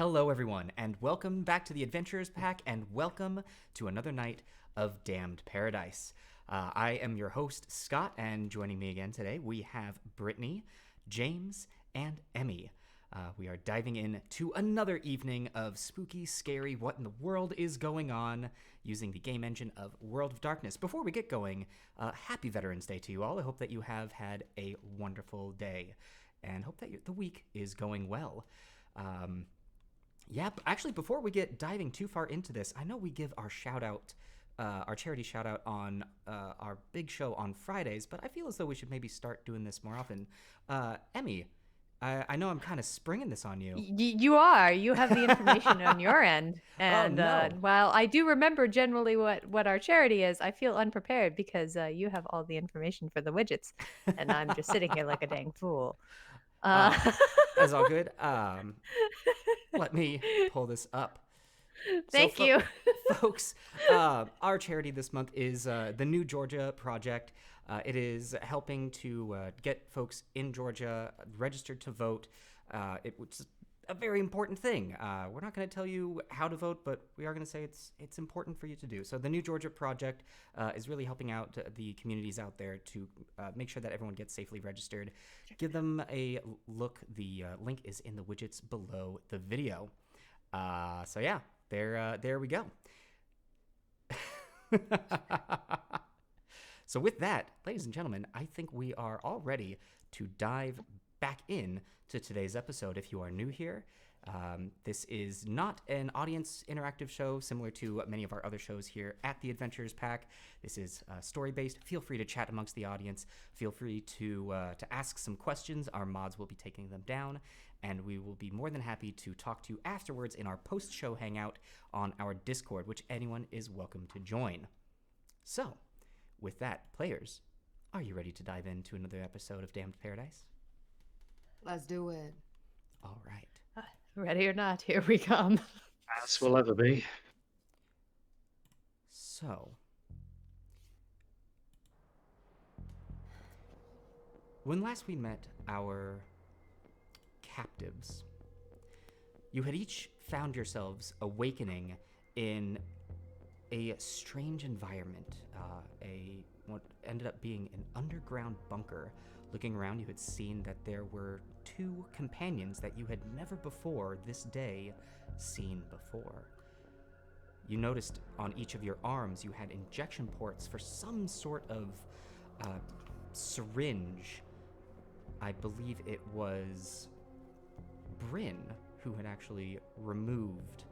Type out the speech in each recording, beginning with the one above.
Hello, everyone, and welcome back to the Adventurers Pack, and welcome to another night of Damned Paradise. I am your host, Scott, and joining me again today, we have Brittany, James, and Emmy. We are diving into another evening of spooky, scary, what in the world is going on, using the game engine of World of Darkness. Before we get going, happy Veterans Day to you all. I hope that you have had a wonderful day, and hope that the week is going well. Actually, before we get diving too far into this, I know we give our shout out, our charity shout out on our big show on Fridays, but I feel as though we should maybe start doing this more often. Emmy, I know I'm kind of springing this on you. You are. You have the information on your end. And No. while I do remember generally what our charity is, I feel unprepared because you have all the information for the widgets, and I'm just sitting here like a dang fool. That's all good. Let me pull this up. Thank you. Folks, our charity this month is the New Georgia Project. It is helping to get folks in Georgia registered to vote. It's a very important thing. We're not going to tell you how to vote, but we are going to say it's important for you to do. So the New Georgia Project is really helping out the communities out there to make sure that everyone gets safely registered. Give them a look. The link is in the widgets below the video. There we go. So with that, ladies and gentlemen, I think we are all ready to dive back in to today's episode. If you are new here, this is not an audience interactive show similar to many of our other shows here at the Adventurers Pack. This is story-based. Feel free to chat amongst the audience. Feel free to ask some questions. Our mods will be taking them down, and we will be more than happy to talk to you afterwards in our post-show hangout on our Discord, which anyone is welcome to join. So, with that, players, are you ready to dive into another episode of Damned Paradise? Let's do it. All right. Ready or not, here we come. As will ever be. So, when last we met our captives, you had each found yourselves awakening in a strange environment, what ended up being an underground bunker. Looking around, you had seen that there were two companions that you had never before this day seen before. You noticed on each of your arms you had injection ports for some sort of syringe. I believe it was Bryn who had actually removed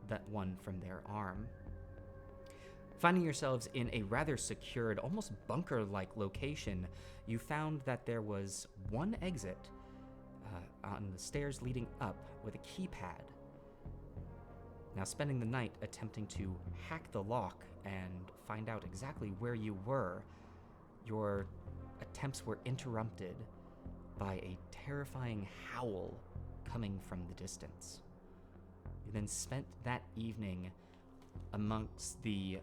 that one from their arm. Finding yourselves in a rather secured, almost bunker-like location, you found that there was one exit on the stairs leading up with a keypad. Now, spending the night attempting to hack the lock and find out exactly where you were, your attempts were interrupted by a terrifying howl coming from the distance. You then spent that evening amongst the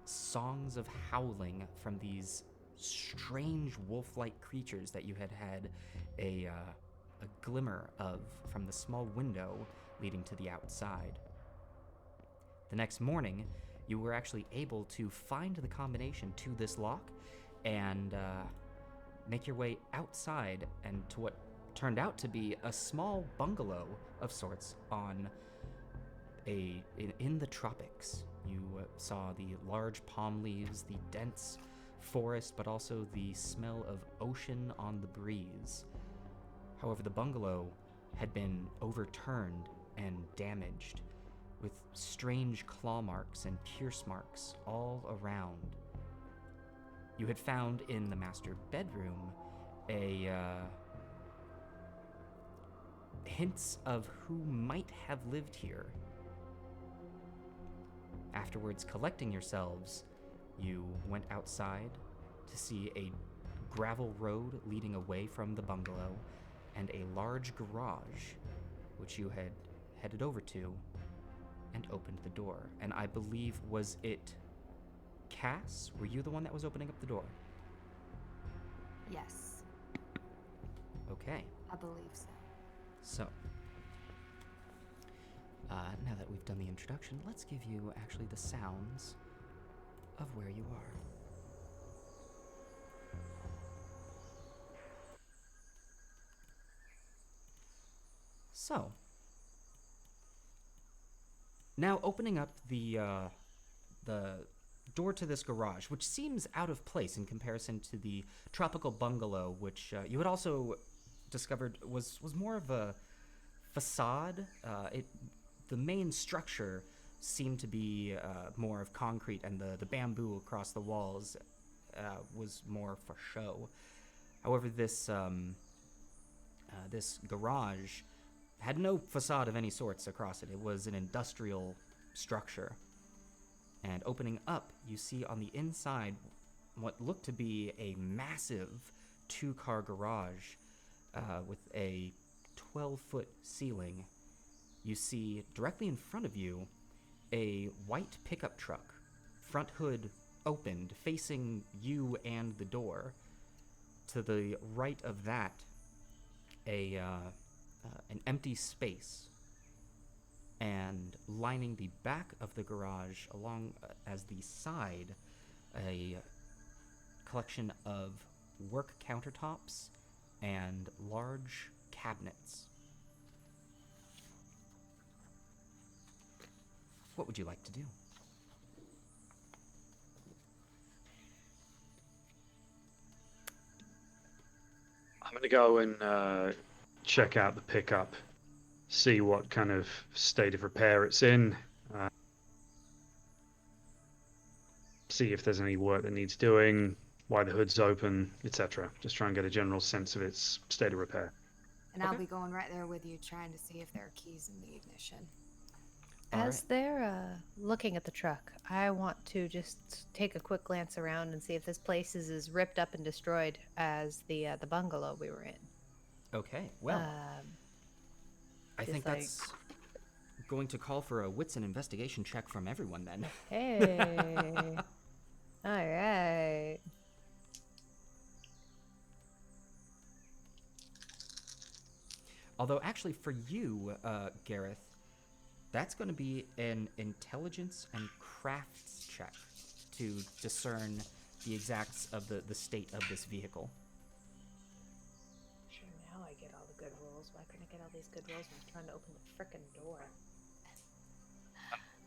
songs of howling from these strange wolf-like creatures that you had a glimmer of from the small window leading to the outside. The next morning, you were actually able to find the combination to this lock and make your way outside and to what turned out to be a small bungalow of sorts in the tropics. You saw the large palm leaves, the dense forest, but also the smell of ocean on the breeze. However, the bungalow had been overturned and damaged, with strange claw marks and pierce marks all around. You had found in the master bedroom hints of who might have lived here. Afterwards, collecting yourselves, you went outside to see a gravel road leading away from the bungalow and a large garage, which you had headed over to and opened the door. And I believe, was it Cass? Were you the one that was opening up the door? Yes, Okay. I believe so. So, Now that we've done the introduction, let's give you actually the sounds of where you are. So, now opening up the door to this garage, which seems out of place in comparison to the tropical bungalow, which you had also discovered was more of a facade. The main structure seemed to be more of concrete, and the bamboo across the walls was more for show. However, this garage had no facade of any sorts across it. It was an industrial structure. And opening up, you see on the inside what looked to be a massive 2-car garage with a 12-foot ceiling. You see directly in front of you a white pickup truck, front hood opened, facing you and the door. To the right of that, an empty space, and lining the back of the garage along as the side, a collection of work countertops and large cabinets. What would you like to do? I'm going to go and check out the pickup, see what kind of state of repair it's in, see if there's any work that needs doing, why the hood's open, etc. Just try and get a general sense of its state of repair. And I'll be going right there with you, trying to see if there are keys in the ignition. As they're looking at the truck, I want to just take a quick glance around and see if this place is as ripped up and destroyed as the bungalow we were in. Okay, well, I think that's going to call for a wits and investigation check from everyone then. Hey. All right. Although, actually, for you, Gareth, that's going to be an intelligence and crafts check to discern the exacts of the state of this vehicle. Sure, now I get all the good rolls. Why couldn't I get all these good rolls when I'm trying to open the frickin' door?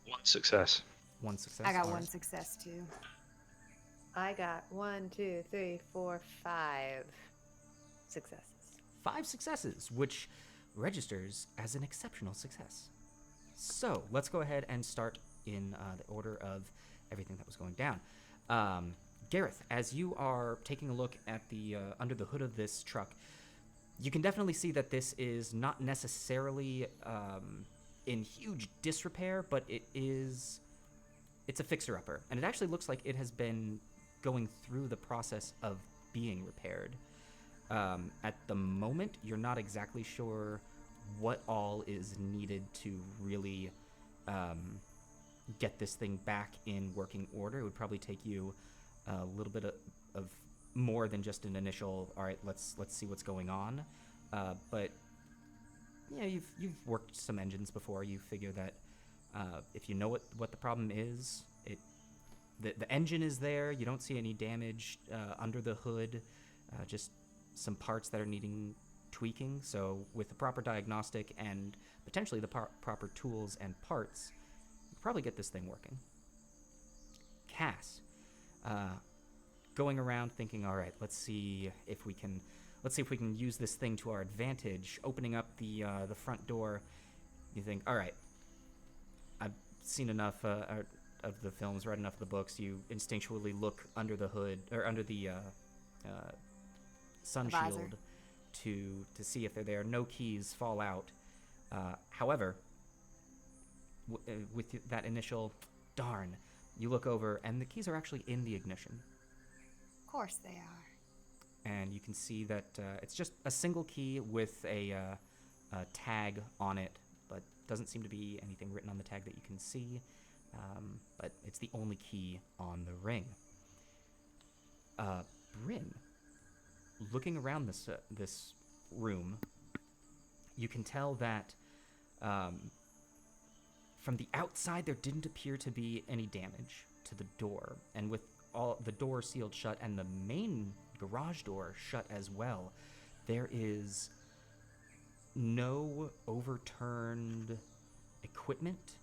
One success. One success. I got all one right. success too. I got 1, 2, 3, 4, 5 successes. 5 successes, which registers as an exceptional success. So let's go ahead and start in the order of everything that was going down. Gareth, as you are taking a look at the under the hood of this truck, you can definitely see that this is not necessarily in huge disrepair, but it's a fixer-upper, and it actually looks like it has been going through the process of being repaired. At the moment, you're not exactly sure what all is needed to really get this thing back in working order. It would probably take you a little bit of more than just an initial, all right, let's see what's going on. But yeah, you've worked some engines before. You figure that if you know what the problem is, the engine is there. You don't see any damage under the hood, just some parts that are needing tweaking. So with the proper diagnostic and potentially the proper tools and parts, you can probably get this thing working. Cass, going around thinking, all right, let's see if we can use this thing to our advantage. Opening up the front door, you think, all right, I've seen enough of the films, read enough of the books. You instinctually look under the hood or under the sun shield to see if they're there. No keys fall out. However, with that initial darn, you look over and the keys are actually in the ignition. Of course they are. And you can see that it's just a single key with a tag on it, but doesn't seem to be anything written on the tag that you can see. But it's the only key on the ring. Bryn, looking around this room, you can tell that From the outside, there didn't appear to be any damage to the door. And with all the door sealed shut and the main garage door shut as well, there is no overturned equipment.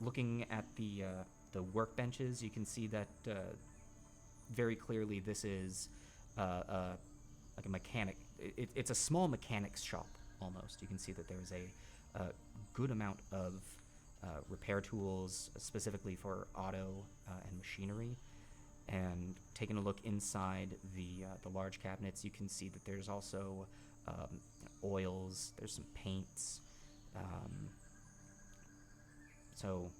Looking at the workbenches, you can see that very clearly this is like a mechanic. It's a small mechanics shop almost. You can see that there is a good amount of repair tools specifically for auto and machinery. And taking a look inside the large cabinets, you can see that there's also oils. There's some paints. So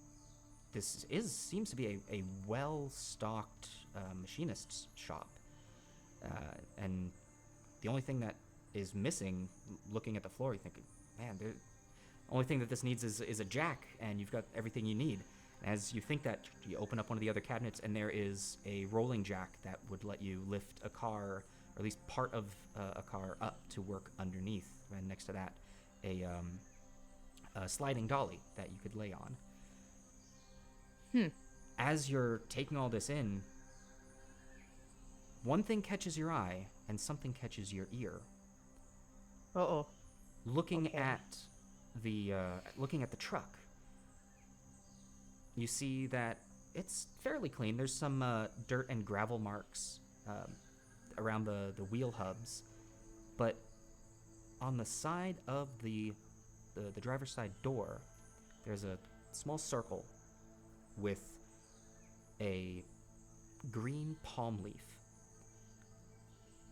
this seems to be a well-stocked machinist's shop. And the only thing that is missing, looking at the floor, you think, man, the only thing that this needs is a jack, and you've got everything you need. As you think that, you open up one of the other cabinets, and there is a rolling jack that would let you lift a car, or at least part of a car, up to work underneath. And next to that, a sliding dolly that you could lay on. As you're taking all this in, one thing catches your eye, and something catches your ear. Uh-oh. Looking at the truck, you see that it's fairly clean. There's some dirt and gravel marks around the wheel hubs, but on the side of the driver's side door, there's a small circle with a green palm leaf,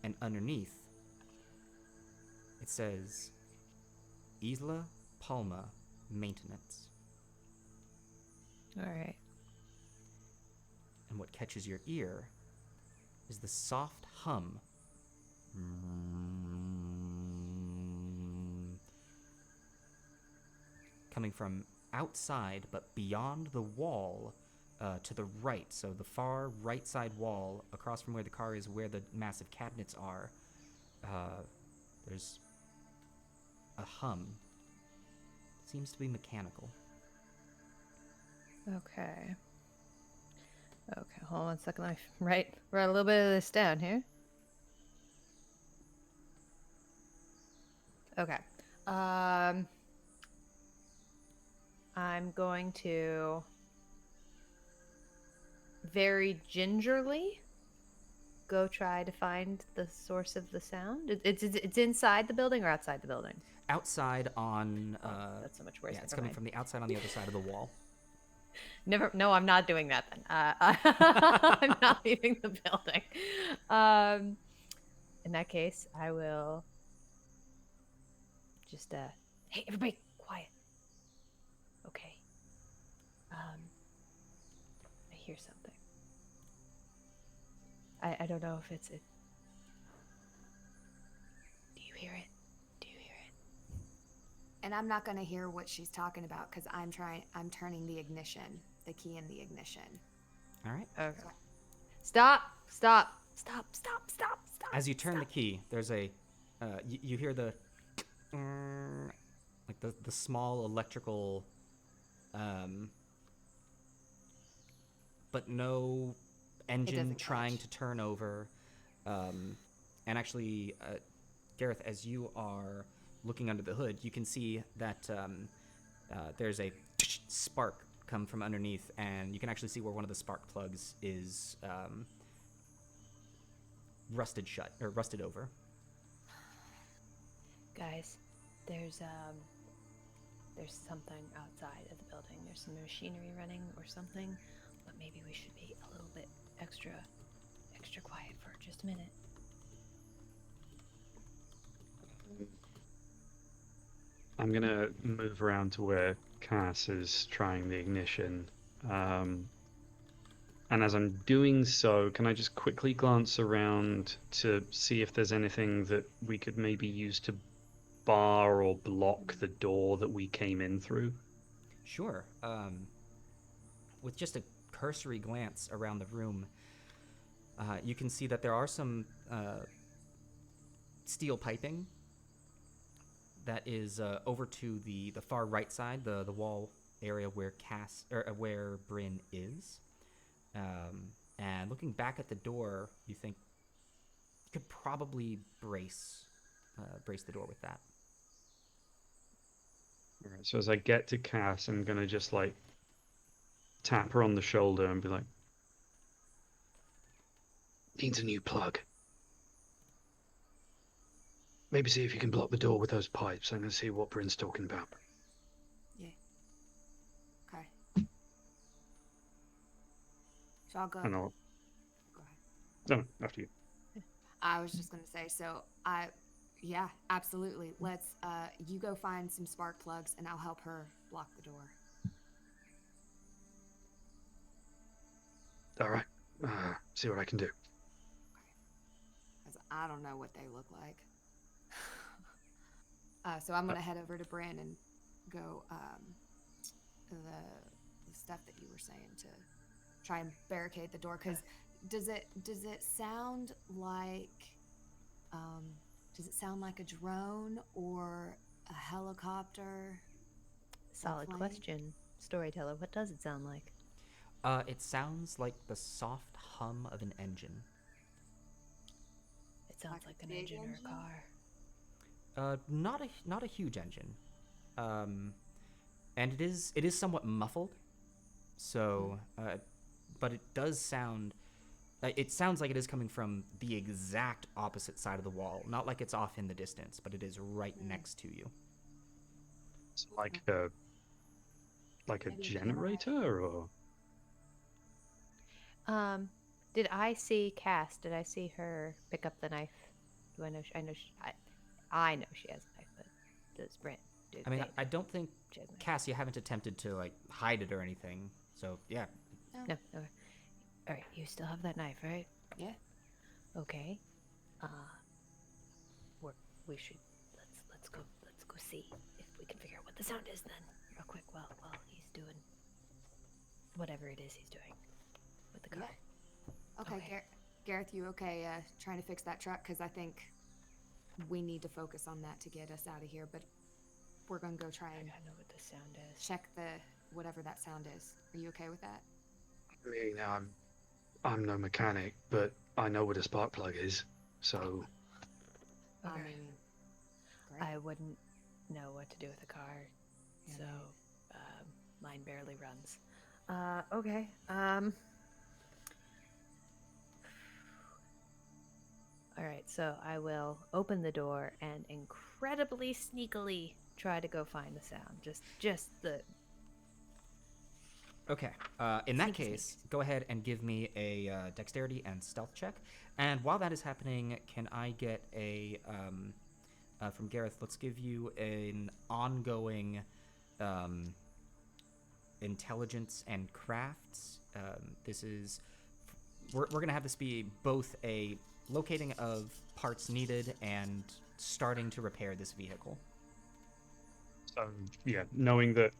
and underneath it says Isla Palma Maintenance. All right. And what catches your ear is the soft hum coming from outside, but beyond the wall to the right. So the far right side wall, across from where the car is, where the massive cabinets are, there's a hum. Seems to be mechanical. Okay. Okay, hold on 1 second. I write a little bit of this down here. Okay. I'm going to very gingerly go try to find the source of the sound. It's inside the building or outside the building? Outside on... that's so much worse. Yeah, it's coming from the outside on the other side of the wall. No, I'm not doing that then. I'm not leaving the building. In that case, I will just, hey, everybody, quiet. Okay. I hear something. I don't know if it's it. Do you hear it? And I'm not gonna hear what she's talking about because I'm turning the key in the ignition. All right. Okay. Stop. As you turn the key, there's a, you hear the, like the small electrical, but no engine trying to turn over. And actually, Gareth, as you are looking under the hood, you can see that there's a spark come from underneath, and you can actually see where one of the spark plugs is rusted shut, or rusted over. Guys, there's something outside of the building. There's some machinery running or something, but maybe we should be a little bit extra quiet for just a minute. I'm gonna move around to where Cass is trying the ignition. And as I'm doing so, can I just quickly glance around to see if there's anything that we could maybe use to bar or block the door that we came in through? Sure. With just a cursory glance around the room, you can see that there are some steel piping that is over to the far right side, the wall area where where Bryn is. And looking back at the door, you think you could probably brace the door with that. All right, so as I get to Cass, I'm gonna just like tap her on the shoulder and be like, "Needs a new plug. Maybe see if you can block the door with those pipes. I'm gonna see what Bryn's talking about." Yeah. Okay. So I'll go. And I'll Go ahead. no, after you. I was just gonna say, yeah, absolutely. Let's, you go find some spark plugs and I'll help her block the door. All right. See what I can do. Because I don't know what they look like. So I'm gonna head over to Bryn and go, the stuff that you were saying to try and barricade the door. Because does it sound like, a drone or a helicopter? Solid plane? question, storyteller. What does it sound like? It sounds like the soft hum of an engine. It sounds Like like a an big engine or engine? a car. Not a huge engine, and it is somewhat muffled. So, but it does sound. It sounds like it is coming from the exact opposite side of the wall. Not like it's off in the distance, but it is right next to you. It's like a Maybe a generator or Did I see Cass? Did I see her pick up the knife? Do I know? I know she has a knife, but does Brent? I mean, I don't think she has a knife? Cass, you haven't attempted to like hide it or anything. So yeah, No. Okay. All right. You still have that knife, right? Yeah. Okay. We should let's go see if we can figure out what the sound is then, real quick. While he's doing whatever it is he's doing with the car. Yeah. Okay, Okay. Gareth, you okay trying to fix that truck? Because I think we need to focus on that to get us out of here. But we're gonna go try and I know what the sound is. check whatever that sound is. Are you okay with that? I mean, I'm no mechanic, but I know what a spark plug is. So I Okay. mean, great. I wouldn't know what to do with a car, Yeah, so me mine barely runs. Okay. All right, so I will open the door and incredibly sneakily try to go find the sound. Just the. okay. In that Sneaky case, sneaks. go ahead and give me a dexterity and stealth check. And while that is happening, can I get a from Gareth? Let's give you an ongoing intelligence and crafts. This is we're gonna have this be both a locating of parts needed and starting to repair this vehicle. yeah, knowing that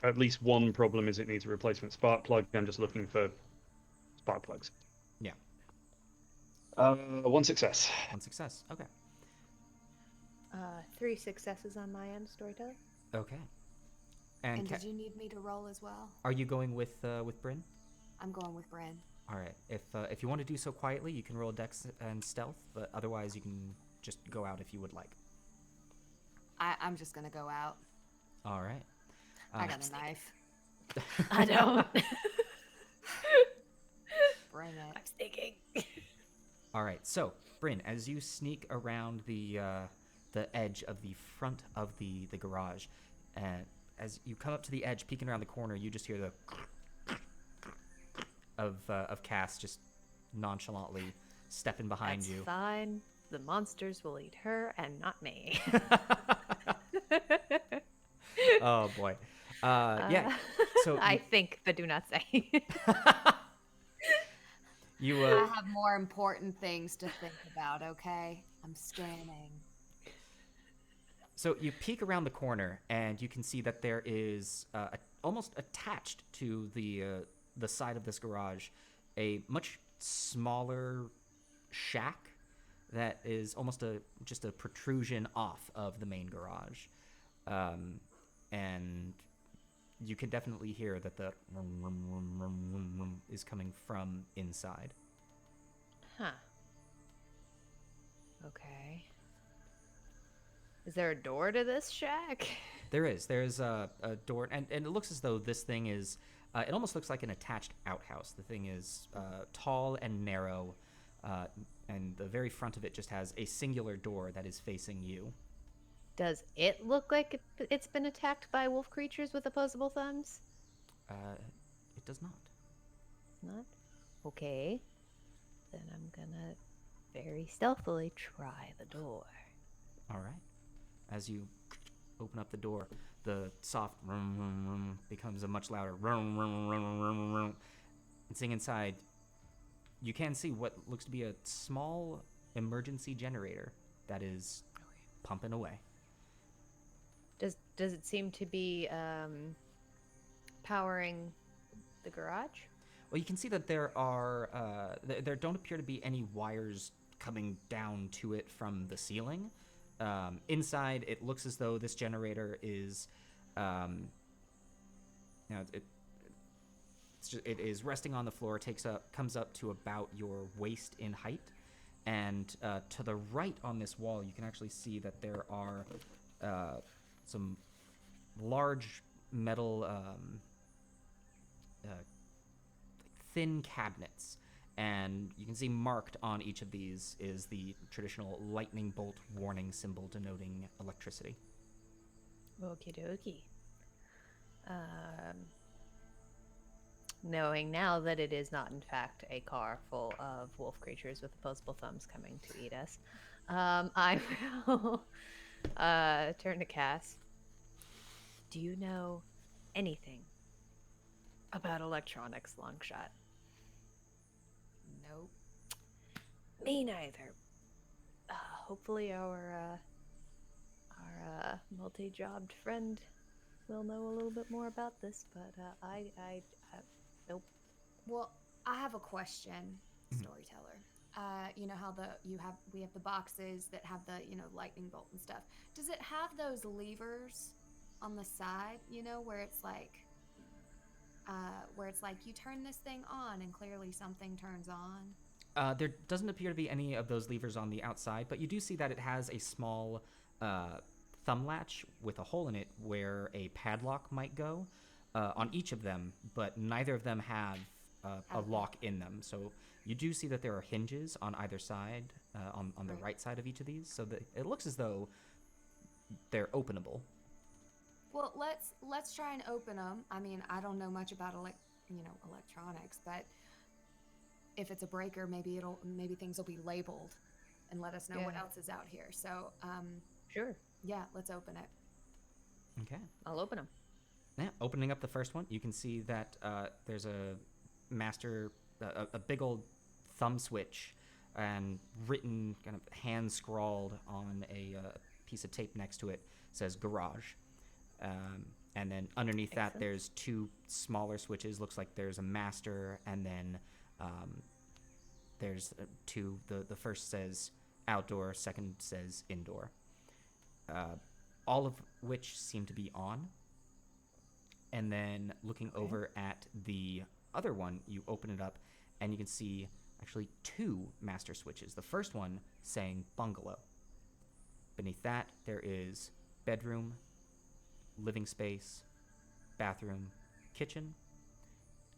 at least one problem is it needs a replacement spark plug. I'm just looking for spark plugs. Yeah. One success. One success. Okay. 3 successes on my end, storyteller. Okay. And did you need me to roll as well? Are you going with Bryn? I'm going with Bryn. All right. If you want to do so quietly, you can roll dex and stealth, but otherwise you can just go out if you would like. I'm just gonna go out. All right. I got a knife. I don't. Bring it. I'm sneaking. All right. So, Bryn, as you sneak around the edge of the front of the garage, as you come up to the edge, peeking around the corner, you just hear the of Cass just nonchalantly stepping behind That's you. fine. The monsters will eat her and not me. Oh boy. Yeah. So I think, but do not say. you I have more important things to think about, okay? I'm scanning. So you peek around the corner and you can see that there is almost attached to the side of this garage a much smaller shack that is almost just a protrusion off of the main garage, and you can definitely hear that the is coming from inside. Huh. Okay. Is there a door to this shack? There's a door, and it looks as though this thing is, it almost looks like an attached outhouse. The thing is tall and narrow, and the very front of it just has a singular door that is facing you. Does it look like it's been attacked by wolf creatures with opposable thumbs? It does not. It's not? Okay. Then I'm gonna very stealthily try the door. All right. As you open up the door, the soft becomes a much louder. And seeing inside, you can see what looks to be a small emergency generator that is pumping away. Does it seem to be powering the garage? Well, you can see that there are there don't appear to be any wires coming down to it from the ceiling. Inside, it looks as though this generator is, it is resting on the floor. Comes up to about your waist in height, and to the right on this wall, you can actually see that there are some large metal, thin cabinets. And you can see marked on each of these is the traditional lightning bolt warning symbol denoting electricity. Okie dokie. Knowing now that it is not, in fact, a car full of wolf creatures with opposable thumbs coming to eat us, I will turn to Cass. Do you know anything about electronics, Longshot? Nope. Me neither. Hopefully our multi-jobbed friend will know a little bit more about this, but I nope. Well, I have a question, storyteller. You know how we have the boxes that have the lightning bolt and stuff. Does it have those levers on the side? Where it's like you turn this thing on and clearly something turns on. There doesn't appear to be any of those levers on the outside, but you do see that it has a small thumb latch with a hole in it where a padlock might go on each of them, but neither of them have a lock in them. So you do see that there are hinges on either side, on the right side of each of these, so that it looks as though they're openable. Well, let's try and open them. I mean, I don't know much about electronics, but if it's a breaker, maybe things will be labeled and let us know what else is out here. So, sure. Yeah, let's open it. Okay. I'll open them. Yeah, opening up the first one, you can see that there's a big old thumb switch and written, kind of hand scrawled on a piece of tape next to it, says garage. And then underneath that, there's two smaller switches. Looks like there's a master, and then there's two. The first says outdoor, second says indoor. All of which seem to be on. And then looking over at the other one, you open it up, and you can see actually two master switches. The first one saying bungalow. Beneath that, there is bedroom, living space, bathroom, kitchen,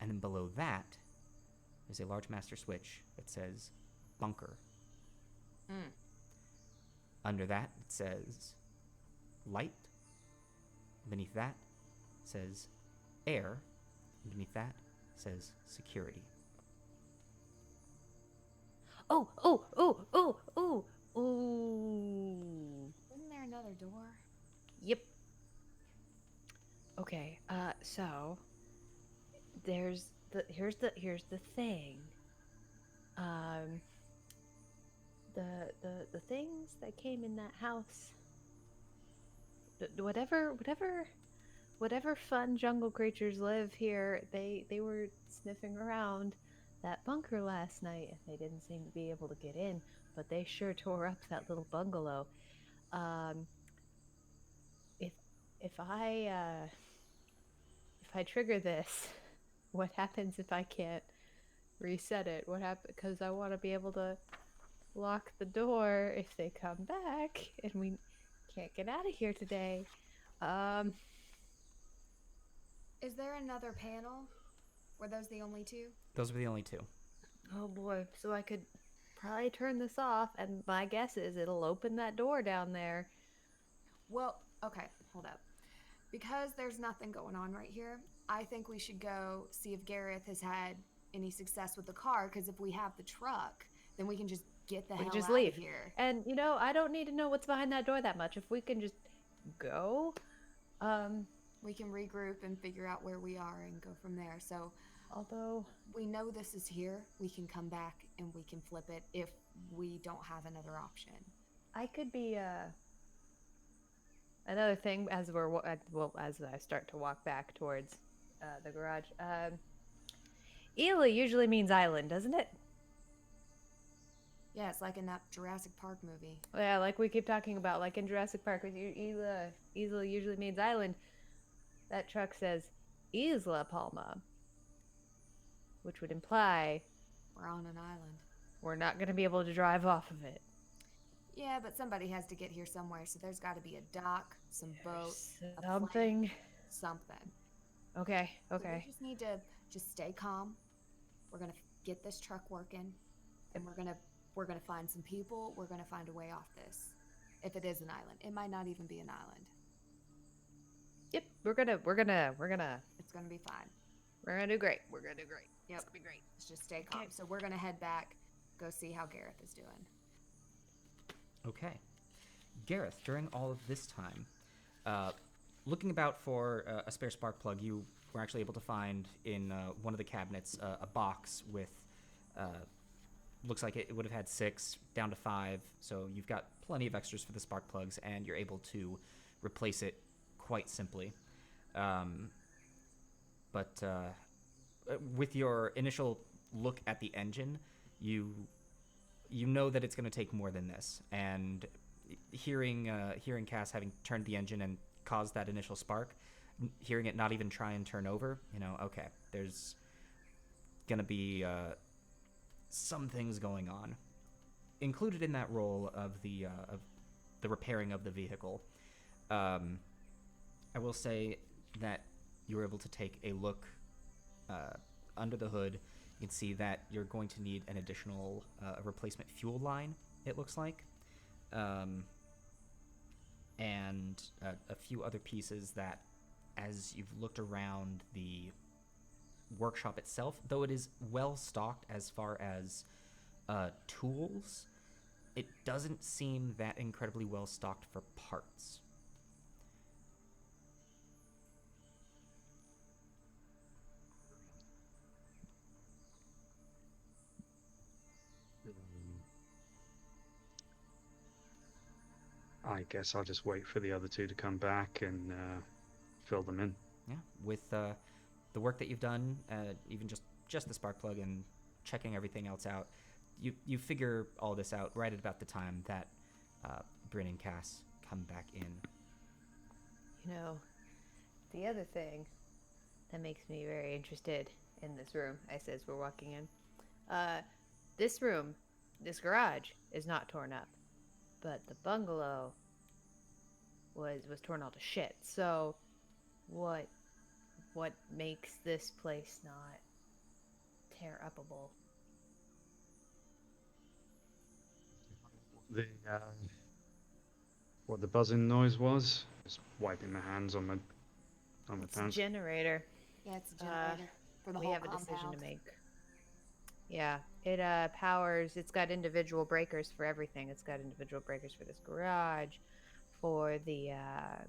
and then below that is a large master switch that says bunker. Under that, it says light. Beneath that says air. Beneath that says security. Oh. Isn't there another door? Yep. Okay, so here's the thing. The things that came in that house, whatever fun jungle creatures live here, they were sniffing around that bunker last night, and they didn't seem to be able to get in. but they sure tore up that little bungalow. Um, if if I trigger this, what happens if I can't reset it? What happens? Because I want to be able to lock the door if they come back, and we can't get out of here today. Um, Is there another panel? Were those the only two? Those were the only two. oh boy. So I could probably turn this off, and my guess is it'll open that door down there. Well, okay, hold up. Because there's nothing going on right here, I think we should go see if Gareth has had any success with the car. Because if we have the truck, then we can just get the We hell can just out leave. of here. And I don't need to know what's behind that door that much. If we can just go, We can regroup and figure out where we are and go from there. So although we know this is here. We can come back and we can flip it if we don't have another option. I could be another thing as as I start to walk back towards the garage. Ela usually means island, doesn't it? Yeah, it's like in that Jurassic Park movie. Yeah, like we keep talking about, like in Jurassic Park with Ela usually means island. That truck says Isla Palma, which would imply We're on an island. we're not going to be able to drive off of it. Yeah, but somebody has to get here somewhere, so there's got to be a dock, some boats, a plane, Something. something. Okay. So we just need to just stay calm. We're gonna get this truck working, and we're gonna find some people. We're gonna find a way off this. If it is an island, it might not even be an island. Yep, we're gonna It's gonna be fine. do great. We're gonna do great. Yep. It's gonna be great. Let's just stay calm. Okay. So we're gonna head back, go see how Gareth is doing. Okay. Gareth, during all of this time, looking about for a spare spark plug, you were actually able to find in one of the cabinets a box with, looks like it would have had 6, down to 5, so you've got plenty of extras for the spark plugs, and you're able to replace it quite simply. But with your initial look at the engine, you know that it's going to take more than this, and hearing Cass having turned the engine and caused that initial spark, hearing it not even try and turn over, okay, there's going to be some things going on. Included in that role of the repairing of the vehicle, I will say that you were able to take a look under the hood. You can see that you're going to need an additional replacement fuel line, it looks like, and a few other pieces that, as you've looked around the workshop itself, though it is well stocked as far as tools, it doesn't seem that incredibly well stocked for parts. I guess I'll just wait for the other two to come back and fill them in. Yeah, with the work that you've done, even just the spark plug and checking everything else out, you figure all this out right at about the time that Bryn and Cass come back in. The other thing that makes me very interested in this room, I say as we're walking in, this room, this garage, is not torn up, but the bungalow was torn all to shit. So, what makes this place not tear-upable? The what the buzzing noise was? Just wiping my hands on my It's a pants. generator. Yeah, it's a generator for the We whole have a decision compound. to make. Yeah, it powers. It's got individual breakers for everything. It's got individual breakers for this garage, for the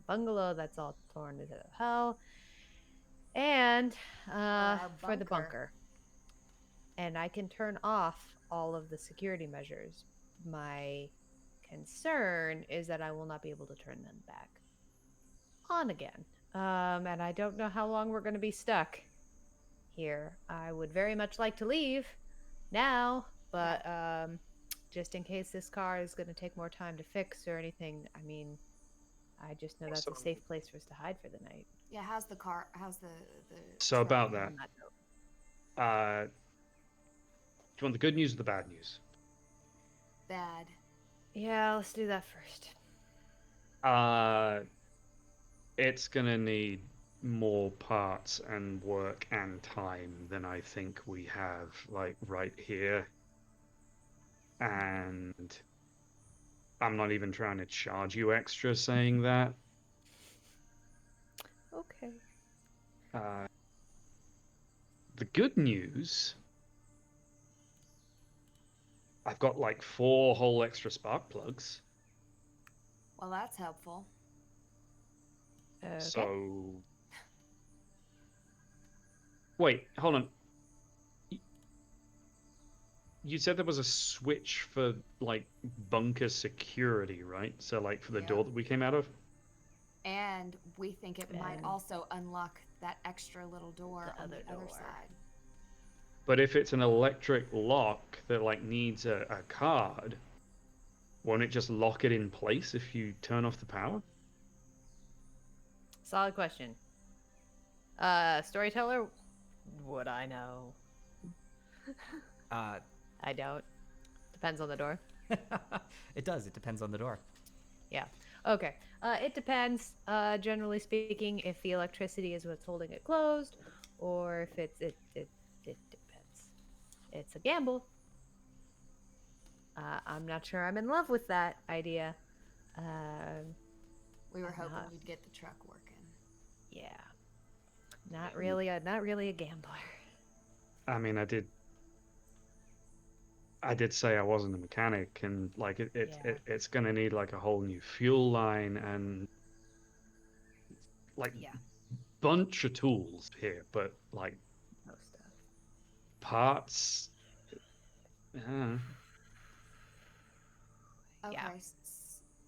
bungalow that's all torn to hell, and for the bunker. And I can turn off all of the security measures. My concern is that I will not be able to turn them back on again. And I don't know how long we're going to be stuck here. I would very much like to leave now, but just in case this car is going to take more time to fix or anything. I mean, I just know that's a So- safe place for us to hide for the night. Yeah, how's the car? How's the So truck? about that, On that note. do you want the good news or the bad news? Bad. Yeah, let's do that first. It's gonna need more parts and work and time than I think we have, like, right here. And I'm not even trying to charge you extra saying that. Okay. Uh, the good news, I've got like 4 whole extra spark plugs. Well, that's helpful. Okay. So, wait, hold on. You said there was a switch for like bunker security, right? So like for the Yep. door that we came out of? And we think it might And- also unlock that extra little door The on the other other door. side. But if it's an electric lock that like needs a card, won't it just lock it in place if you turn off the power? Solid question. Storyteller, would I know? Uh, I don't. Depends on the door. it does. It depends on the door. Yeah. Okay. It depends. Generally speaking, if the electricity is what's holding it closed, or if it depends. It's a gamble. I'm not sure I'm in love with that idea. We were I'm hoping not. you'd get the truck working. Yeah. Not really a gambler. I mean, I did say I wasn't a mechanic, and like Yeah. it's gonna need like a whole new fuel line and like Yeah. bunch of tools here, but like No stuff. parts. Uh, Okay. Yeah.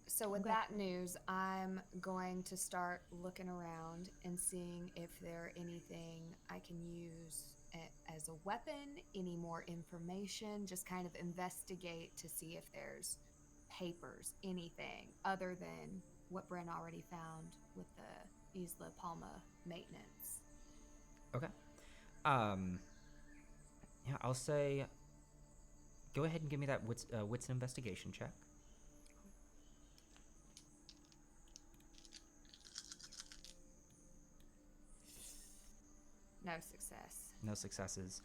So with Okay. that news, I'm going to start looking around and seeing if there anything I can use as a weapon, any more information, just kind of investigate to see if there's papers, anything other than what Bryn already found with the Isla Palma maintenance. Okay. Yeah, I'll say. Go ahead and give me that wits and investigation check. No success. No successes.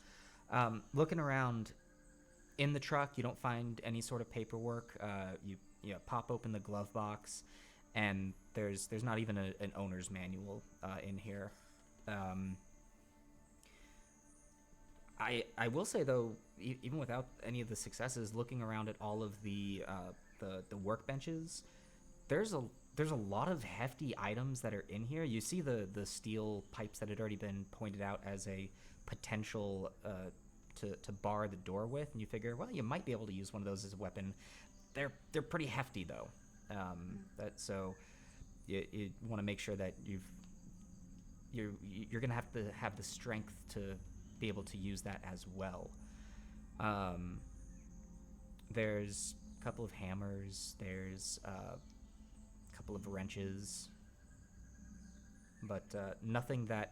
Looking around in the truck, you don't find any sort of paperwork. You pop open the glove box, and there's not even an owner's manual in here. I will say though, even without any of the successes, looking around at all of the workbenches, there's a lot of hefty items that are in here. You see the steel pipes that had already been pointed out as a potential to bar the door with, and you figure, well, you might be able to use one of those as a weapon. They're pretty hefty though, so you want to make sure that you're gonna have to have the strength to be able to use that as well. There's a couple of hammers. There's a couple of wrenches, but nothing that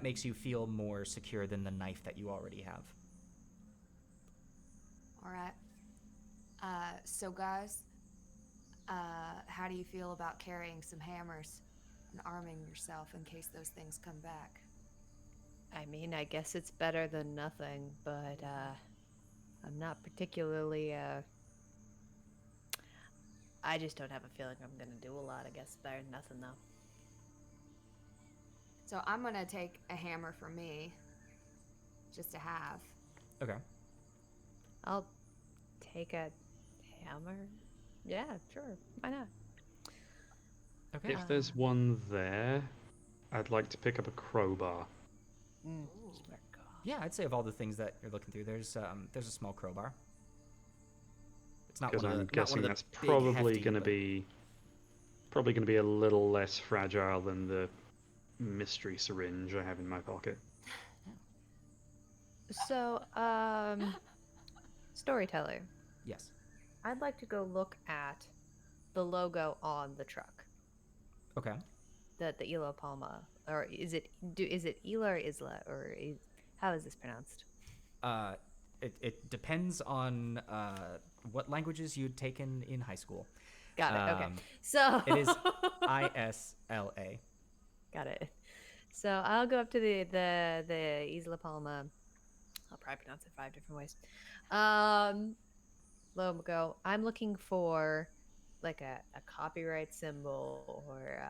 makes you feel more secure than the knife that you already have. All right. So guys, how do you feel about carrying some hammers and arming yourself in case those things come back? I mean, I guess it's better than nothing, but I'm not particularly. I just don't have a feeling I'm gonna do a lot. I guess better than nothing though. So I'm gonna take a hammer for me, just to have. Okay. I'll take a hammer. Yeah, sure. Why not? Okay. if there's one there, I'd like to pick up a crowbar. Smart call. Yeah, I'd say of all the things that you're looking through, there's a small crowbar. It's not Because one of I'm the, not one guessing of the that's big, probably hefty, going to but- be a little less fragile than the mystery syringe I have in my pocket. So, Storyteller, Yes. I'd like to go look at the logo on the truck. Okay. The Isla Palma, or is it Isla or Isla, or how is this pronounced? Uh, it depends on what languages you'd taken in high school. Got it. Okay. Um, So it is ISLA. got it. So I'll go up to the Isla Palma. I'll probably pronounce it 5 different ways. Logo. I'm looking for like a copyright symbol or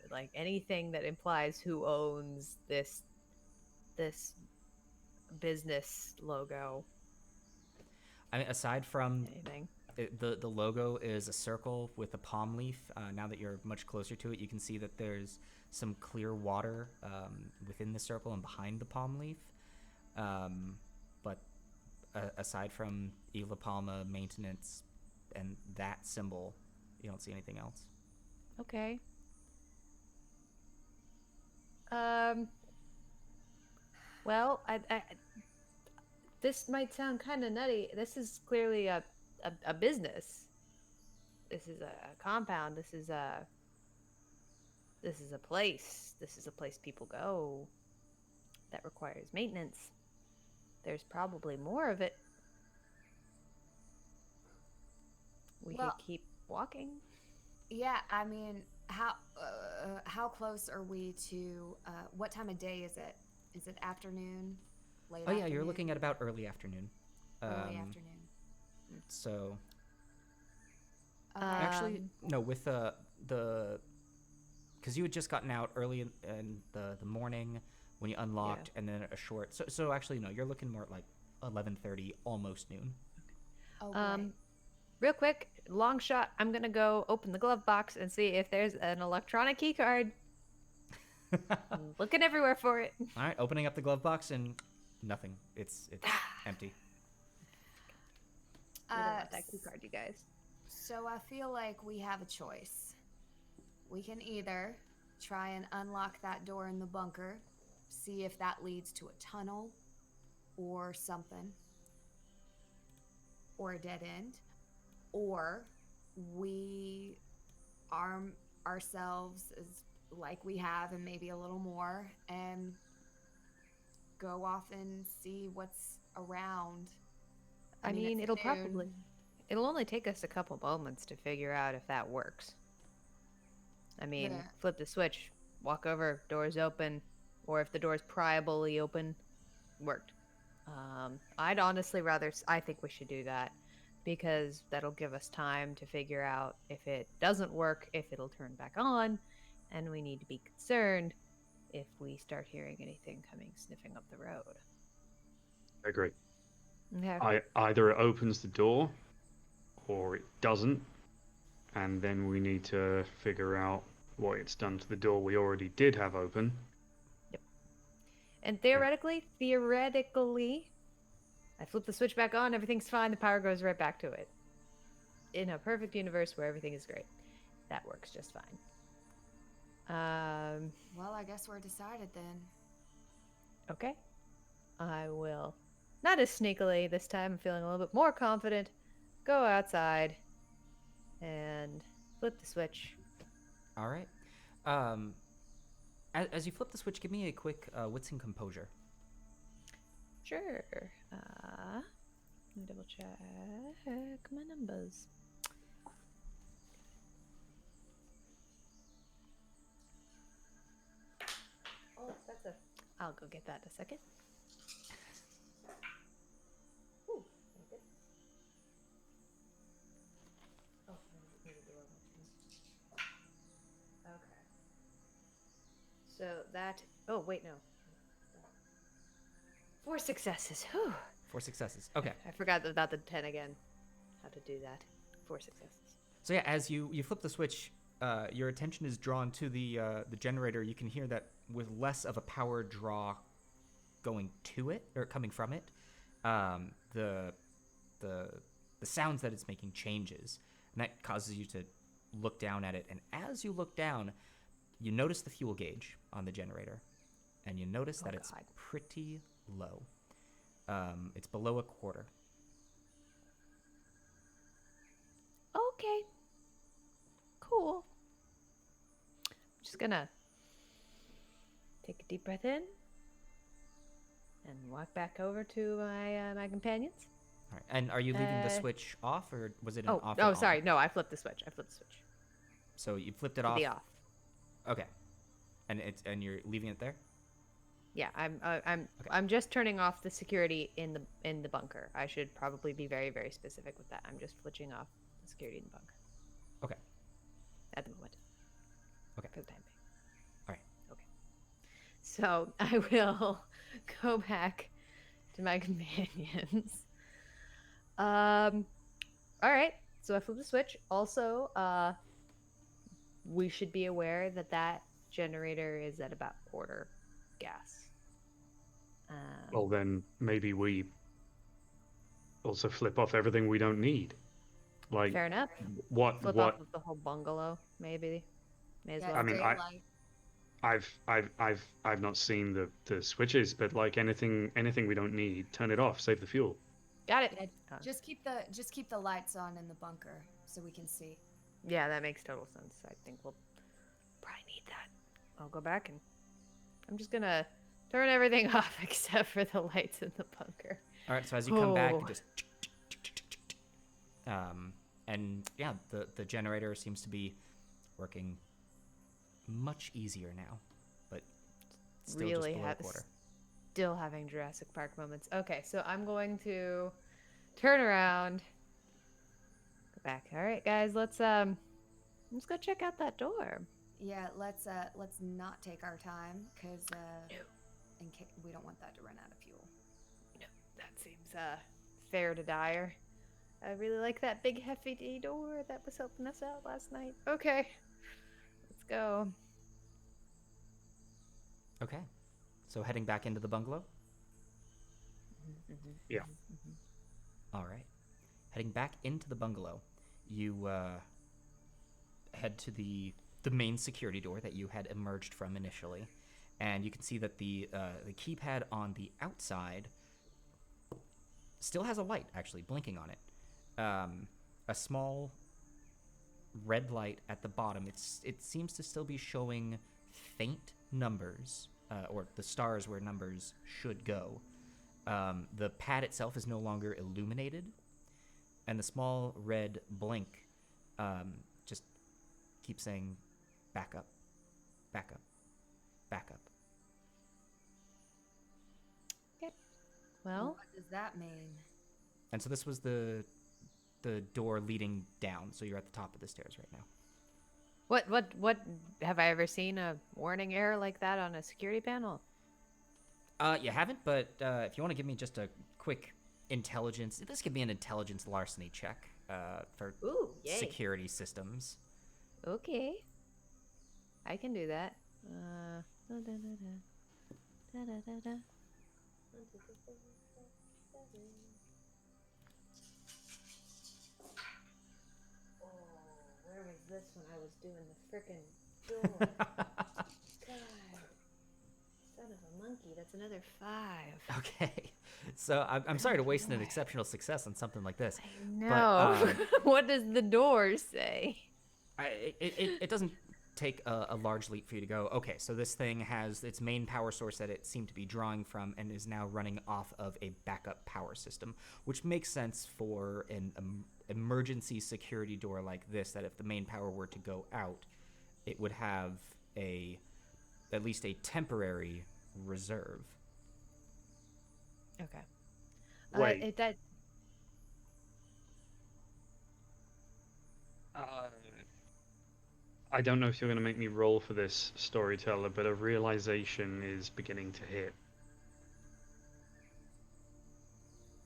like anything that implies who owns this business logo. I mean, aside from Anything. the logo is a circle with a palm leaf. Now that you're much closer to it, you can see that there's some clear water within the circle and behind the palm leaf. But aside from Isla Palma maintenance and that symbol, you don't see anything else. Okay. Um. Well, this might sound kind of nutty. This is clearly a business. This is a compound. This is a place. This is a place people go that requires maintenance. There's probably more of it. We Well- could keep walking. Yeah, I mean, how close are we to what time of day is it? Is it afternoon? Late Oh yeah, you're afternoon? looking at about early afternoon. Early afternoon. So Okay. actually, Um, no, with the because you had just gotten out early in the morning when you unlocked, and then a short. So actually, no, you're looking more at like 11:30, almost noon. Oh, great. Real quick, long shot. I'm gonna go open the glove box and see if there's an electronic key card. I'm looking everywhere for it. All right, opening up the glove box and nothing. It's empty. We don't want that key card, you guys. So I feel like we have a choice. We can either try and unlock that door in the bunker, see if that leads to a tunnel or something, or a dead end, or we arm ourselves as like we have and maybe a little more and go off and see what's around. I mean, it's it'll only take us a couple moments to figure out if that works. I mean, Yeah. flip the switch, walk over, doors open, or if the door's priably open, worked. I'd honestly I think we should do that because that'll give us time to figure out if it doesn't work, if it'll turn back on, and we need to be concerned if we start hearing anything coming sniffing up the road. I agree. Okay. Either it opens the door or it doesn't, and then we need to figure out what it's done to the door we already did have open. And theoretically, I flip the switch back on, everything's fine, the power goes right back to it. In a perfect universe where everything is great. That works just fine. Well, I guess we're decided then. Okay. I will, not as sneakily this time, I'm feeling a little bit more confident, go outside and flip the switch. All right. As you flip the switch, give me a quick wits and composure. Sure. Let me double check my numbers. Oh, that's a. I'll go get that in a second. Ooh, thank goodness. Oh, I need to do one. Okay. So that. Oh, wait, no. 4 successes. Whew. 4 successes. Okay. I forgot about the 10 again. How to do that. 4 successes. So yeah, as you flip the switch, your attention is drawn to the generator. You can hear that with less of a power draw going to it or coming from it, the sounds that it's making changes, and that causes you to look down at it. And as you look down, you notice the fuel gauge on the generator, and you notice that it's God. pretty low. It's below a quarter. Okay. Cool. I'm just gonna take a deep breath in and walk back over to my companions. All right. And are you leaving the Uh, switch off, or was it an Oh, off? oh, and sorry. on? No, I flipped the switch. So you flipped it To off. the off. Okay. And you're leaving it there. Yeah, I'm Okay. I'm just turning off the security in the bunker. I should probably be very, very specific with that. I'm just switching off the security in the bunker. Okay. At the moment. Okay. For the time being. All right. Okay. So I will go back to my companions. All right. So I flip the switch. Also, we should be aware that that generator is at about quarter gas. Well, then maybe we also flip off everything we don't need. Like, Fair enough. what? Flip off of the whole bungalow, maybe. May as Yeah, well. I mean, daylight. I've not seen the switches, but like anything we don't need, turn it off, save the fuel. Got it. Yeah, just keep the lights on in the bunker so we can see. Yeah, that makes total sense. I think we'll probably need that. I'll go back and I'm just gonna turn everything off except for the lights in the bunker. All right. So as you come back, Oh. you just and yeah, the generator seems to be working much easier now, but still Really just below have quarter. still having Jurassic Park moments. Okay, so I'm going to turn around. Go back. All right, guys, let's go check out that door. Yeah, let's not take our time because in case we don't want that to run out of fuel. No, that seems fair to Dyer. I really like that big hefty door that was helping us out last night. Okay, let's go. Okay. So heading back into the bungalow. Yeah. All right. Heading back into the bungalow, you head to the main security door that you had emerged from initially, and you can see that the keypad on the outside still has a light actually blinking on it. A small red light at the bottom. It seems to still be showing faint numbers, or the stars where numbers should go. The pad itself is no longer illuminated, and the small red blink just keeps saying, "Back up, back up, back up." Okay. Well, What does that mean? And so this was the door leading down. So you're at the top of the stairs right now. what have I ever seen a warning error like that on a security panel? You haven't, but if you want to give me just a quick intelligence, this could be an intelligence larceny check for Ooh, yay. security systems. Okay. I can do that. Oh, where was this when I was doing the frickin' door? God. Son of a monkey, that's another 5. Okay, so I'm sorry to waste an exceptional success on something like this. No. What does the door say? It doesn't take a large leap for you to go, okay, so this thing has its main power source that it seemed to be drawing from and is now running off of a backup power system, which makes sense for an emergency security door like this, that if the main power were to go out, it would have at least a temporary reserve. Okay. Wait. I don't know if you're going to make me roll for this, storyteller, but a realization is beginning to hit.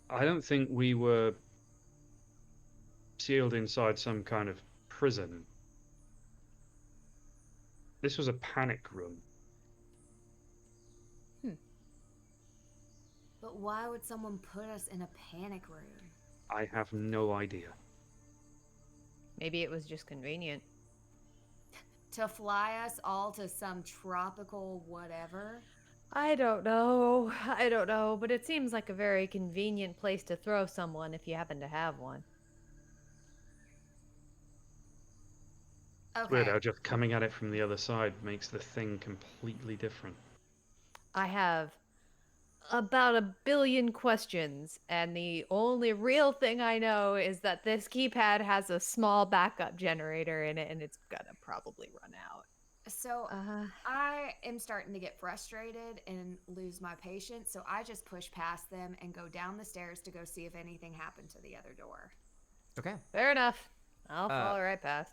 I don't think we were sealed inside some kind of prison. This was a panic room. But why would someone put us in a panic room? I have no idea. Maybe it was just convenient. To fly us all to some tropical whatever? I don't know, but it seems like a very convenient place to throw someone if you happen to have one. Okay. Weird how just coming at it from the other side makes the thing completely different. I have about a billion questions, and the only real thing I know is that this keypad has a small backup generator in it, and it's gonna probably run out. So Uh, I am starting to get frustrated and lose my patience. So I just push past them and go down the stairs to go see if anything happened to the other door. Okay. fair enough. I'll Uh, follow right past.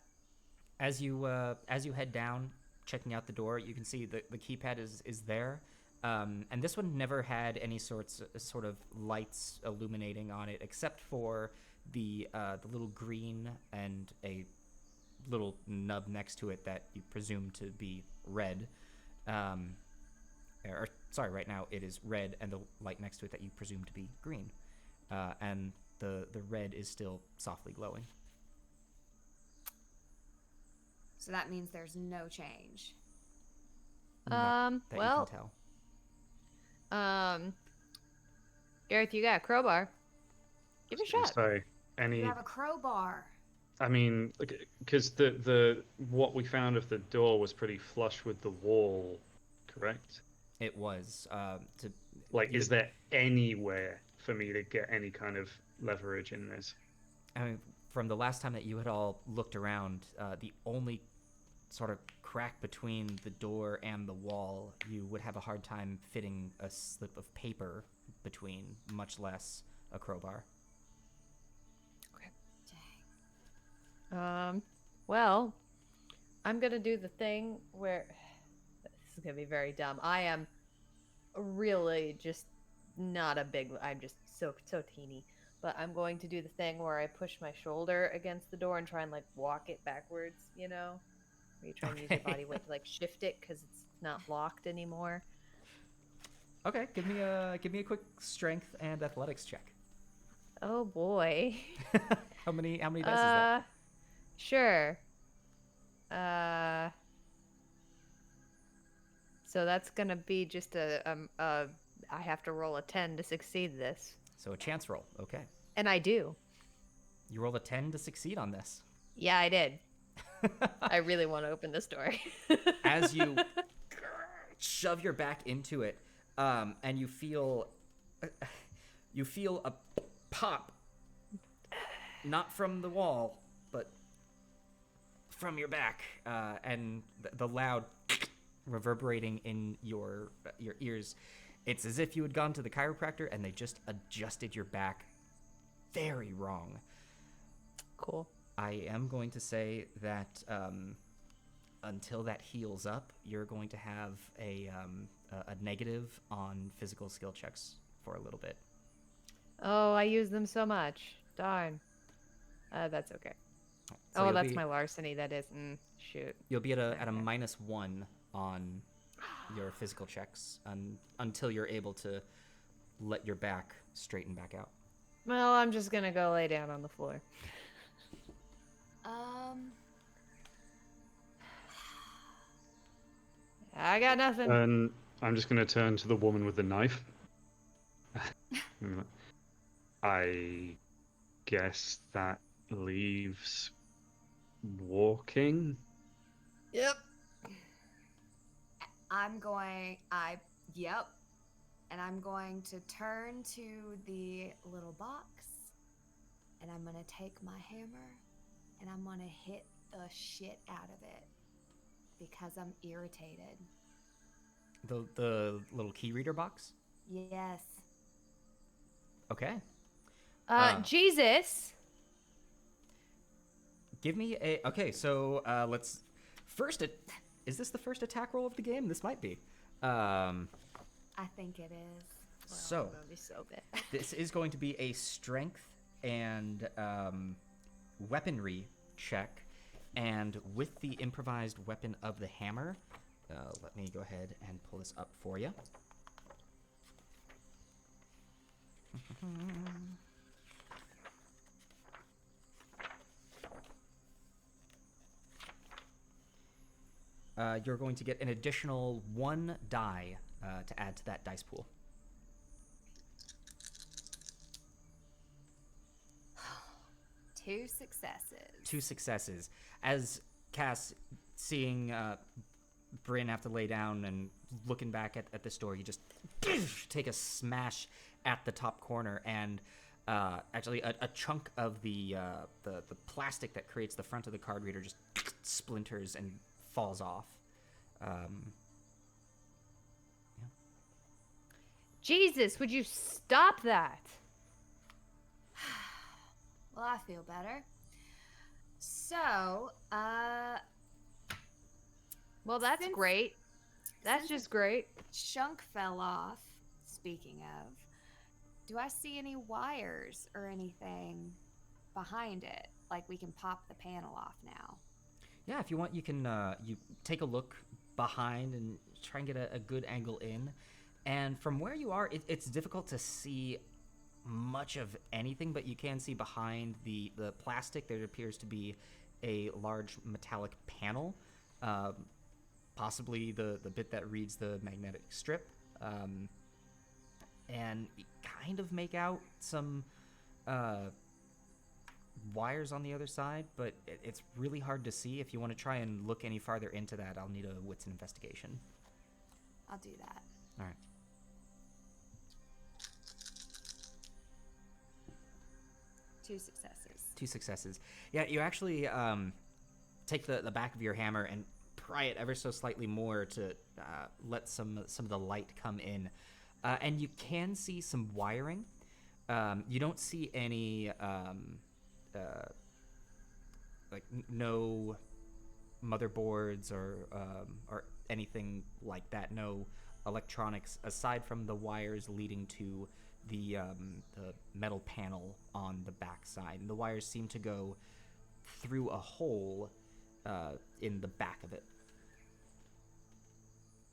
As you head down, checking out the door, you can see the keypad is there, and this one never had any sort of lights illuminating on it, except for the little green and a little nub next to it that you presume to be red. Um, or sorry, right now it is red, and the light next to it that you presume to be green, and the red is still softly glowing. So that means there's no change. Not that Well, you can tell. Gareth, you got a crowbar. Give it a shot. So You any, have a crowbar. I mean, because the what we found of the door was pretty flush with the wall, correct? It was to Like, you is there anywhere for me to get any kind of leverage in this? I mean, from the last time that you had all looked around, the only sort of crack between the door and the wall, you would have a hard time fitting a slip of paper between, much less a crowbar. Dang. Well, I'm gonna do the thing where this is gonna be very dumb. I am really just not a big. I'm just so teeny. But I'm going to do the thing where I push my shoulder against the door and try and like walk it backwards. You know, where you try and use your body weight to like shift it because it's not locked anymore. Okay, give me a quick strength and athletics check. Oh boy. How many dice is that? Sure. So that's gonna be just I have to roll a 10 to succeed this. So a chance roll. Okay, And I do. you roll a 10 to succeed on this. Yeah, I did. I really want to open this door. As you shove your back into it, and you feel a pop, not from the wall, but from your back, and the loud reverberating in your ears. It's as if you had gone to the chiropractor and they just adjusted your back very wrong. Cool. I am going to say that until that heals up, you're going to have a negative on physical skill checks for a little bit. Oh, I use them so much. Darn. That's okay. So That's my larceny. That is. Shoot. You'll be at a Okay. -1 on your physical checks until you're able to let your back straighten back out. Well, I'm just gonna go lay down on the floor. I got nothing. And I'm just going to turn to the woman with the knife. I guess that leaves walking. Yep. Yep. And I'm going to turn to the little box and I'm going to take my hammer and I'm going to hit the shit out of it because I'm irritated. The little key reader box? Yes. Okay. Jesus. Give me a... Okay, so let's... First, is this the first attack roll of the game? This might be. I think it is. So, I'm gonna be so bad. this is going to be a strength and weaponry check. And with the improvised weapon of the hammer, let me go ahead and pull this up for you. You're going to get an additional 1 die to add to that dice pool. Two successes. 2 successes. As Cass, seeing Bryn have to lay down and looking back at this door, you just take a smash at the top corner, and actually a chunk of the plastic that creates the front of the card reader just splinters and falls off. Yeah. Jesus, would you stop that? Well, I feel better. So, Well, that's Since- great. That's since just great. chunk fell off, speaking of, do I see any wires or anything behind it? Like we can pop the panel off now. Yeah, if you want, you can you take a look behind and try and get a good angle in. And from where you are, it's difficult to see much of anything, but you can see behind the plastic there appears to be a large metallic panel, possibly the bit that reads the magnetic strip, and you kind of make out some wires on the other side, but it's really hard to see. If you want to try and look any farther into that, I'll need a wits and investigation. I'll do that. All right. Two successes. Yeah, you actually take the back of your hammer and pry it ever so slightly more to let some of the light come in, and you can see some wiring. You don't see any no motherboards or anything like that. No electronics aside from the wires leading to the metal panel on the back side. And the wires seem to go through a hole in the back of it.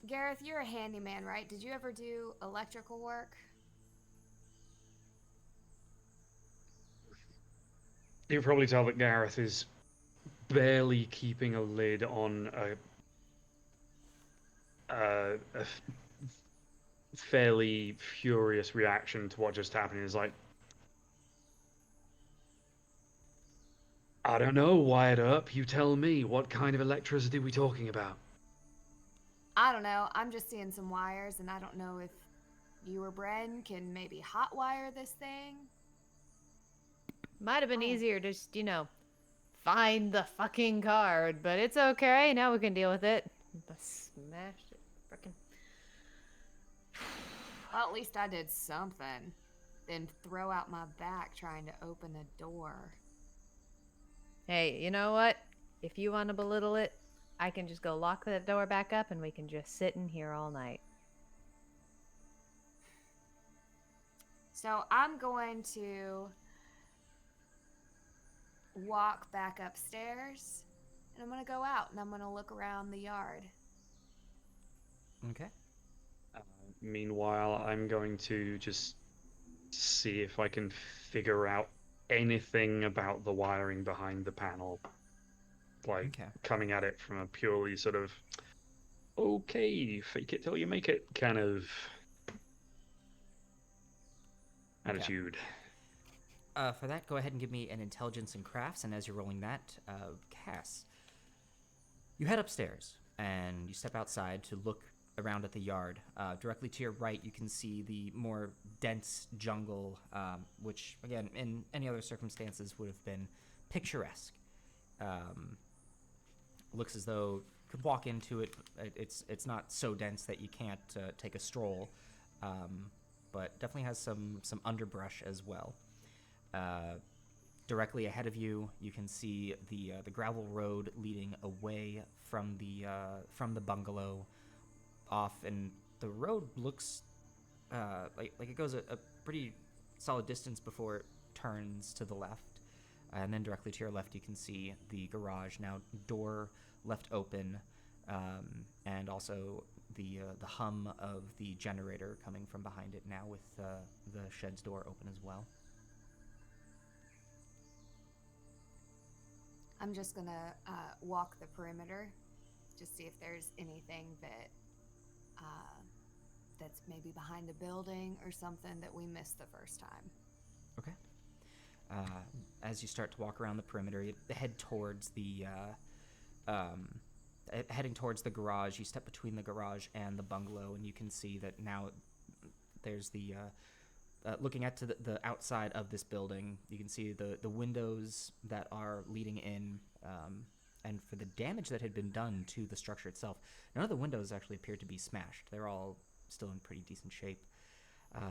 Gareth, you're a handyman, right? Did you ever do electrical work? You can probably tell that Gareth is barely keeping a lid on a fairly furious reaction to what just happened. Is like, I don't know, wired up. You tell me. What kind of electricity are we talking about? I don't know. I'm just seeing some wires, and I don't know if you or Bryn can maybe hot wire this thing. Might have been Oh. easier to just, find the fucking card, but it's okay. Now we can deal with it. Smashed it. Frickin'. Well, at least I did something. Then throw out my back trying to open a door. Hey, you know what? If you want to belittle it, I can just go lock that door back up and we can just sit in here all night. So I'm going to walk back upstairs, and I'm going to go out, and I'm going to look around the yard. Okay. Meanwhile, I'm going to just see if I can figure out anything about the wiring behind the panel. Like, Okay. coming at it from a purely sort of, okay, fake it till you make it kind of attitude. For that, go ahead and give me an intelligence and crafts, and as you're rolling that, Cass, you head upstairs, and you step outside to look around at the yard. Directly to your right, you can see the more dense jungle, which, again, in any other circumstances would have been picturesque. Looks as though you could walk into it. It's not so dense that you can't take a stroll, but definitely has some underbrush as well. Directly ahead of you, you can see the gravel road leading away from the bungalow off, and the road looks like it goes a pretty solid distance before it turns to the left. And then directly to your left, you can see the garage, now door left open, and also the hum of the generator coming from behind it now with the shed's door open as well. I'm just going to walk the perimeter, just see if there's anything that's maybe behind a building or something that we missed the first time. Okay. As you start to walk around the perimeter, you head towards heading towards the garage. You step between the garage and the bungalow, and you can see that now there's the looking at to the outside of this building. You can see the windows that are leading in, and for the damage that had been done to the structure itself, none of the windows actually appear to be smashed. They're all still in pretty decent shape.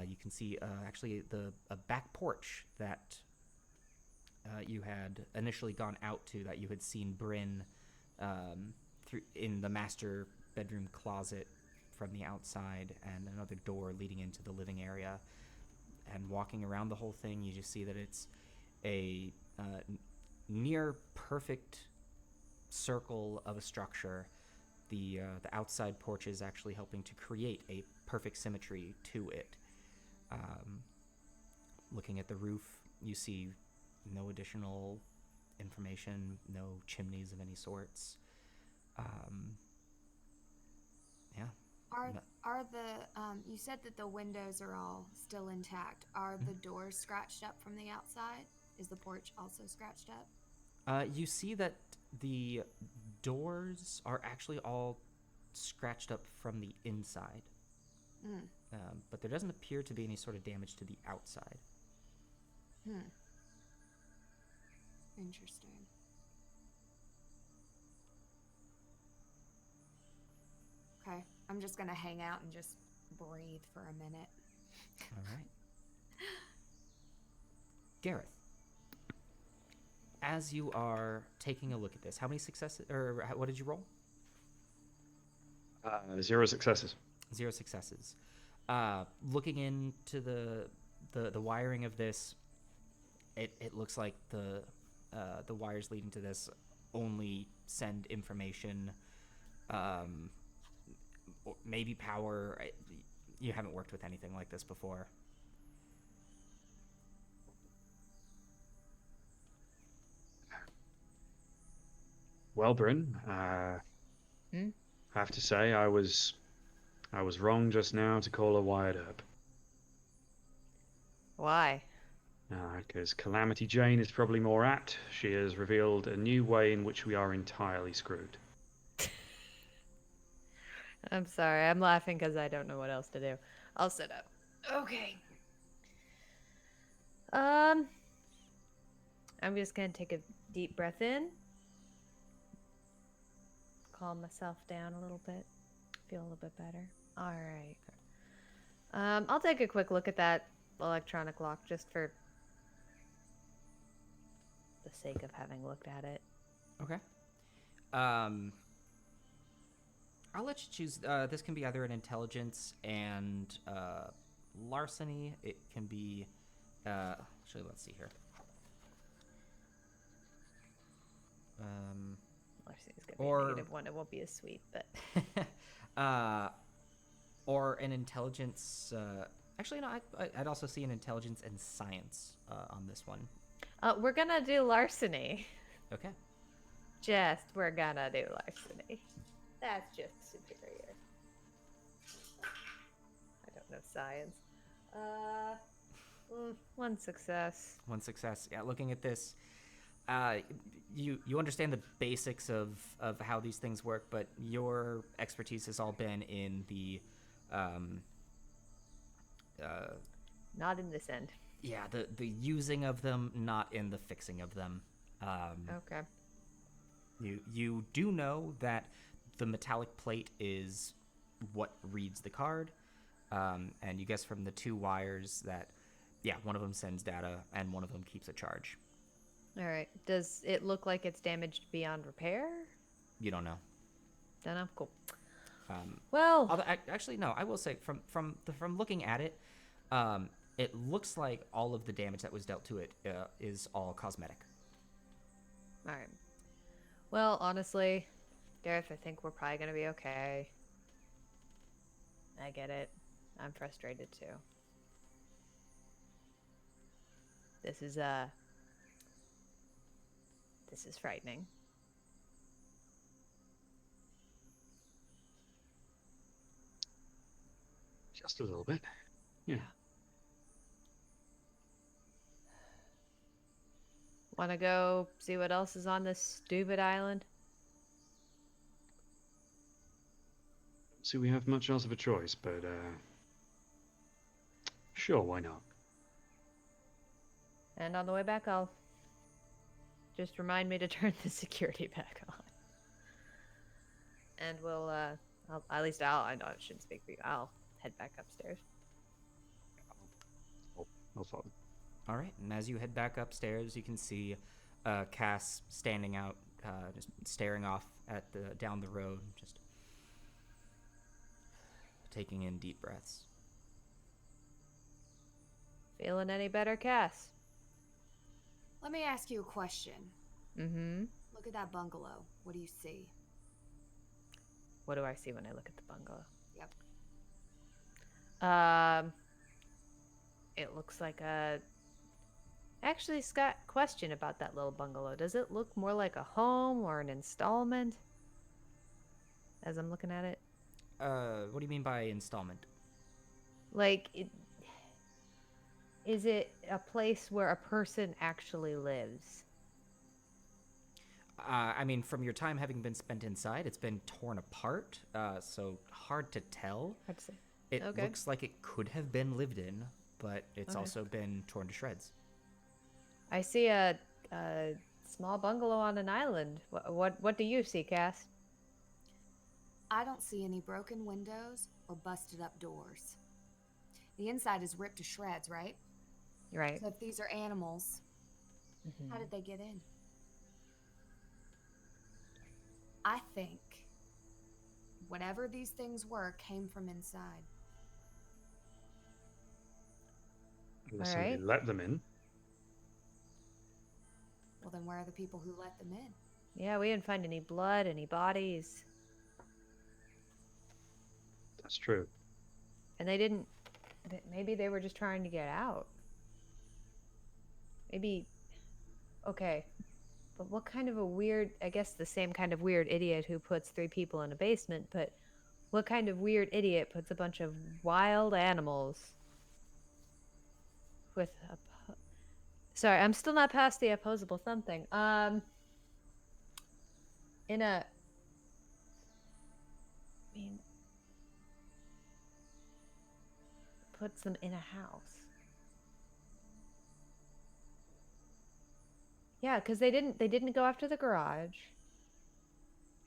You can see actually a back porch that you had initially gone out to, that you had seen Bryn through in the master bedroom closet from the outside, and another door leading into the living area. And walking around the whole thing, you just see that it's a near perfect circle of a structure. The outside porch is actually helping to create a perfect symmetry to it. Looking at the roof, you see no additional information, no chimneys of any sorts. Yeah. Are the you said that the windows are all still intact? Are the doors scratched up from the outside? Is the porch also scratched up? You see that the doors are actually all scratched up from the inside. But there doesn't appear to be any sort of damage to the outside. Interesting. Okay, I'm just gonna hang out and just breathe for a minute. All right. Gareth, as you are taking a look at this, how many successes, or what did you roll? 0 successes. 0 successes. Looking into the wiring of this, it looks like the wires leading to this only send information, or maybe power. You haven't worked with anything like this before. Well, Bryn, I have to say I was wrong just now to call her wired up. Why? Because Calamity Jane is probably more apt. She has revealed a new way in which we are entirely screwed. I'm sorry. I'm laughing because I don't know what else to do. I'll sit up. Okay. I'm just gonna take a deep breath in. Calm myself down a little bit. Feel a little bit better. All right. I'll take a quick look at that electronic lock just for the sake of having looked at it. Okay. I'll let you choose. This can be either an intelligence and larceny. It can be. Actually, let's see here. Larceny's gonna be a negative one. It won't be as sweet, but. Or an intelligence. Actually, no. I'd also see an intelligence and science on this one. We're gonna do larceny. Okay. We're gonna do larceny. That's just superior. I don't know science. 1 success. 1 success. Yeah, looking at this, you understand the basics of how these things work, but your expertise has all been in the not in this end. Yeah, the using of them, not in the fixing of them. Okay. You do know that the metallic plate is what reads the card, and you guess from the 2 wires that, yeah, one of them sends data and one of them keeps a charge. All right. Does it look like it's damaged beyond repair? You don't know. Don't know. Cool. Well, although, actually, no. I will say from looking at it, it looks like all of the damage that was dealt to it is all cosmetic. All right. Well, honestly, Gareth, I think we're probably gonna be okay. I get it. I'm frustrated too. This is frightening. Just a little bit. Yeah. Want to go see what else is on this stupid island? see we have much else of a choice, but sure, why not? And on the way back, I'll just remind me to turn the security back on. And we'll, at least I know I shouldn't speak for you. I'll head back upstairs. I'll follow. All right, and as you head back upstairs, you can see Cass standing out, just staring off at down the road, just taking in deep breaths. Feeling any better, Cass? Let me ask you a question. Mm-hmm. Look at that bungalow. What do you see? What do I see when I look at the bungalow? Yep. It looks like a... Actually, Scott, question about that little bungalow. Does it look more like a home or an installment? As I'm looking at it? What do you mean by installment? Like, is it a place where a person actually lives? I mean, from your time having been spent inside, it's been torn apart, so hard to tell. Hard to say. It Okay. looks like it could have been lived in, but it's Okay. also been torn to shreds. I see a small bungalow on an island. What do you see, Cass? I don't see any broken windows or busted up doors. The inside is ripped to shreds, right? Right. So if these are animals, Mhm. how did they get in? I think whatever these things were came from inside. Unless All right. somebody let them in. Well, then where are the people who let them in? Yeah, we didn't find any blood, any bodies. That's true. And they didn't... Maybe they were just trying to get out. Maybe... Okay. But what kind of a weird... I guess the same kind of weird idiot who puts 3 people in a basement, but what kind of weird idiot puts a bunch of wild animals with a... Sorry, I'm still not past the opposable thumb thing. In a... I mean... Puts them in a house. Yeah, because they didn't go after the garage.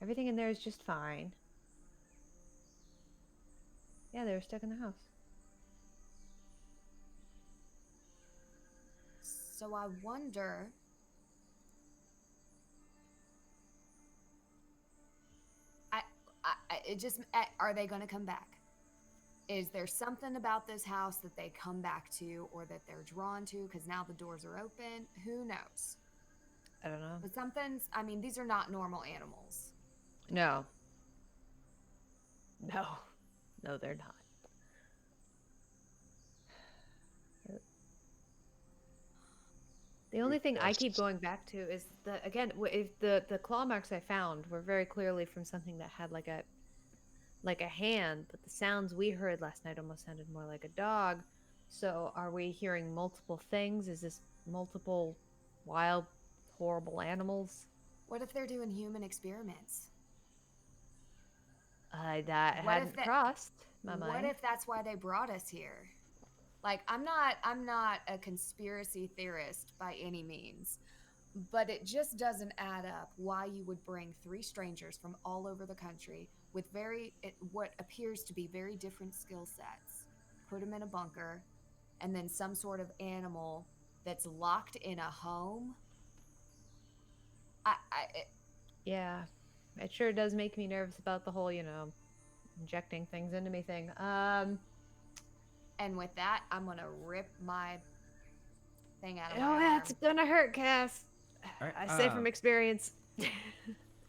Everything in there is just fine. Yeah, they were stuck in the house. So I wonder... it just... Are they going to come back? Is there something about this house that they come back to or that they're drawn to because now the doors are open? Who knows? I don't know. But something's... I mean, these are not normal animals. No. No. No, they're not. The only thing I keep going back to is if the claw marks I found were very clearly from something that had like a hand, but the sounds we heard last night almost sounded more like a dog. So are we hearing multiple things? Is this multiple wild, horrible animals? What if they're doing human experiments? That hadn't crossed my mind. What if that's why they brought us here? Like, I'm not a conspiracy theorist by any means, but it just doesn't add up why you would bring 3 strangers from all over the country with what appears to be very different skill sets, put them in a bunker, and then some sort of animal that's locked in a home. Yeah, it sure does make me nervous about the whole, injecting things into me thing. And with that, I'm gonna rip my thing out of my Oh, arm. that's gonna hurt, Cass. All right, I say from experience.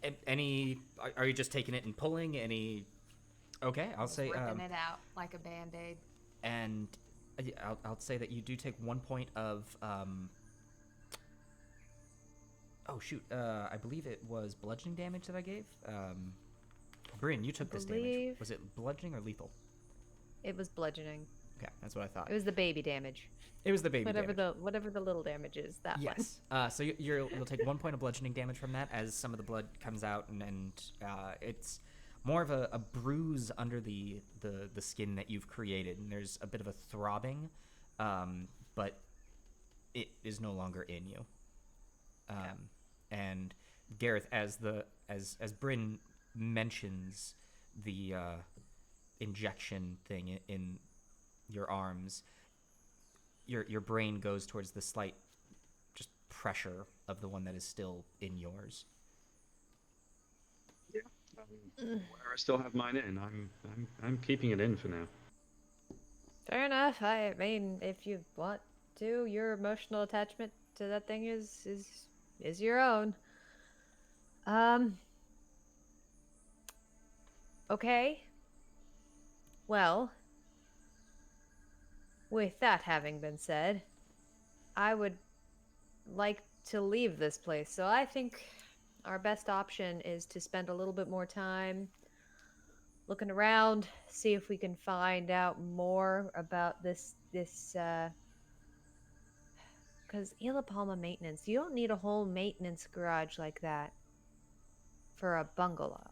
Are you just taking it and pulling? Okay, I'll say... ripping it out like a Band-Aid. And I'll say that you do take 1 point of... Oh, shoot. I believe it was bludgeoning damage that I gave. Bryn, you took this damage. Was it bludgeoning or lethal? It was bludgeoning. Okay, that's what I thought. It was the baby damage. It was the baby damage. Whatever the little damage is, that one. Yes. So you'll take 1 point of bludgeoning damage from that as some of the blood comes out, and it's more of a bruise under the skin that you've created, and there's a bit of a throbbing, but it is no longer in you. And Gareth, as Bryn mentions the injection thing in your arms, your brain goes towards the slight just pressure of the one that is still in yours. Yeah. Where I still have mine in, I'm keeping it in for now. Fair enough. I mean, if you want to, your emotional attachment to that thing is your own. Okay. Well, with that having been said, I would like to leave this place. So I think our best option is to spend a little bit more time looking around, see if we can find out more about this because Isla Palma maintenance, you don't need a whole maintenance garage like that for a bungalow.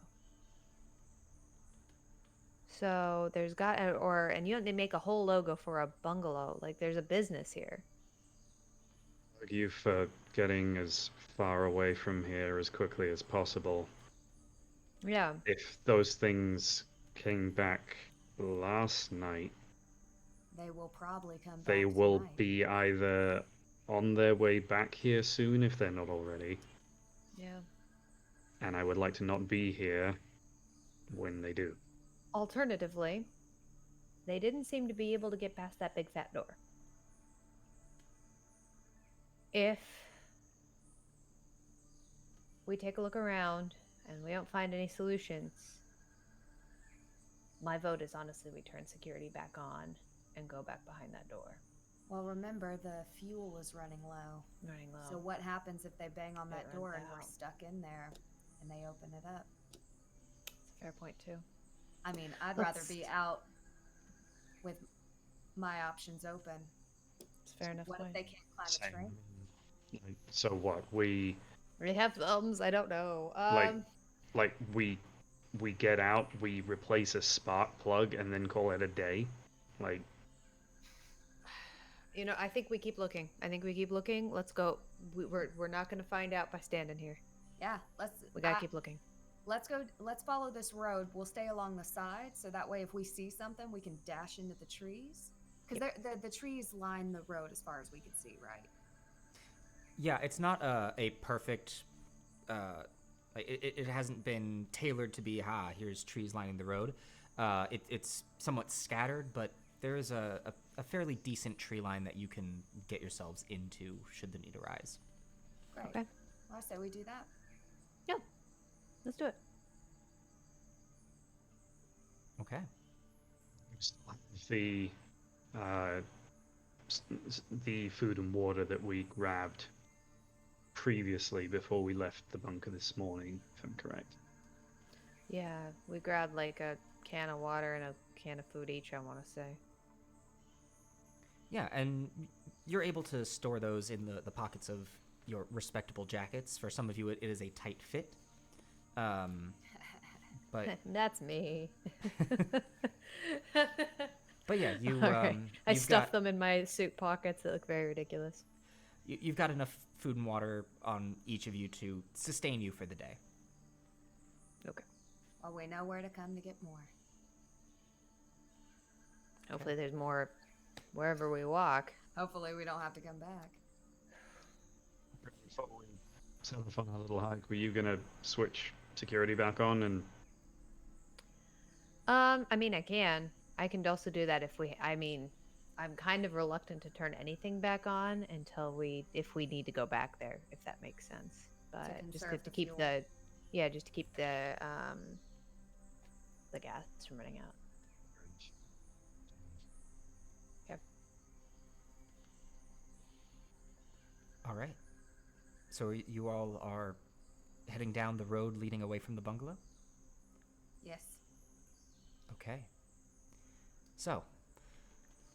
So there's got, and you don't need to make a whole logo for a bungalow. Like, there's a business here. Argue for getting as far away from here as quickly as possible. Yeah. If those things came back last night, They will probably come back they will tonight. be either on their way back here soon if they're not already. Yeah. And I would like to not be here when they do. Alternatively, they didn't seem to be able to get past that big fat door. If we take a look around and we don't find any solutions, my vote is honestly we turn security back on and go back behind that door. Well, remember, the fuel is running low. Running low. So what happens if they bang on It that runs door and we're out. stuck in there and they open it up? It's a fair point, too. I mean, I'd Let's- rather be out with my options open. It's a fair enough What if point. they can't climb a train? So what? We have thumbs, I don't know. we get out, we replace a spark plug, and then call it a day. Like, you know, I think we keep looking. Let's go. We're not going to find out by standing here. Yeah, We got to keep looking. Let's go. Let's follow this road. We'll stay along the side, so that way, if we see something, we can dash into the trees. Because the trees line the road as far as we can see, right? Yeah, it's not a perfect. It hasn't been tailored to be. Here's trees lining the road. It's somewhat scattered, but there is a fairly decent tree line that you can get yourselves into should the need arise. Great. Okay. Well, I say we do that. Yeah. Let's do it. Okay. The food and water that we grabbed previously before we left the bunker this morning, if I'm correct. Yeah, we grabbed like a can of water and a can of food each, I want to say. Yeah, and you're able to store those in the pockets of your respectable jackets. For some of you, it is a tight fit. But That's me. but yeah, you Alright. I you've stuff got, them in my suit pockets that look very ridiculous. you've got enough food and water on each of you to sustain you for the day. Okay. Well, we know where to come to get more. Hopefully there's more wherever we walk. Hopefully, we don't have to come back. Before we set off on our little hike, were you gonna switch security back on and? I mean, I can also do that I'm kind of reluctant to turn anything back on until if we need to go back there, if that makes sense. But just conserve to the keep fuel. just to keep the gas from running out. Okay. All right. So you all are heading down the road leading away from the bungalow? Yes. Okay. So,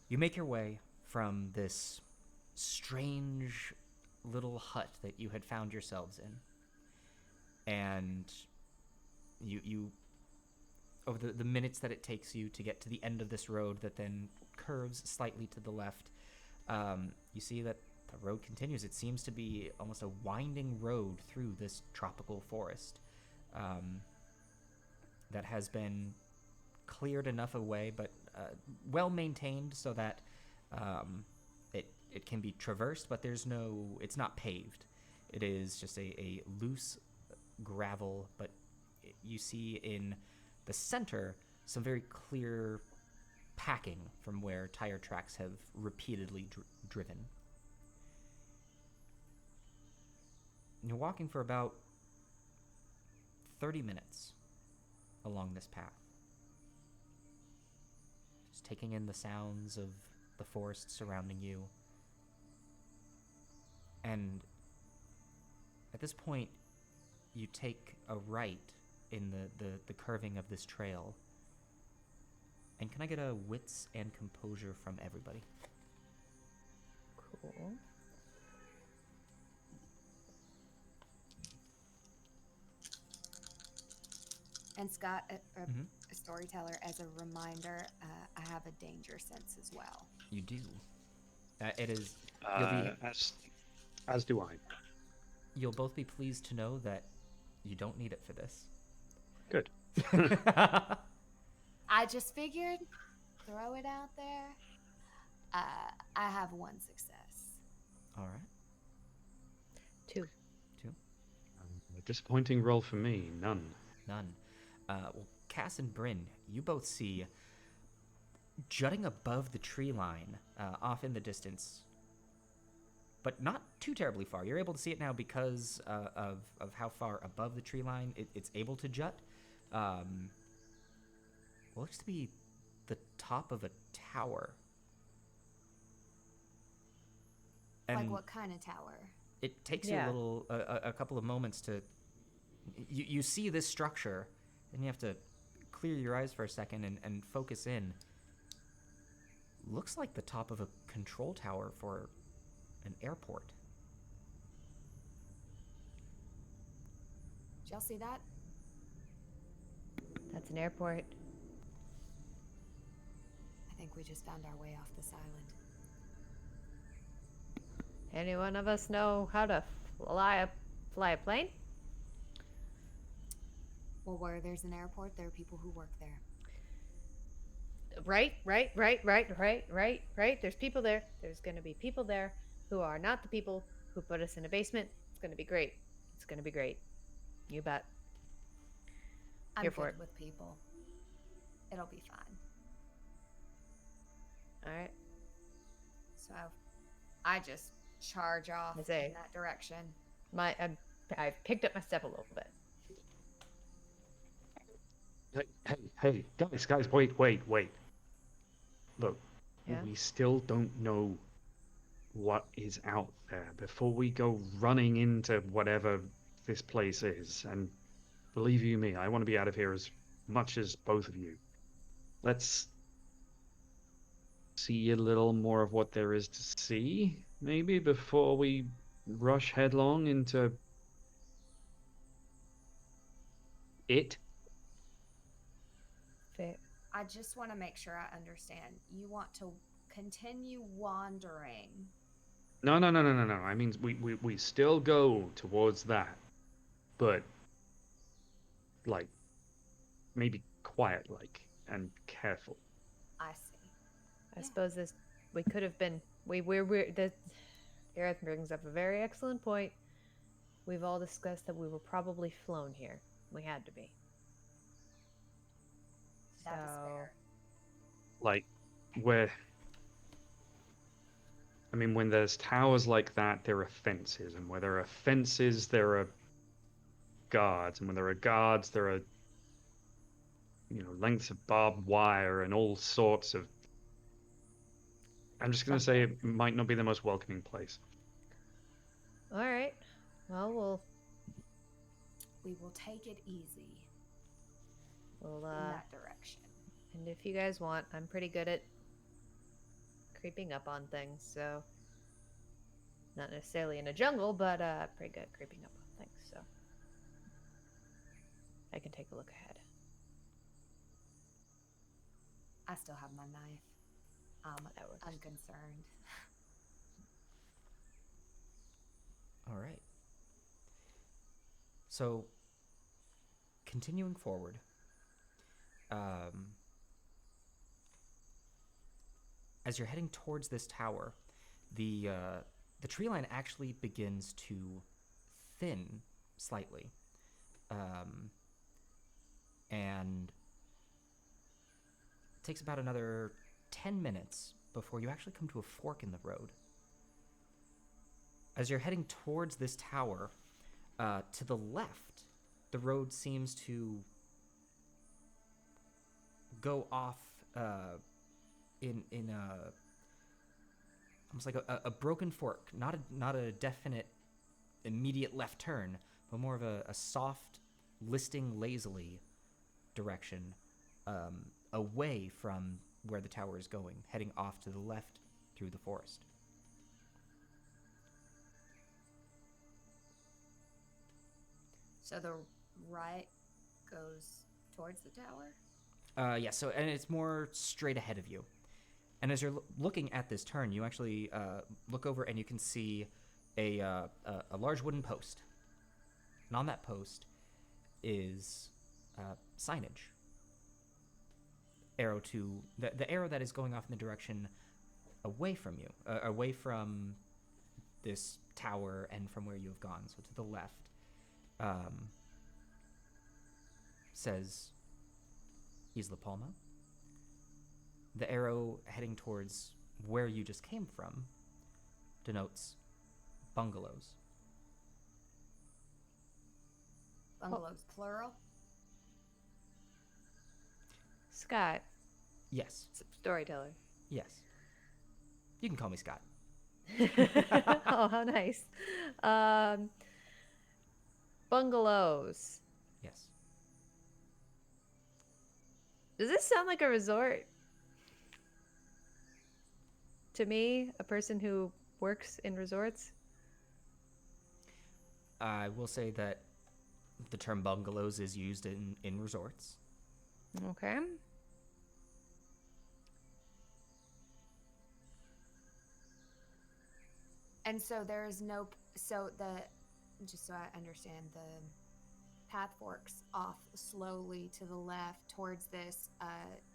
you make your way from this strange little hut that you had found yourselves in. And you over the minutes that it takes you to get to the end of this road that then curves slightly to the left, you see that the road continues. It seems to be almost a winding road through this tropical forest that has been cleared enough away, but well maintained so that it can be traversed, but it's not paved. It is just a loose gravel, but you see in the center some very clear packing from where tire tracks have repeatedly driven. You're walking for about 30 minutes along this path, just taking in the sounds of the forest surrounding you. And at this point, you take a right in the curving of this trail. And can I get a wits and composure from everybody? Cool. And Scott, a storyteller, as a reminder, I have a danger sense as well. You do. It is. As do I. You'll both be pleased to know that you don't need it for this. Good. I just figured, throw it out there. I have 1 success. All right. 2. A disappointing roll for me. None. Well, Cass and Bryn, you both see jutting above the tree line, off in the distance, but not too terribly far. You're able to see it now because of how far above the tree line it's able to jut. Looks to be the top of a tower. And Like what kind of tower? it takes you a couple of moments to. You see this structure, and you have to clear your eyes for a second and focus in. Looks like the top of a control tower for an airport. Did y'all see that? That's an airport. I think we just found our way off this island. Any one of us know how to fly a plane? Well, where there's an airport, there are people who work there. Right. There's people there. There's going to be people there who are not the people who put us in a basement. It's going to be great. It's going to be great. You bet. I'm Here good for it. with people. It'll be fine. All right. So I just charge off I say- in that direction. I've picked up my step a little bit. Hey, guys, wait. Look, Yeah? we still don't know what is out there before we go running into whatever this place is. And believe you me, I want to be out of here as much as both of you. Let's see a little more of what there is to see, maybe, before we rush headlong into it. Fair. I just want to make sure I understand. You want to continue wandering. No. I mean, we still go towards that, but like maybe quiet, like, and careful. I see. I Yeah. suppose we could have been. Gareth brings up a very excellent point. We've all discussed that we were probably flown here. We had to be. That is So- fair. Like, where. I mean, when there's towers like that, there are fences, and where there are fences, there are guards, and when there are guards, there are, lengths of barbed wire and all sorts of. I'm just gonna say it might not be the most welcoming place. All right. Well, We will take it easy we'll in that direction. and if you guys want, I'm pretty good at creeping up on things, so not necessarily in a jungle, but pretty good at creeping up on things, so I can take a look ahead. I still have my knife. That works. I'm concerned. All right. So, continuing forward, as you're heading towards this tower, the tree line actually begins to thin slightly, and it takes about another 10 minutes before you actually come to a fork in the road. As you're heading towards this tower, to the left, the road seems to go off in a almost like a broken fork, not a definite immediate left turn, but more of a soft listing lazily direction, away from where the tower is going, heading off to the left through the forest. So the right goes towards the tower? Yeah, so, and it's more straight ahead of you. And as you're looking at this turn, you actually look over and you can see a large wooden post. And on that post is signage. Arrow to the arrow that is going off in the direction away from you, away from this tower and from where you have gone. So to the left, says Isla Palma. The arrow heading towards where you just came from denotes bungalows. Bungalows, plural? Scott, Yes. storyteller. Yes. You can call me Scott. Oh, how nice. Bungalows. Yes. Does this sound like a resort? To me, a person who works in resorts? I will say that the term bungalows is used in resorts. Okay. And so there is no, so the, just so I understand, the path forks off slowly to the left towards this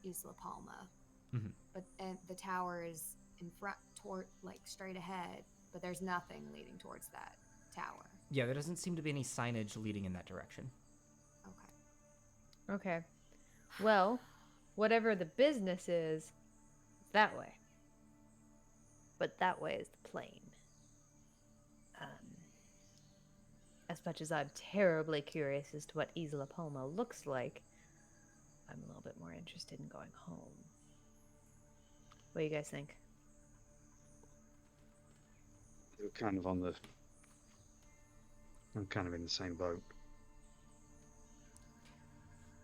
Isla Palma. Mhm. But and the tower is in front, toward, like straight ahead, but there's nothing leading towards that tower. Yeah, there doesn't seem to be any signage leading in that direction. Okay. Okay. Well, whatever the business is, it's that way. But that way is the plain. As much as I'm terribly curious as to what Isla Palma looks like, I'm a little bit more interested in going home. What do you guys think? We're kind of on the. I'm kind of in the same boat.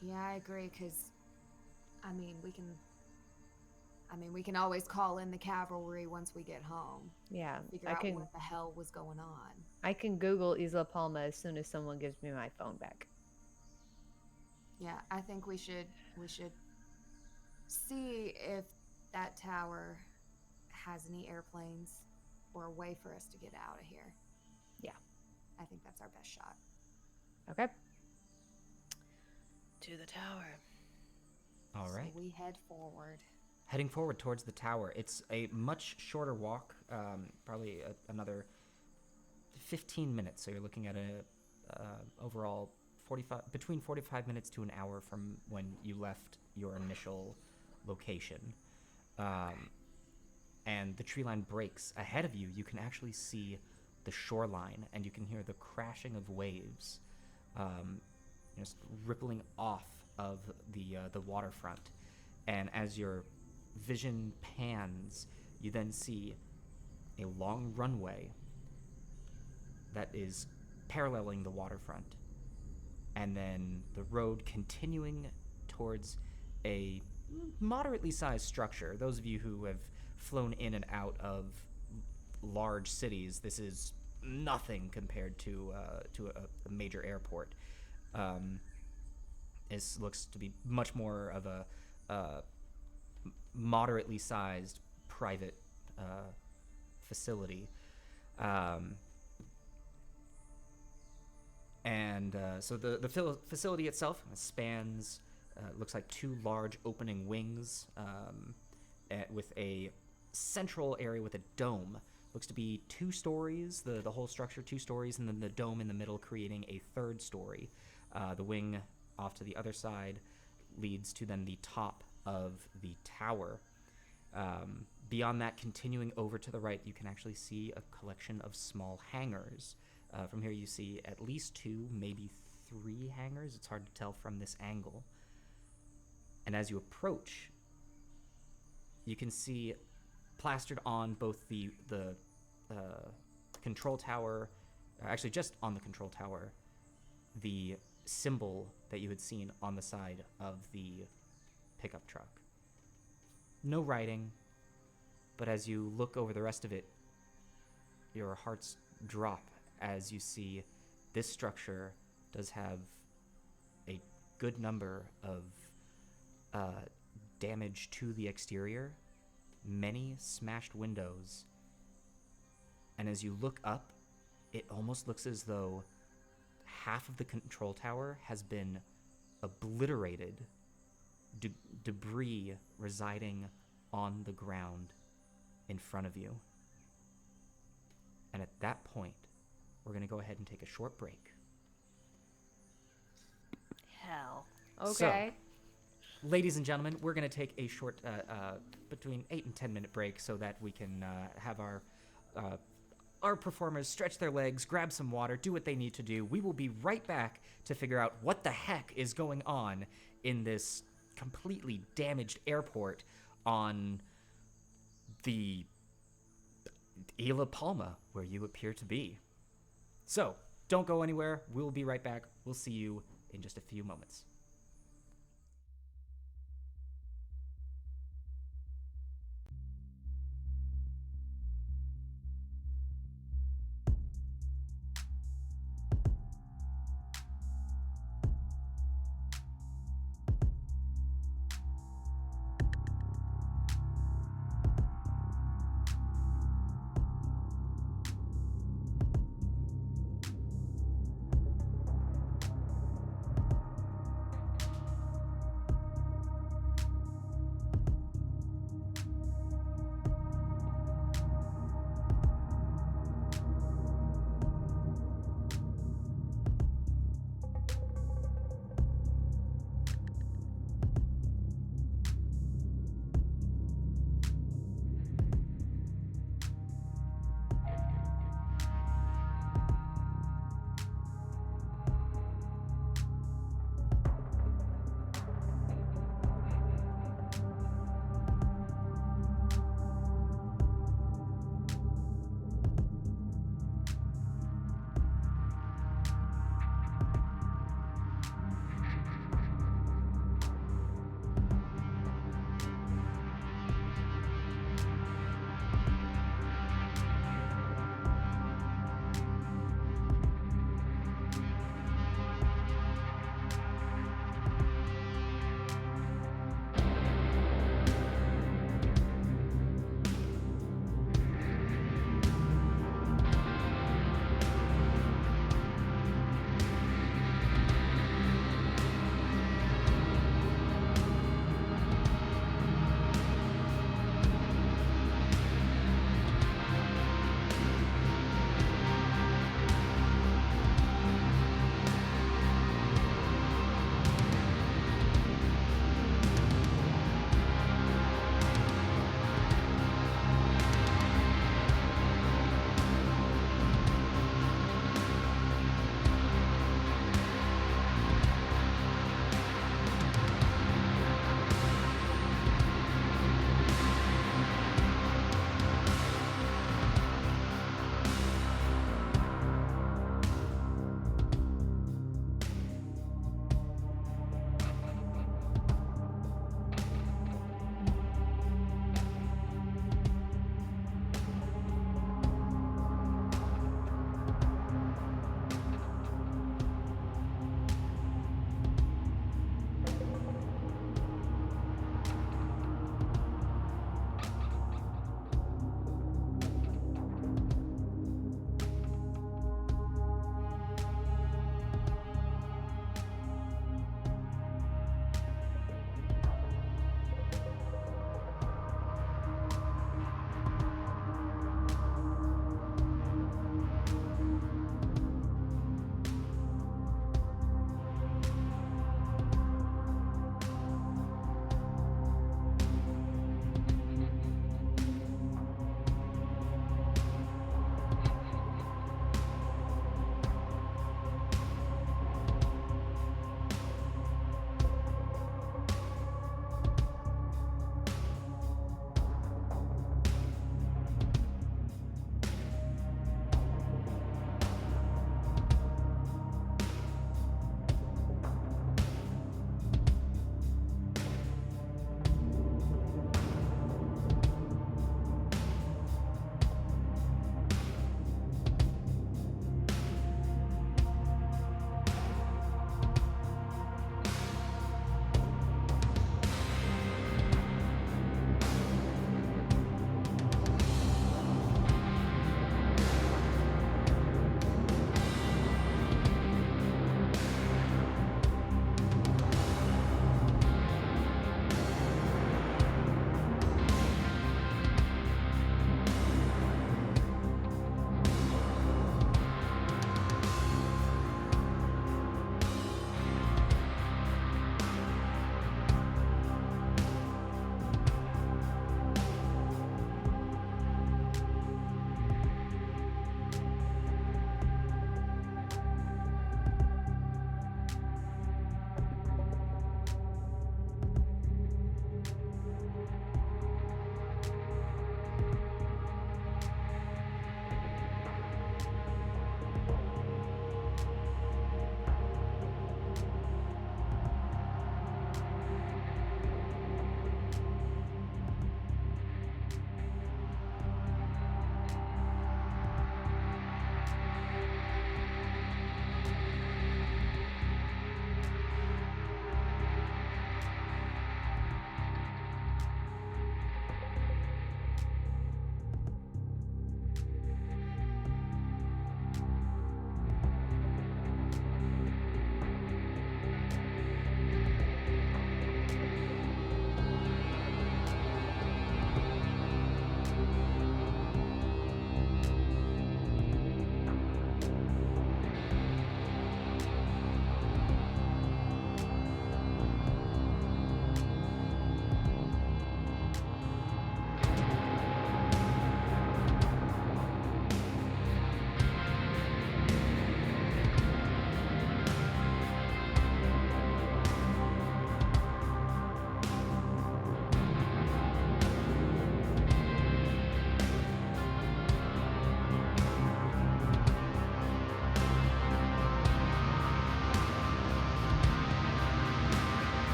Yeah, I agree. Because, we can always call in the cavalry once we get home. Yeah, Figure I out can. what the hell was going on. I can Google Isla Palma as soon as someone gives me my phone back. Yeah, I think we should see if that tower has any airplanes or a way for us to get out of here. Yeah. I think that's our best shot. Okay. To the tower. All right. So we head forward. Heading forward towards the tower. It's a much shorter walk, probably another 15 minutes. So you're looking at a overall between 45 minutes to an hour from when you left your initial location. And the tree line breaks. Ahead of you, you can actually see the shoreline, and you can hear the crashing of waves, just rippling off of the waterfront. And as your vision pans, you then see a long runway that is paralleling the waterfront, and then the road continuing towards a moderately sized structure. Those of you who have flown in and out of large cities, this is nothing compared to a major airport. This looks to be much more of a moderately sized private facility. So the facility itself spans, looks like two large opening wings with a central area with a dome. Looks to be 2 stories, the whole structure 2 stories, and then the dome in the middle creating a 3rd story. The wing off to the other side leads to then the top of the tower. Beyond that, continuing over to the right, you can actually see a collection of small hangars. From here you see at least 2, maybe 3 hangars. It's hard to tell from this angle. And as you approach, you can see plastered on both the control tower, actually just on the control tower, the symbol that you had seen on the side of the pickup truck. No writing, but as you look over the rest of it, your hearts drop as you see this structure does have a good number of damage to the exterior, many smashed windows, and as you look up, it almost looks as though half of the control tower has been obliterated, debris residing on the ground in front of you. And at that point, we're going to go ahead and take a short break. Hell. Okay. So, ladies and gentlemen, we're going to take a short, between 8 and 10 minute break so that we can have our performers stretch their legs, grab some water, do what they need to do. We will be right back to figure out what the heck is going on in this completely damaged airport on the Isla Palma, where you appear to be. So, don't go anywhere. We'll be right back. We'll see you in just a few moments.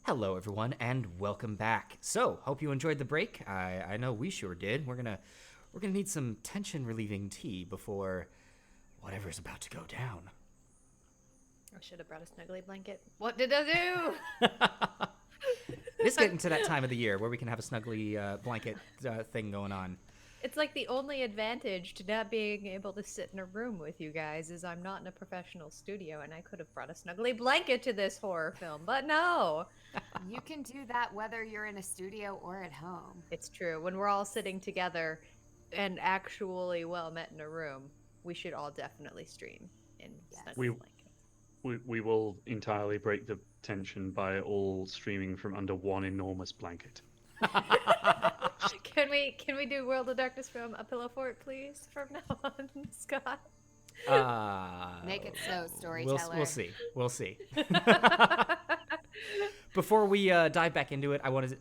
Hello, everyone, and welcome back. So, hope you enjoyed the break. I know we sure did. We're gonna need some tension relieving tea before whatever's about to go down. I should have brought a snuggly blanket. What did I do? It's getting to that time of the year where we can have a snuggly blanket thing going on. It's like the only advantage to not being able to sit in a room with you guys is I'm not in a professional studio, and I could have brought a snuggly blanket to this horror film, but no. You can do that whether you're in a studio or at home. It's true. When we're all sitting together and actually well met in a room, we should all definitely stream in snuggly blankets. We will entirely break the tension by all streaming from under one enormous blanket. Can we do World of Darkness from a pillow fort, please, from now on, Scott? Make it so, storyteller. We'll see. Before we dive back into it, I want to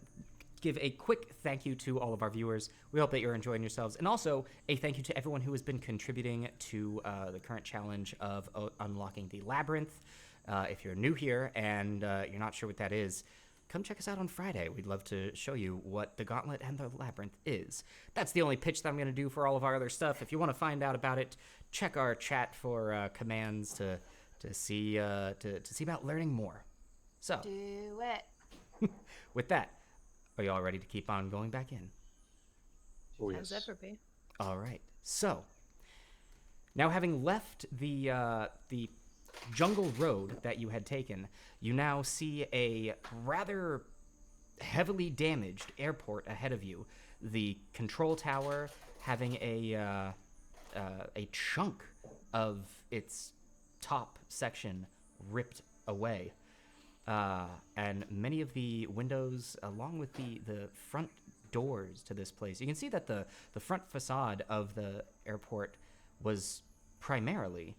give a quick thank you to all of our viewers. We hope that you're enjoying yourselves, and also a thank you to everyone who has been contributing to the current challenge of unlocking the labyrinth. If you're new here and you're not sure what that is, come check us out on Friday. We'd love to show you what the Gauntlet and the Labyrinth is. That's the only pitch that I'm going to do for all of our other stuff. If you want to find out about it, check our chat for commands to see about learning more. So, Do it. with that, are you all ready to keep on going back in? Oh, As yes. ever be. All right. So, now having left the jungle road that you had taken, you now see a rather heavily damaged airport ahead of you. The control tower having a chunk of its top section ripped away. And many of the windows, along with the front doors to this place, you can see that the front facade of the airport was primarily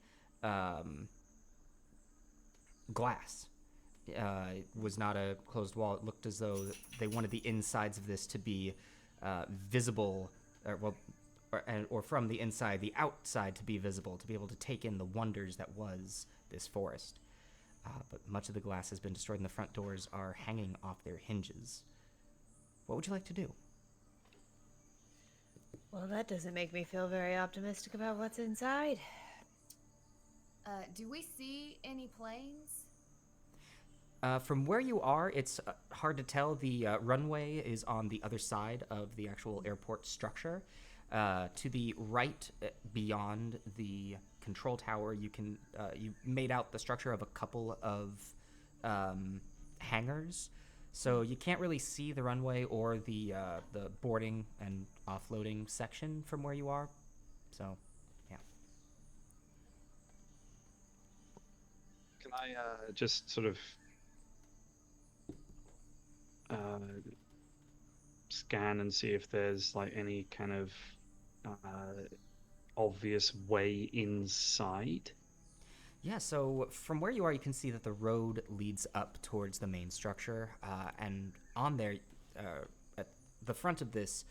glass. It was not a closed wall. It looked as though they wanted the insides of this to be visible, or from the inside, the outside to be visible, to be able to take in the wonders that was this forest. But much of the glass has been destroyed, and the front doors are hanging off their hinges. What would you like to do? Well, that doesn't make me feel very optimistic about what's inside. Do we see any planes? From where you are, it's hard to tell. The runway is on the other side of the actual airport structure. To the right, beyond the control tower, you made out the structure of a couple of hangars, so you can't really see the runway or the boarding and offloading section from where you are. So, yeah. Can I just sort of scan and see if there's like any kind of obvious way inside? Yeah, so from where you are, you can see that the road leads up towards the main structure, and on there, at the front of this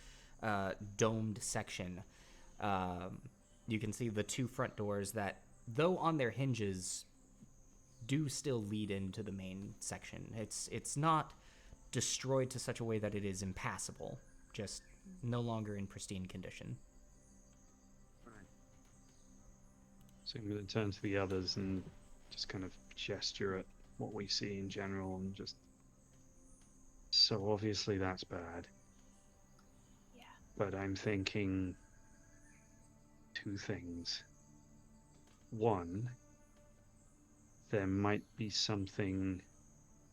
domed section, you can see the two front doors that, though on their hinges, do still lead into the main section. It's not destroyed to such a way that it is impassable, just no longer in pristine condition. So I'm going to turn to the others and just kind of gesture at what we see in general and just... So obviously that's bad. Yeah. But I'm thinking two things. One, there might be something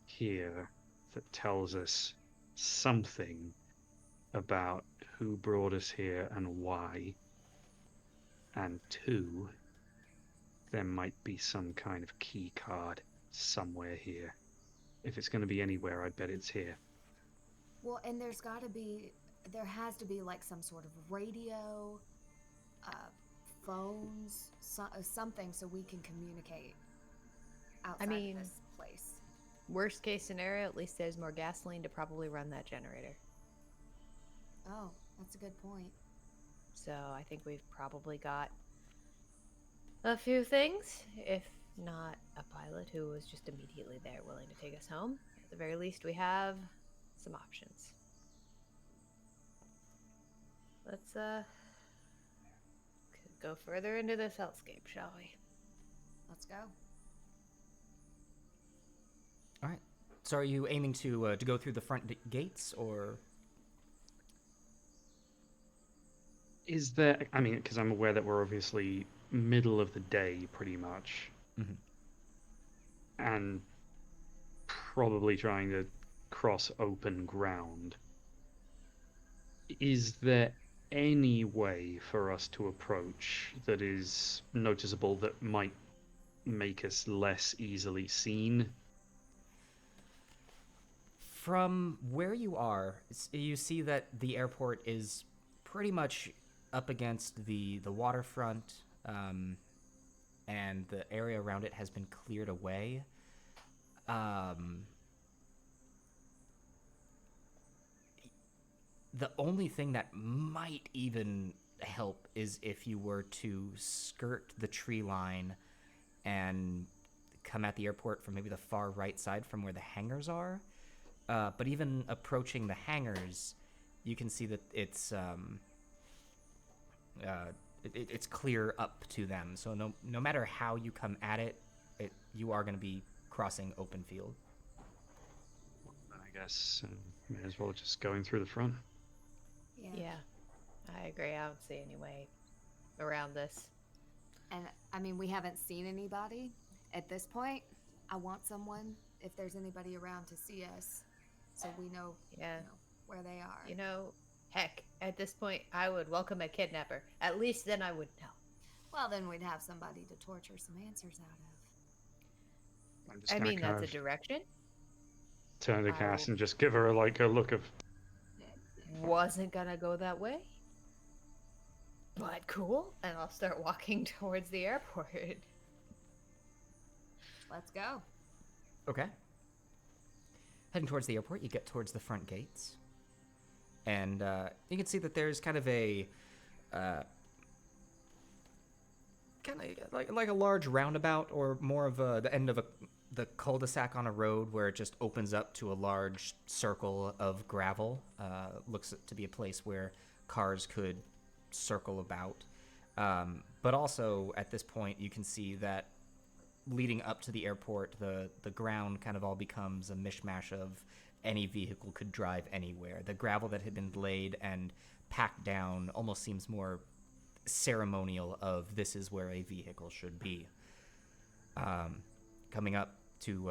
here that tells us something about who brought us here and why. And two, there might be some kind of key card somewhere here. If it's going to be anywhere, I bet it's here. Well, and there has to be like some sort of radio, phones, something so we can communicate outside of this place. Worst case scenario, at least there's more gasoline to probably run that generator. Oh, that's a good point. So I think we've probably got a few things, if not a pilot who was just immediately there willing to take us home. the very least, we have some options. Let's go further into this hellscape, shall we? Let's go. All right. So are you aiming to go through the front gates, or? Is there? I mean, because I'm aware that we're obviously middle of the day, pretty much, Mhm. and probably trying to cross open ground. Is there any way for us to approach that is noticeable that might make us less easily seen? From where you are, you see that the airport is pretty much up against the waterfront, and the area around it has been cleared away. Um, the only thing that might even help is if you were to skirt the tree line and come at the airport from maybe the far right side from where the hangars are. But even approaching the hangars, you can see that it's it's clear up to them. So no matter how you come at it, you are going to be crossing open field. I guess may as well just go in through the front. Yeah, I agree. I don't see any way around this. And I mean, we haven't seen anybody at this point. I want someone, if there's anybody around, to see us, so we know, Yeah. where they are. You know, heck, at this point, I would welcome a kidnapper. At least then I would know. Well, then we'd have somebody to torture some answers out of. I'm just I gonna mean, kind that's a of direction. turn to I Cass will- and just give her a look of. Wasn't gonna go that way. But cool. And I'll start walking towards the airport. Let's go. Okay. Heading towards the airport, you get towards the front gates. And you can see that there's kind of a kind of like a large roundabout, or more of the end of the cul-de-sac on a road where it just opens up to a large circle of gravel. Looks to be a place where cars could circle about. But also at this point, you can see that leading up to the airport, the ground kind of all becomes a mishmash of any vehicle could drive anywhere. The gravel that had been laid and packed down almost seems more ceremonial of this is where a vehicle should be. Coming up to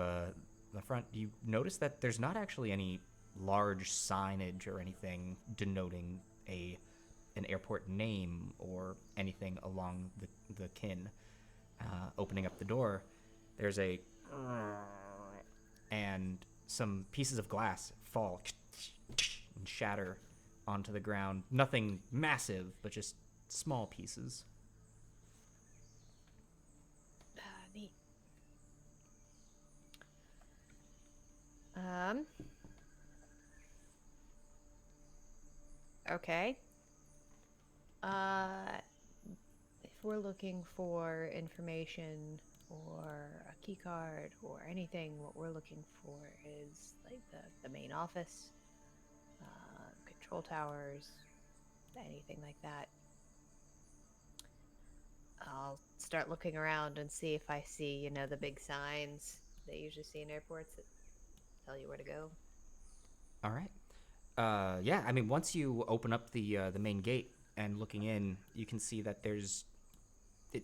the front, you notice that there's not actually any large signage or anything denoting an airport name or anything along the kin. Opening up the door, there's and some pieces of glass fall and shatter onto the ground. Nothing massive, but just small pieces. Neat. Okay. If we're looking for information or a key card or anything, what we're looking for is like the main office, control towers, anything like that. I'll start looking around and see if I see, the big signs they usually see in airports that tell you where to go. All right. Yeah, I mean, once you open up the main gate and looking in, you can see that there's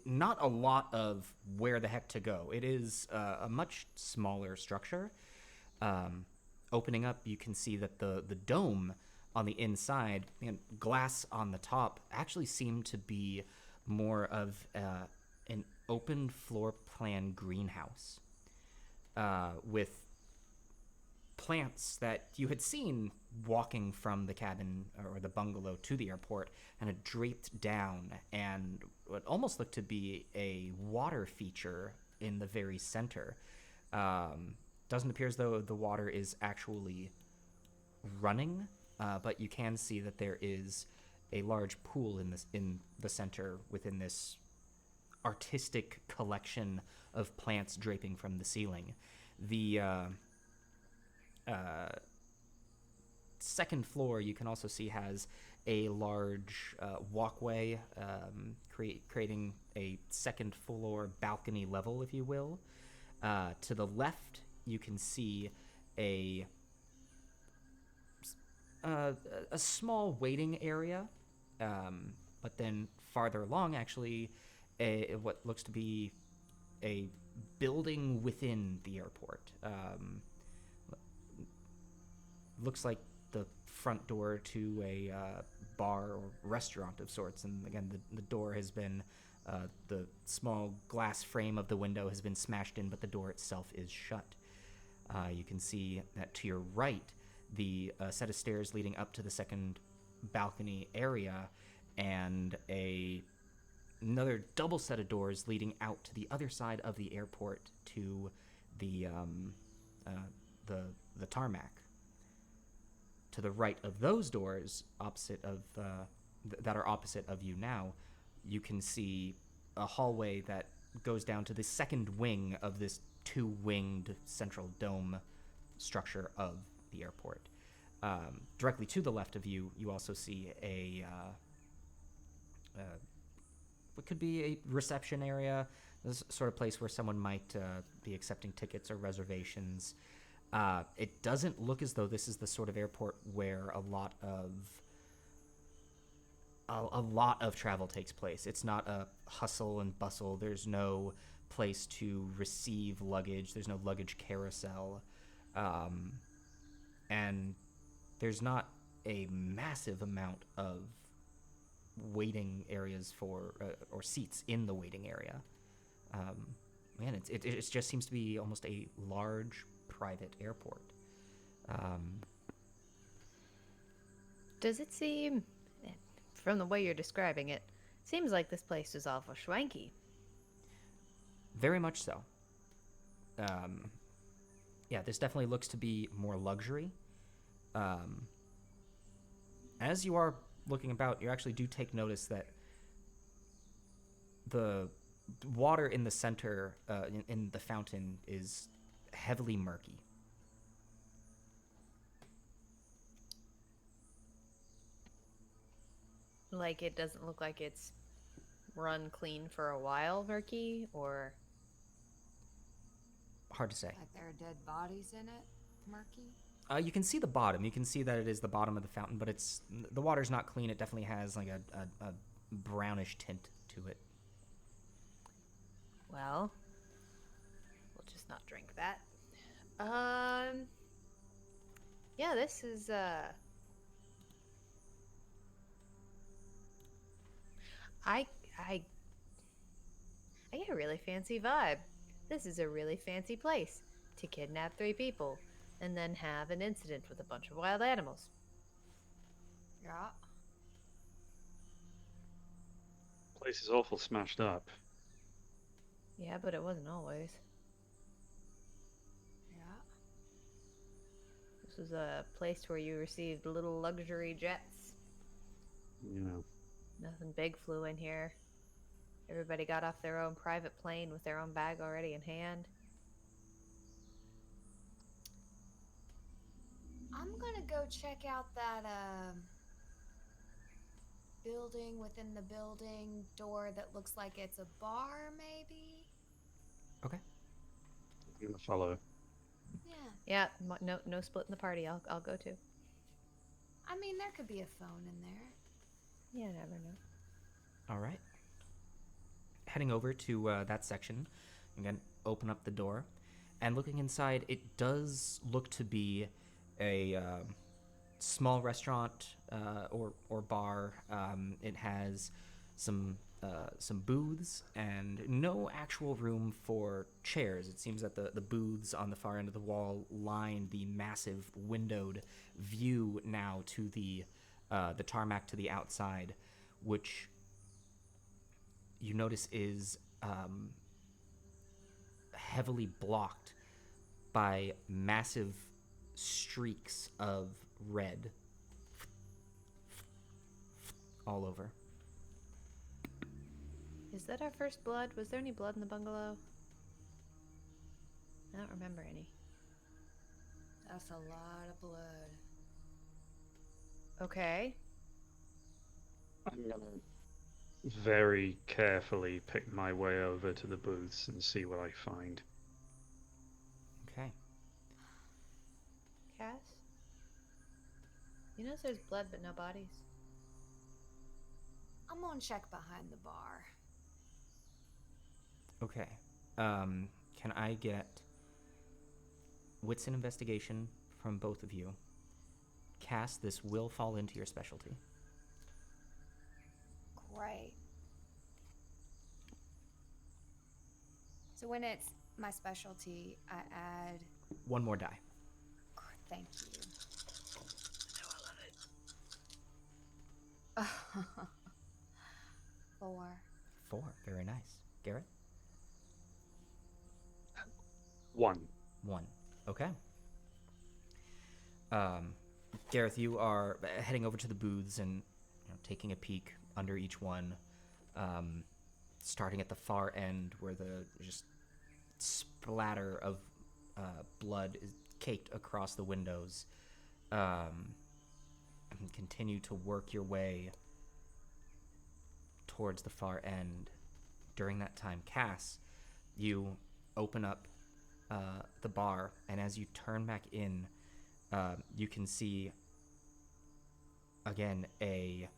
not a lot of where the heck to go. It is a much smaller structure. Opening up, you can see that the dome on the inside and glass on the top actually seem to be more of an open floor plan greenhouse with plants that you had seen walking from the cabin or the bungalow to the airport, and it draped down, and what almost looked to be a water feature in the very center. Doesn't appear as though the water is actually running, but you can see that there is a large pool in the center within this artistic collection of plants draping from the ceiling. The second floor you can also see has a large walkway, creating a second floor balcony level, if you will. To the left, you can see a a small waiting area, but then farther along, actually, what looks to be a building within the airport. Looks like the front door to a bar or restaurant of sorts, and again, the door has been the small glass frame of the window has been smashed in, but the door itself is shut. You can see that to your right, the set of stairs leading up to the second balcony area, and another double set of doors leading out to the other side of the airport to the tarmac. To the right of those doors, opposite of that are opposite of you now, you can see a hallway that goes down to the second wing of this two-winged central dome structure of the airport. Directly to the left of you, you also see what could be a reception area, this sort of place where someone might be accepting tickets or reservations. It doesn't look as though this is the sort of airport where a lot of travel takes place. It's not a hustle and bustle. There's no place to receive luggage. There's no luggage carousel. And there's not a massive amount of waiting areas for or seats in the waiting area. Man, it just seems to be almost a large private airport. Does it seem, from the way you're describing it, seems like this place is awful schwanky? Very much so. Yeah, this definitely looks to be more luxury. As you are looking about, you actually do take notice that the water in the center, in the fountain, is heavily murky. Like, it doesn't look like it's run clean for a while, murky, or... Hard to say. Like there are dead bodies in it? Murky? You can see the bottom. You can see that it is the bottom of the fountain, but the water's not clean. It definitely has like a brownish tint to it. Well, we'll just not drink that. Yeah, this is, I get a really fancy vibe. This is a really fancy place to kidnap 3 people and then have an incident with a bunch of wild animals. Yeah. Place is awful smashed up. Yeah, but it wasn't always. Yeah. This was a place where you received little luxury jets. You know. Nothing big flew in here. Everybody got off their own private plane with their own bag already in hand. I'm gonna go check out that building within the building door that looks like it's a bar, maybe? Okay. I'm gonna follow. Yeah. Yeah, no splitting the party. I'll go too. I mean, there could be a phone in there. You never know. All right. Heading over to that section, again, open up the door, and looking inside, it does look to be a small restaurant or bar. It has some booths and no actual room for chairs. It seems that the booths on the far end of the wall line the massive windowed view now to the tarmac to the outside, which you notice is heavily blocked by massive streaks of red all over. Is that our first blood? Was there any blood in the bungalow? I don't remember any. That's a lot of blood. Okay. I'm gonna very carefully pick my way over to the booths and see what I find. Okay. Cass? You notice there's blood but no bodies? I'm gonna check behind the bar. Okay. Can I get wits and investigation from both of you? Cass, this will fall into your specialty. Great. So when it's my specialty, I add. One more die. Thank you. I love it. 4. 4. Very nice. Gareth? 1. 1. Okay. Gareth, you are heading over to the booths and taking a peek under each one, starting at the far end where the just splatter of blood is caked across the windows, and continue to work your way towards the far end. During that time, Cass, you open up the bar, and as you turn back in, you can see again a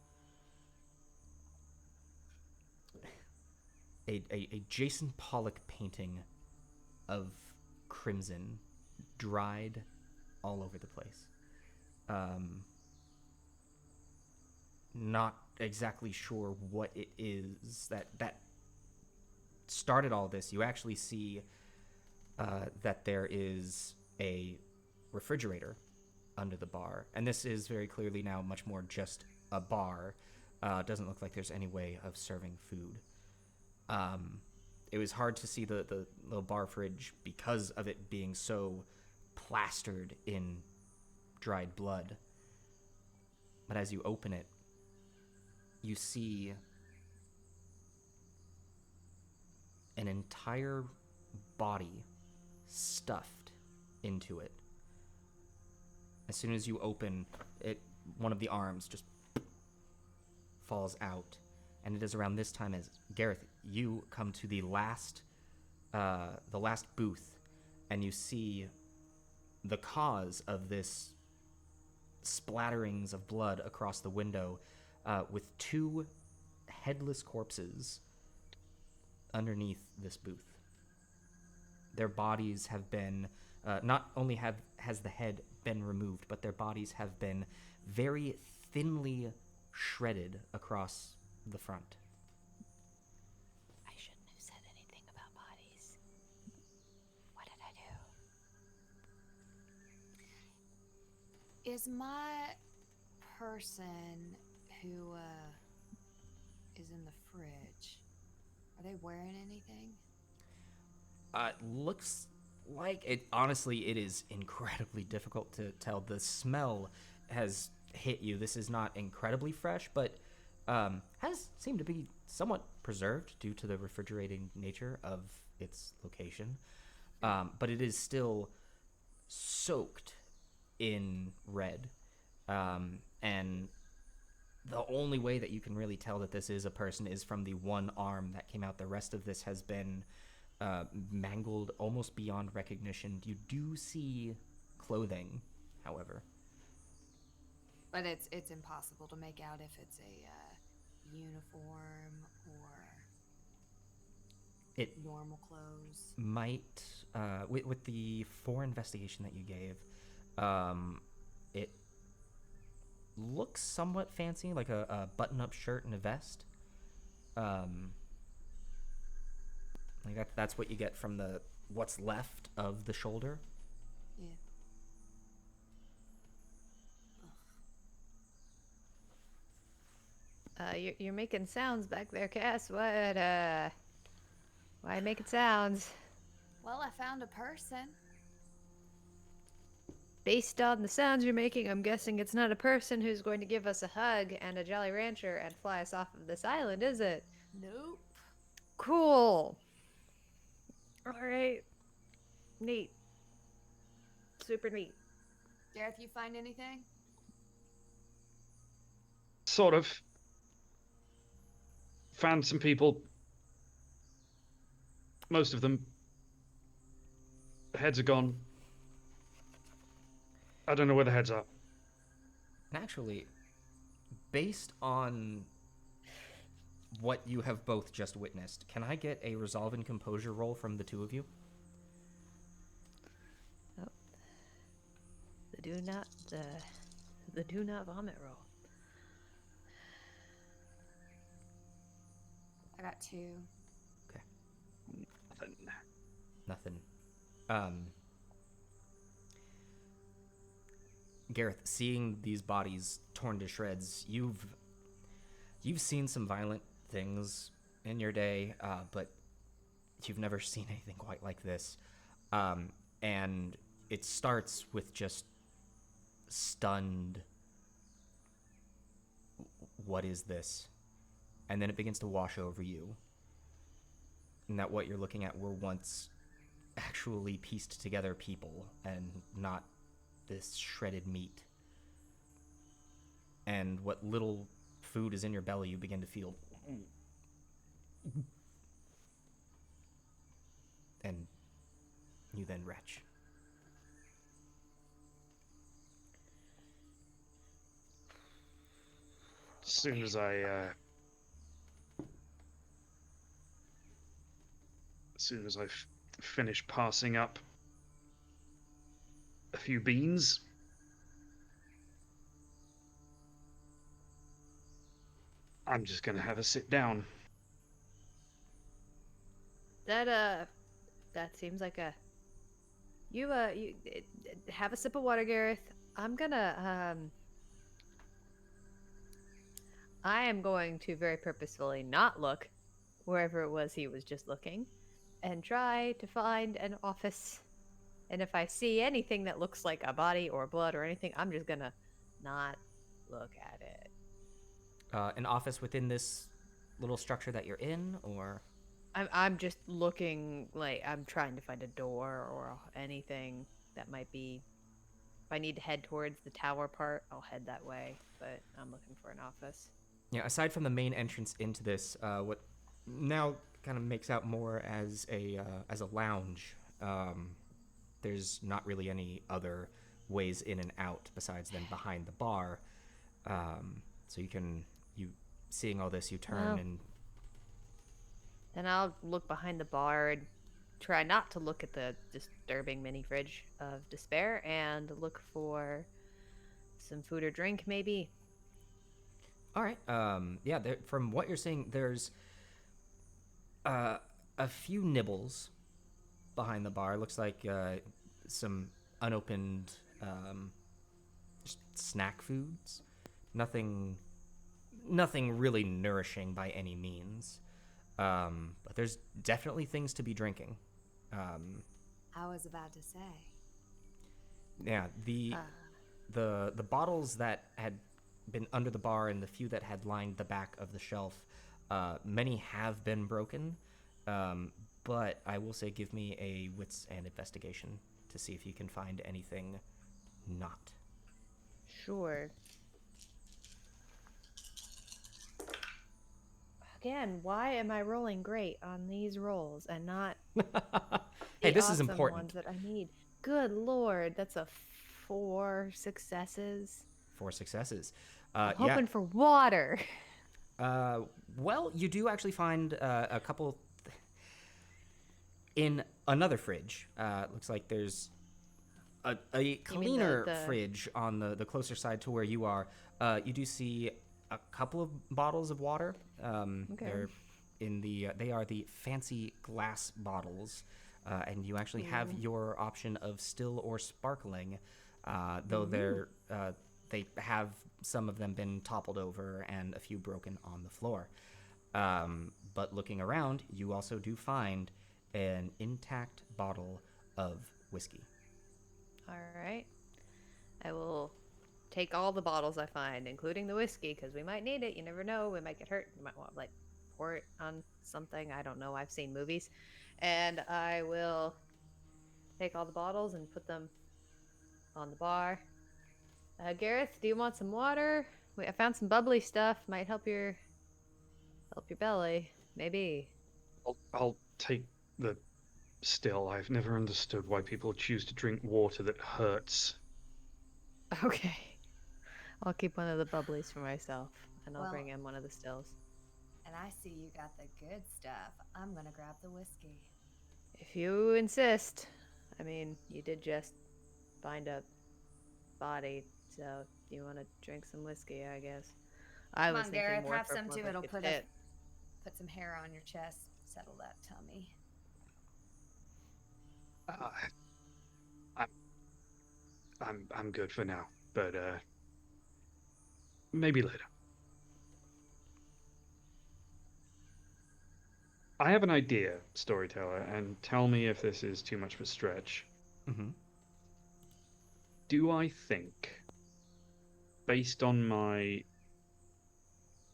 Jason Pollock painting of crimson dried all over the place. Not exactly sure what it is that started all this. You actually see that there is a refrigerator under the bar, and this is very clearly now much more just a bar. Doesn't look like there's any way of serving food. It was hard to see the little bar fridge because of it being so plastered in dried blood. But as you open it, you see an entire body stuffed into it. As soon as you open it, one of the arms just falls out. And it is around this time as Gareth, you come to the last booth, and you see the cause of this splatterings of blood across the window, with 2 headless corpses underneath this booth. Their bodies have been, not only has the head been removed, but their bodies have been very thinly shredded across the front. I shouldn't have said anything about bodies. What did I do? Is my person who is in the fridge, are they wearing anything? Looks like it. Honestly, it is incredibly difficult to tell. The smell has hit you. This is not incredibly fresh, but has seemed to be somewhat preserved due to the refrigerating nature of its location. But it is still soaked in red. And the only way that you can really tell that this is a person is from the one arm that came out. The rest of this has been mangled almost beyond recognition. You do see clothing, however. But it's impossible to make out if it's a uniform or It normal clothes. might, with the 4 investigation that you gave, it looks somewhat fancy, like a button-up shirt and a vest. Like that's what you get from what's left of the shoulder. Yeah. You're making sounds back there, Cass. What, why making sounds? Well, I found a person. Based on the sounds you're making, I'm guessing it's not a person who's going to give us a hug and a Jolly Rancher and fly us off of this island, is it? Nope. Cool. Alright. Neat. Super neat. Gareth, you find anything? Sort of. Found some people. Most of them. Heads are gone. I don't know where the heads are. And actually, based on what you have both just witnessed, can I get a resolve and composure roll from the two of you? Oh. The do not vomit roll. I got 2. Okay. Nothing. Nothing. Gareth, seeing these bodies torn to shreds, you've seen some violent things in your day, but you've never seen anything quite like this. And it starts with just stunned, what is this? And then it begins to wash over you. And that what you're looking at were once actually pieced together people and not this shredded meat. And what little food is in your belly, you begin to feel. And you then retch. As soon as I finish passing up a few beans, I'm just gonna have a sit down. That seems like a. You have a sip of water, Gareth. I'm gonna I am going to very purposefully not look wherever it was he was just looking, and try to find an office. And if I see anything that looks like a body or blood or anything, I'm just gonna not look at it. An office within this little structure that you're in, or? I'm just looking, like I'm trying to find a door or anything that might be. If I need to head towards the tower part, I'll head that way. But I'm looking for an office. Yeah, aside from the main entrance into this, what now kind of makes out more as a lounge. There's not really any other ways in and out besides than behind the bar. So you seeing all this, you turn and. Then I'll look behind the bar and try not to look at the disturbing mini fridge of despair and look for some food or drink, maybe. All right. Yeah. From what you're seeing, there's a few nibbles behind the bar. Looks like some unopened just snack foods. Nothing really nourishing by any means. But there's definitely things to be drinking. I was about to say. Yeah. The bottles that had been under the bar and the few that had lined the back of the shelf, many have been broken. But I will say, give me a wits and investigation to see if you can find anything not. Sure. Again, why am I rolling great on these rolls and not Hey, this awesome is important. ones that I need? Good lord, that's a 4 successes. 4 successes. I'm hoping for water. Well, you do actually find a couple in another fridge. Looks like there's a cleaner fridge on the closer side to where you are. You do see a couple of bottles of water. Okay. They are the fancy glass bottles, and you actually have your option of still or sparkling, though they have some of them been toppled over and a few broken on the floor. But looking around, you also do find an intact bottle of whiskey. All right. I will take all the bottles I find, including the whiskey, because we might need it. You never know. We might get hurt. You might want to, pour it on something. I don't know. I've seen movies. And I will take all the bottles and put them on the bar. Gareth, do you want some water? Wait, I found some bubbly stuff. Might help your belly. Maybe. I'll take the still. I've never understood why people choose to drink water that hurts. Okay. I'll keep one of the bubblies for myself, and I'll Well- bring in one of the stills. And I see you got the good stuff. I'm gonna grab the whiskey. If you insist. I mean, you did just find a body, so you want to drink some whiskey, I guess. I Come was on, thinking Gareth, more have for some more too. like It'll a put tit. put some hair on your chest, settle that tummy. Uh, I'm good for now, but maybe later. I have an idea, storyteller, and tell me if this is too much of a stretch. Mm-hmm. Do I think, based on my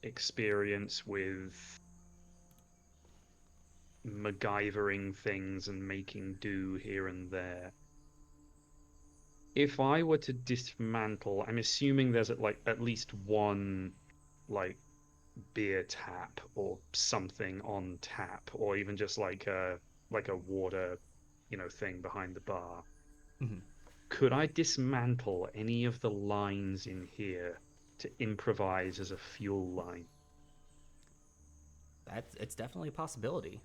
experience with MacGyvering things and making do here and there, if I were to dismantle, I'm assuming there's at least one like beer tap or something on tap, or even just like a water, thing behind the bar. Mm-hmm. Could I dismantle any of the lines in here to improvise as a fuel line? It's definitely a possibility.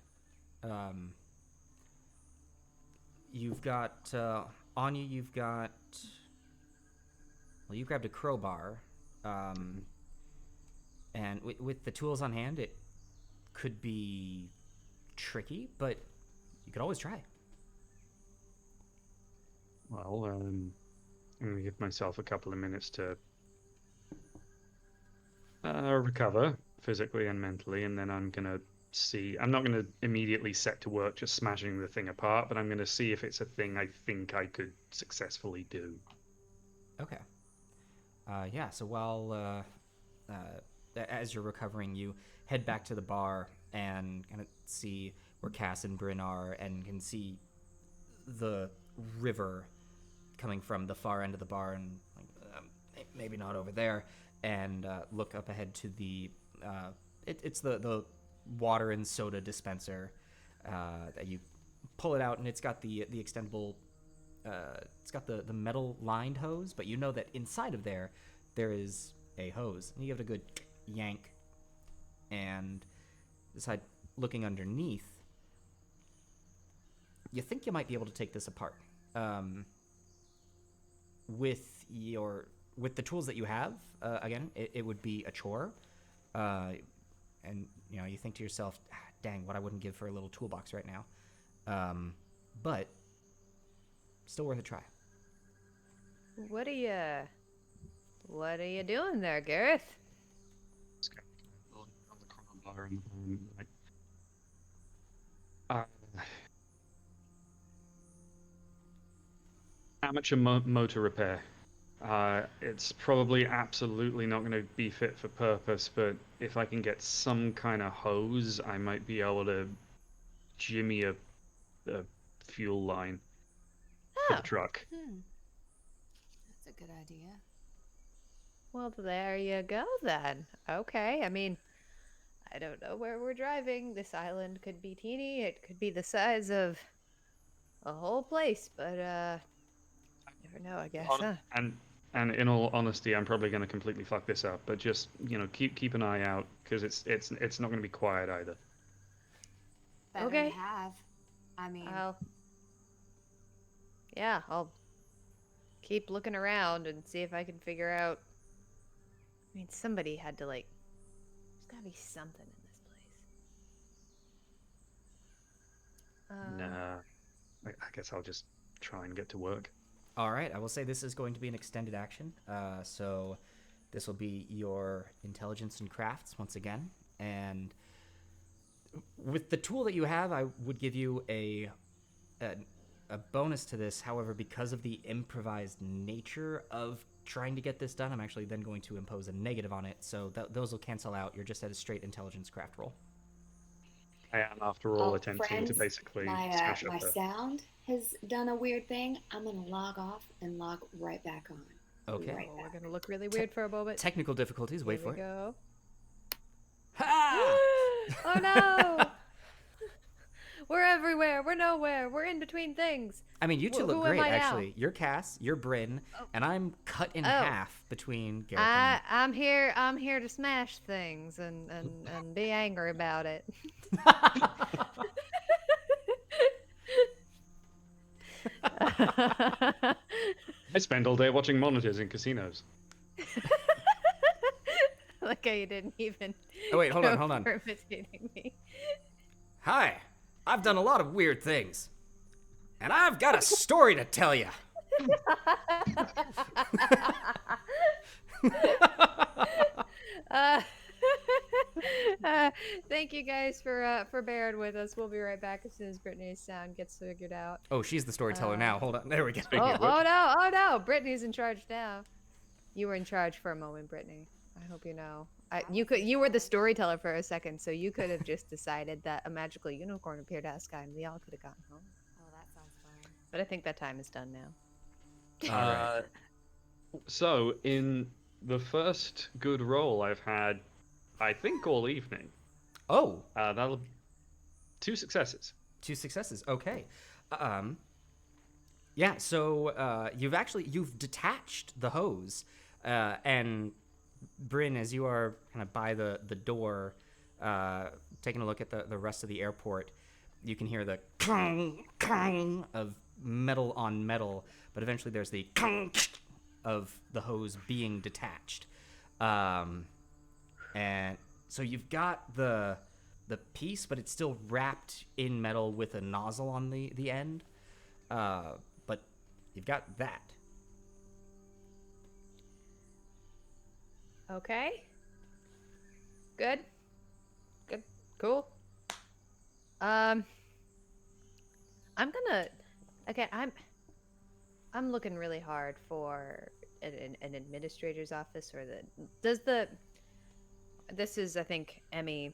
You've got on you. You've got well, you grabbed a crowbar, and with the tools on hand, it could be tricky, but you could always try. Well, I'm going to give myself a couple of minutes to recover physically and mentally, and then I'm going to see. I'm not going to immediately set to work just smashing the thing apart, but I'm going to see if it's a thing I think I could successfully do. Okay. Yeah. So while as you're recovering, you head back to the bar and kind of see where Cass and Bryn are, and can see the river coming from the far end of the bar, and maybe not over there, and look up ahead to the it's the water and soda dispenser that you pull it out, and it's got the extendable it's got the metal lined hose, but you know that inside of there is a hose, and you give it a good yank and decide, looking underneath, you think you might be able to take this apart with the tools that you have. Again, it would be a chore, and you think to yourself, dang, what I wouldn't give for a little toolbox right now, but still worth a try. What are you doing there, Gareth? On the crowbar and uh, amateur motor repair. It's probably absolutely not going to be fit for purpose, but if I can get some kind of hose, I might be able to jimmy a fuel line for the truck. That's a good idea. Well, there you go then. Okay, I mean, I don't know where we're driving. This island could be teeny. It could be the size of a whole place, but never know, I guess, huh? And in all honesty, I'm probably going to completely fuck this up, but just keep an eye out, because it's not going to be quiet either. Better Okay. to have. I mean, I'll keep looking around and see if I can figure out. I mean, somebody had to there's gotta be something in this place. Nah, I guess I'll just try and get to work. All right, I will say this is going to be an extended action, so this will be your intelligence and crafts once again, and with the tool that you have, I would give you a bonus to this. However, because of the improvised nature of trying to get this done, I'm actually then going to impose a negative on it, so those will cancel out. You're just at a straight intelligence craft roll. I am, after all, attempting friends, to basically my smash up my the... sound has done a weird thing. I'm gonna log off and log right back on. Okay. Oh, we're gonna look really weird for a moment. Technical difficulties. Wait Here for we it. go. Ha! Oh no! We're everywhere. We're nowhere. We're in between things. I mean, you two look Who great, am I now? actually. You're Cass, you're Bryn, Oh. and I'm cut in Oh. half between Gareth and... I'm here. I'm here to smash things and be angry about it. I spend all day watching monitors in casinos. Like how you didn't even. Oh, wait, hold go on. for imitating me. Hi, I've done a lot of weird things. And I've got a story to tell you. Thank you guys for bearing with us. We'll be right back as soon as Brittany's sound gets figured out. Oh, she's the storyteller now. Hold on. There we go. Speaking of which, Oh no! Brittany's in charge now. You were in charge for a moment, Brittany. I hope you know. You were the storyteller for a second, so you could have just decided that a magical unicorn appeared out of the sky and we all could have gotten home. Oh, that sounds fun. But I think that time is done now. All right. So, in the first good roll I've had, I think, all evening, Oh, that'll 2 successes. 2 successes. Okay. Yeah, so you've detached the hose, and Bryn, as you are kind of by the door, taking a look at the rest of the airport, you can hear the clang, clang of metal on metal, but eventually there's the clang of the hose being detached. And so you've got the piece, but it's still wrapped in metal with a nozzle on the end. But you've got that. Okay. Good. Cool. I'm gonna. Again, I'm looking really hard for an administrator's office or this is, I think, Emmy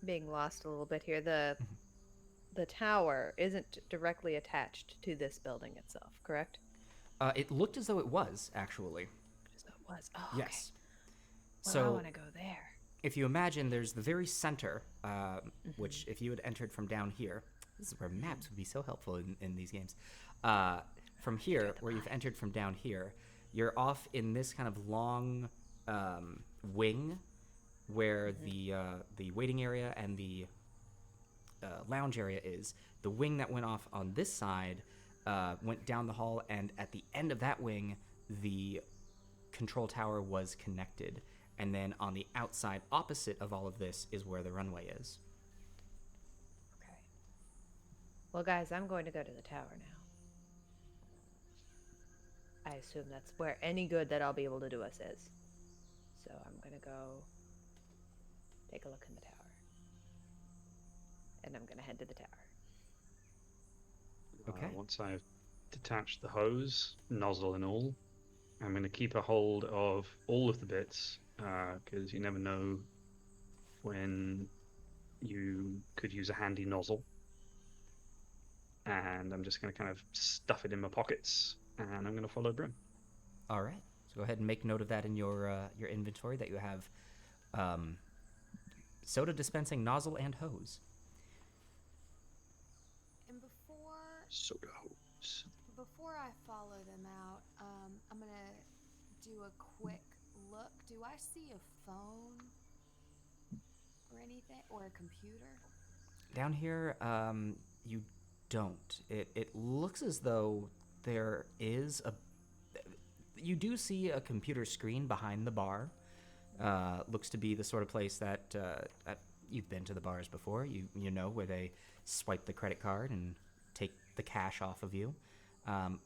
being lost a little bit here. The tower isn't directly attached to this building itself, correct? It looked as though it was, actually. As though it was. Oh, Yes. Okay. Well, So I want to go there. if you imagine, there's the very center, which if you had entered from down here, this is where maps would be so helpful in these games. From here, where you've entered from down here, you're off in this kind of long wing where the waiting area and the lounge area is. The wing that went off on this side went down the hall, and at the end of that wing, the control tower was connected. And then on the outside opposite of all of this is where the runway is. Okay. Well, guys, I'm going to go to the tower now. I assume that's where any good that I'll be able to do us is. So I'm going to go take a look in the tower. And I'm going to head to the tower. Okay. Once I've detached the hose, nozzle and all, I'm going to keep a hold of all of the bits, because you never know when you could use a handy nozzle. And I'm just going to kind of stuff it in my pockets, and I'm going to follow Bryn. All right. So go ahead and make note of that in your inventory, that you have soda dispensing nozzle and hose. And before Soda hose. I follow them out, I'm gonna do a quick look. Do I see a phone or anything, or a computer? Down here, you don't. It looks as though there is you do see a computer screen behind the bar. Looks to be the sort of place that you've been to the bars before. You know, where they swipe the credit card and take the cash off of you.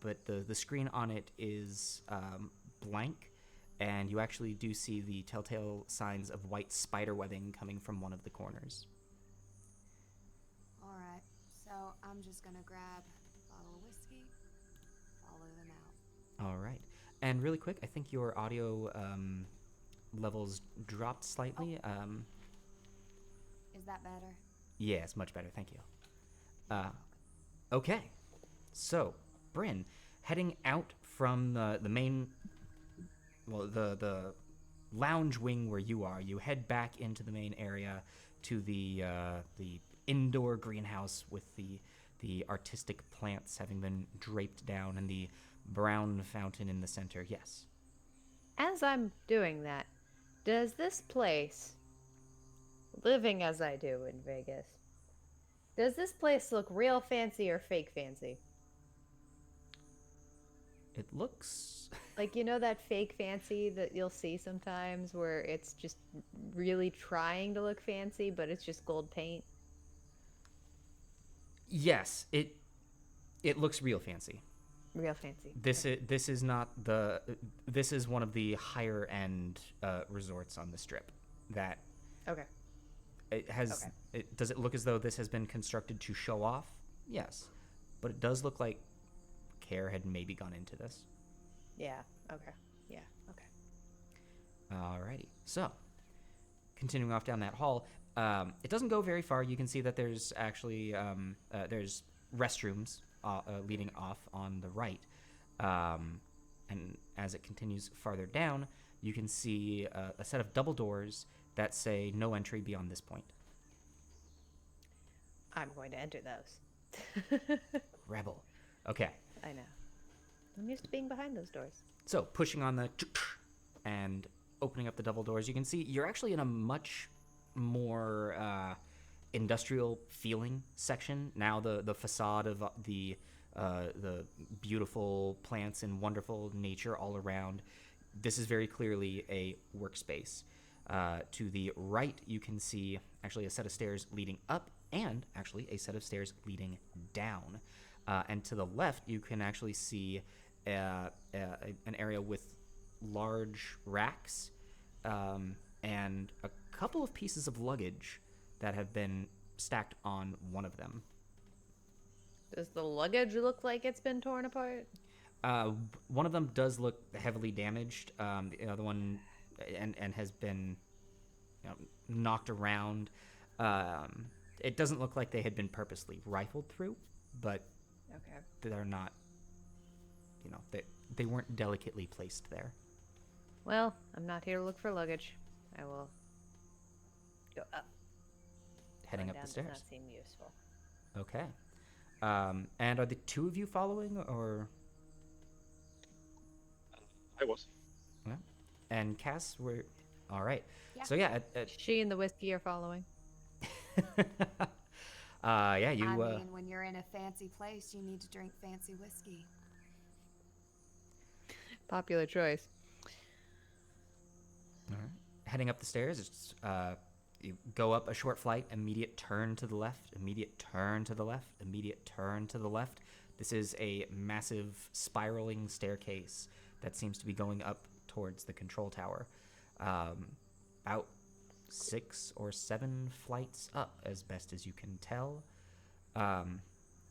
But the screen on it is blank, and you actually do see the telltale signs of white spider webbing coming from one of the corners. Alright, so I'm just gonna grab a bottle of whiskey, follow them out. All right. And really quick, I think your audio levels dropped slightly. Is that better? Yeah, it's much better. Thank you. Okay. So, Bryn, heading out from the main the lounge wing where you are. You head back into the main area to the indoor greenhouse with the artistic plants having been draped down and the brown fountain in the center. Yes. As I'm doing that, does this place, living as I do in Vegas, does this place look real fancy or fake fancy? It looks Like, you know that fake fancy that you'll see sometimes where it's just really trying to look fancy, but it's just gold paint? yes, it looks real fancy. Real fancy. This is one of the higher end resorts on the strip that Okay. it has. Okay. Does it look as though this has been constructed to show off? Yes, but it does look like care had maybe gone into this. Yeah. Okay. Yeah. Okay. Alrighty. So, continuing off down that hall, it doesn't go very far. You can see that there's actually there's restrooms leading off on the right, and as it continues farther down, you can see a set of double doors that say "No entry beyond this point." I'm going to enter those. Rebel. Okay. I know. I'm used to being behind those doors. So, pushing on the and opening up the double doors, you can see you're actually in a much more industrial feeling section. Now the facade of the beautiful plants and wonderful nature all around. This is very clearly a workspace. To the right, you can see actually a set of stairs leading up and actually a set of stairs leading down. And to the left, you can actually see an area with large racks and a couple of pieces of luggage that have been stacked on one of them. Does the luggage look like it's been torn apart? One of them does look heavily damaged. The other one and has been knocked around. It doesn't look like they had been purposely rifled through, but Okay. they're not. They weren't delicately placed there. Well, I'm not here to look for luggage. I will go up. Heading Going up down the stairs. does not seem useful. Okay. And are the two of you following, or? I was. Yeah. And Cass, we're all right. Yeah. So yeah, She and the whiskey are following. yeah, you. I mean, when you're in a fancy place, you need to drink fancy whiskey. Popular choice. All right. Heading up the stairs, it's you go up a short flight, immediate turn to the left, immediate turn to the left, immediate turn to the left. This is a massive spiraling staircase that seems to be going up towards the control tower. About 6 or 7 flights up, as best as you can tell.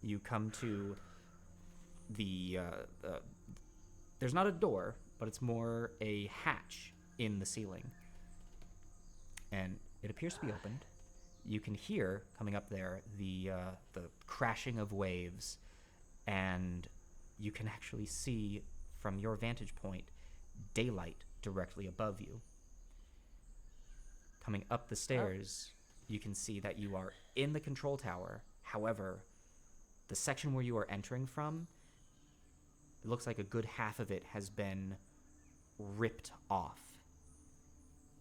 You come to the there's not a door, but it's more a hatch in the ceiling. And it appears to be opened. You can hear, coming up there, the crashing of waves. And you can actually see, from your vantage point, daylight directly above you. Coming up the stairs, you can see that you are in the control tower. However, the section where you are entering from, it looks like a good half of it has been ripped off,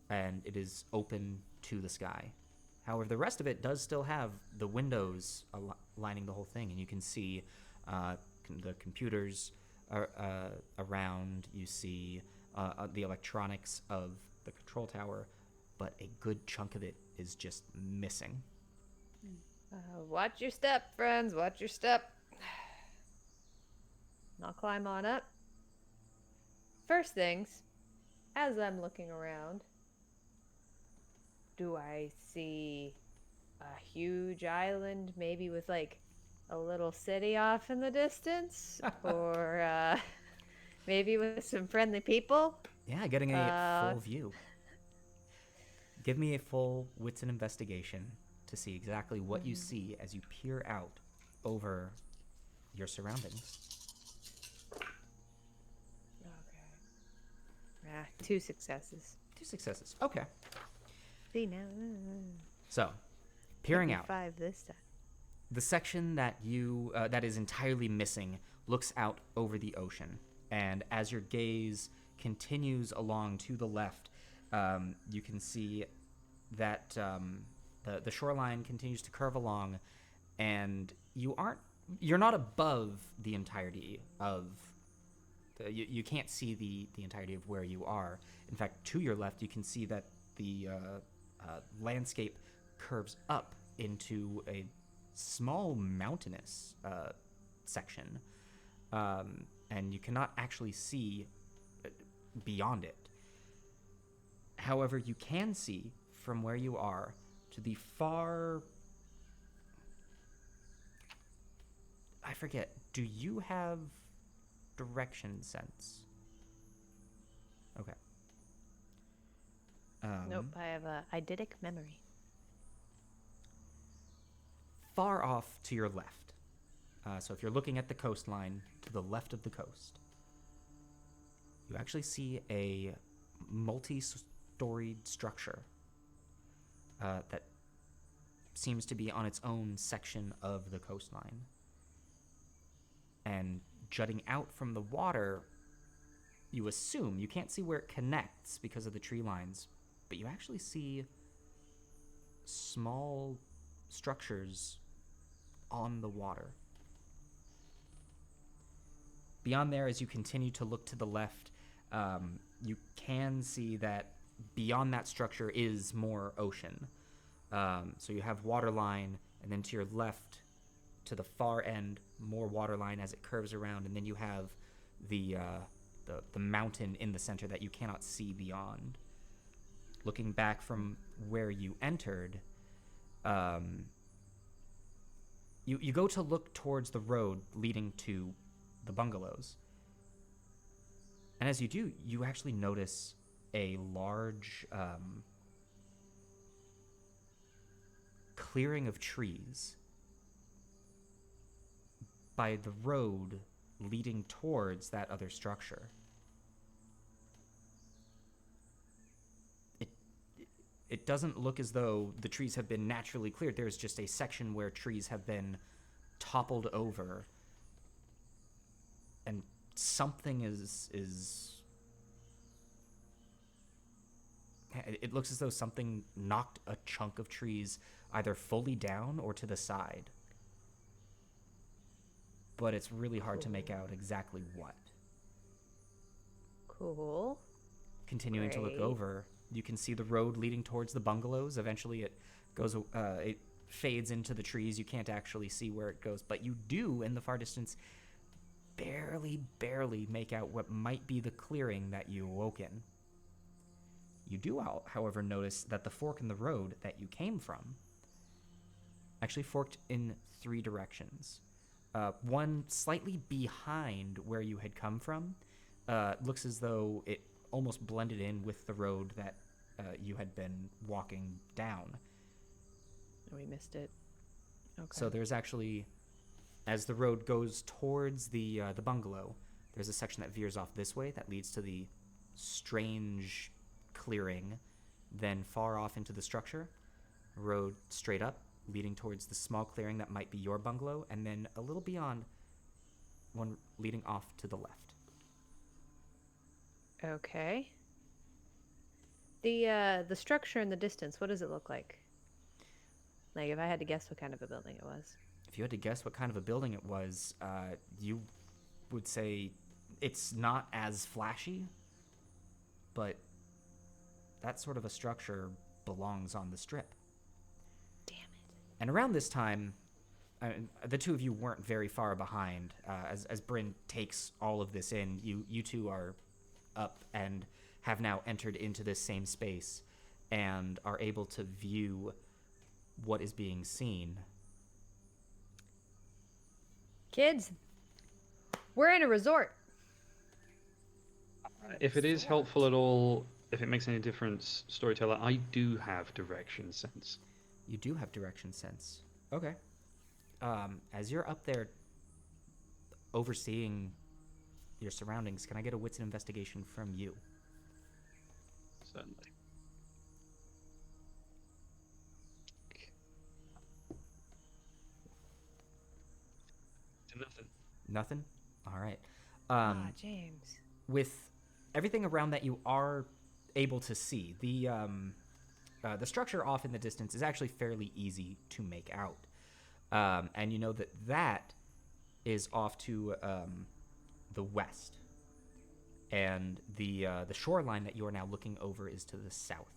and it is open to the sky. However, the rest of it does still have the windows lining the whole thing, and you can see the computers around. You see the electronics of the control tower, but a good chunk of it is just missing. Watch your step, friends. Watch your step. I'll climb on up. First things, as I'm looking around, do I see a huge island, maybe with like a little city off in the distance? Or maybe with some friendly people? Yeah, getting a full view. Give me a full wits and investigation to see exactly what you see as you peer out over your surroundings. Okay. 2 successes. 2 successes. Okay. See now. So, peering Maybe out. 5 this time. The section that you that is entirely missing looks out over the ocean, and as your gaze continues along to the left, you can see that the shoreline continues to curve along, and you're not above the entirety of you can't see the entirety of where you are. In fact, to your left, you can see that the landscape curves up into a small mountainous section, and you cannot actually see beyond it. However, you can see from where you are to the far... I forget, do you have direction sense? Okay. Nope, I have a eidetic memory. Far off to your left. So if you're looking at the coastline, to the left of the coast, you actually see a multi-storied structure that seems to be on its own section of the coastline. And jutting out from the water, you assume, you can't see where it connects because of the tree lines, but you actually see small structures on the water. Beyond there, as you continue to look to the left, you can see that beyond that structure is more ocean. So you have waterline, and then to your left, to the far end, more waterline as it curves around, and then you have the mountain in the center that you cannot see beyond. Looking back from where you entered, you go to look towards the road leading to the bungalows. And as you do, you actually notice a large clearing of trees by the road leading towards that other structure. It doesn't look as though the trees have been naturally cleared. There's just a section where trees have been toppled over, and something is it looks as though something knocked a chunk of trees either fully down or to the side. But it's really hard to make out exactly what. Cool. Continuing to look Great. over, you can see the road leading towards the bungalows. Eventually it goes it fades into the trees. You can't actually see where it goes, but you do in the far distance barely make out what might be the clearing that you awoke in. You do, however, notice that the fork in the road that you came from actually forked in 3 directions. One slightly behind where you had come from. Looks as though it almost blended in with the road that you had been walking down. We missed it. Okay. So there's actually, as the road goes towards the bungalow, there's a section that veers off this way that leads to the strange clearing. Then far off into the structure, road straight up, leading towards the small clearing that might be your bungalow, and then a little beyond, one leading off to the left. Okay. The structure in the distance, what does it look like? Like, if I had to guess what kind of a building it was. If you had to guess what kind of a building it was, you would say it's not as flashy, but that sort of a structure belongs on the strip. Damn it. And around this time, the two of you weren't very far behind. As Bryn takes all of this in, you two are up and have now entered into this same space and are able to view what is being seen. Kids, we're in a resort. If it is helpful at all, if it makes any difference, storyteller, I do have direction sense. You do have direction sense. Okay. As you're up there overseeing your surroundings, can I get a wits and investigation from you? Certainly. To nothing. Nothing? All right. James. With everything around that you are able to see, the structure off in the distance is actually fairly easy to make out. And you know that that is off to the west. And the shoreline that you are now looking over is to the south.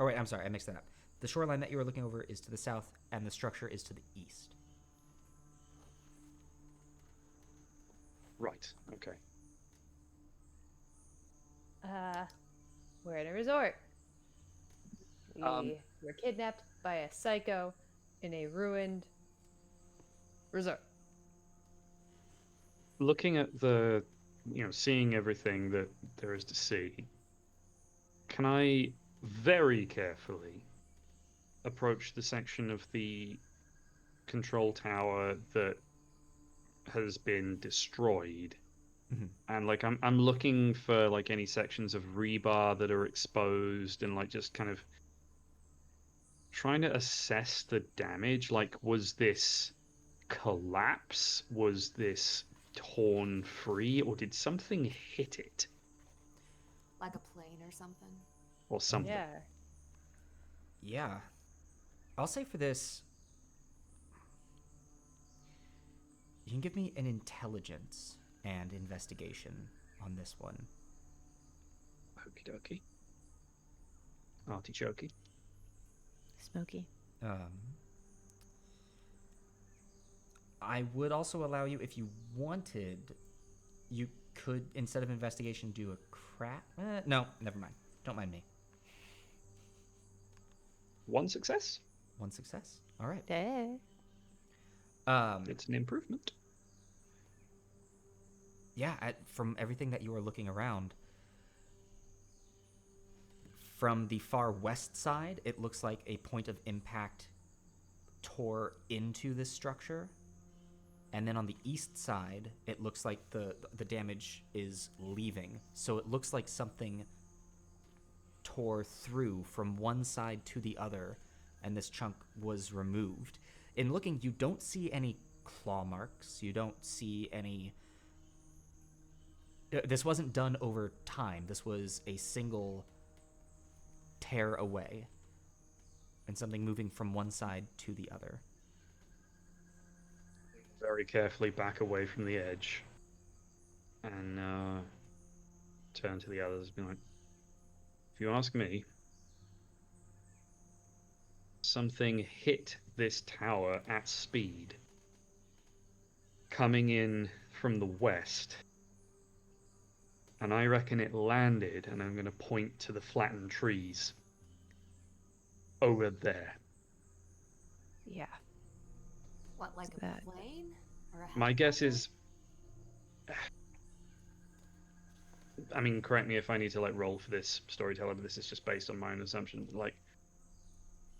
Oh, wait, I'm sorry, I mixed that up. The shoreline that you are looking over is to the south, and the structure is to the east. Right. Okay. We're at a resort. We Um, were kidnapped by a psycho in a ruined resort. Looking at the, seeing everything that there is to see, can I very carefully approach the section of the control tower that has been destroyed? Mhm. And like I'm looking for like any sections of rebar that are exposed and like just kind of trying to assess the damage. Like, was this collapse? Was this torn free, or did something hit it, Like a plane or something. or something? Yeah. Yeah. I'll say for this, you can give me an intelligence and investigation on this one. Okie dokie. Artichoke. Smoky. I would also allow you, if you wanted, you could, instead of investigation, do a craft. No, never mind. Don't mind me. One success. One success. All right. It's an improvement. Yeah, from everything that you are looking around, from the far west side, it looks like a point of impact tore into this structure. And then on the east side, it looks like the damage is leaving. So it looks like something tore through from one side to the other, and this chunk was removed. In looking, you don't see any claw marks. You don't see any... This wasn't done over time. This was a single tear away, and something moving from one side to the other. Very carefully back away from the edge, and turn to the others and be like, if you ask me, something hit this tower at speed, coming in from the west, and I reckon it landed, and I'm going to point to the flattened trees over there. Yeah. What, like a that? plane? Or a My guess helicopter? is, I mean, correct me if I need to like roll for this storyteller, but this is just based on my own assumption. Like,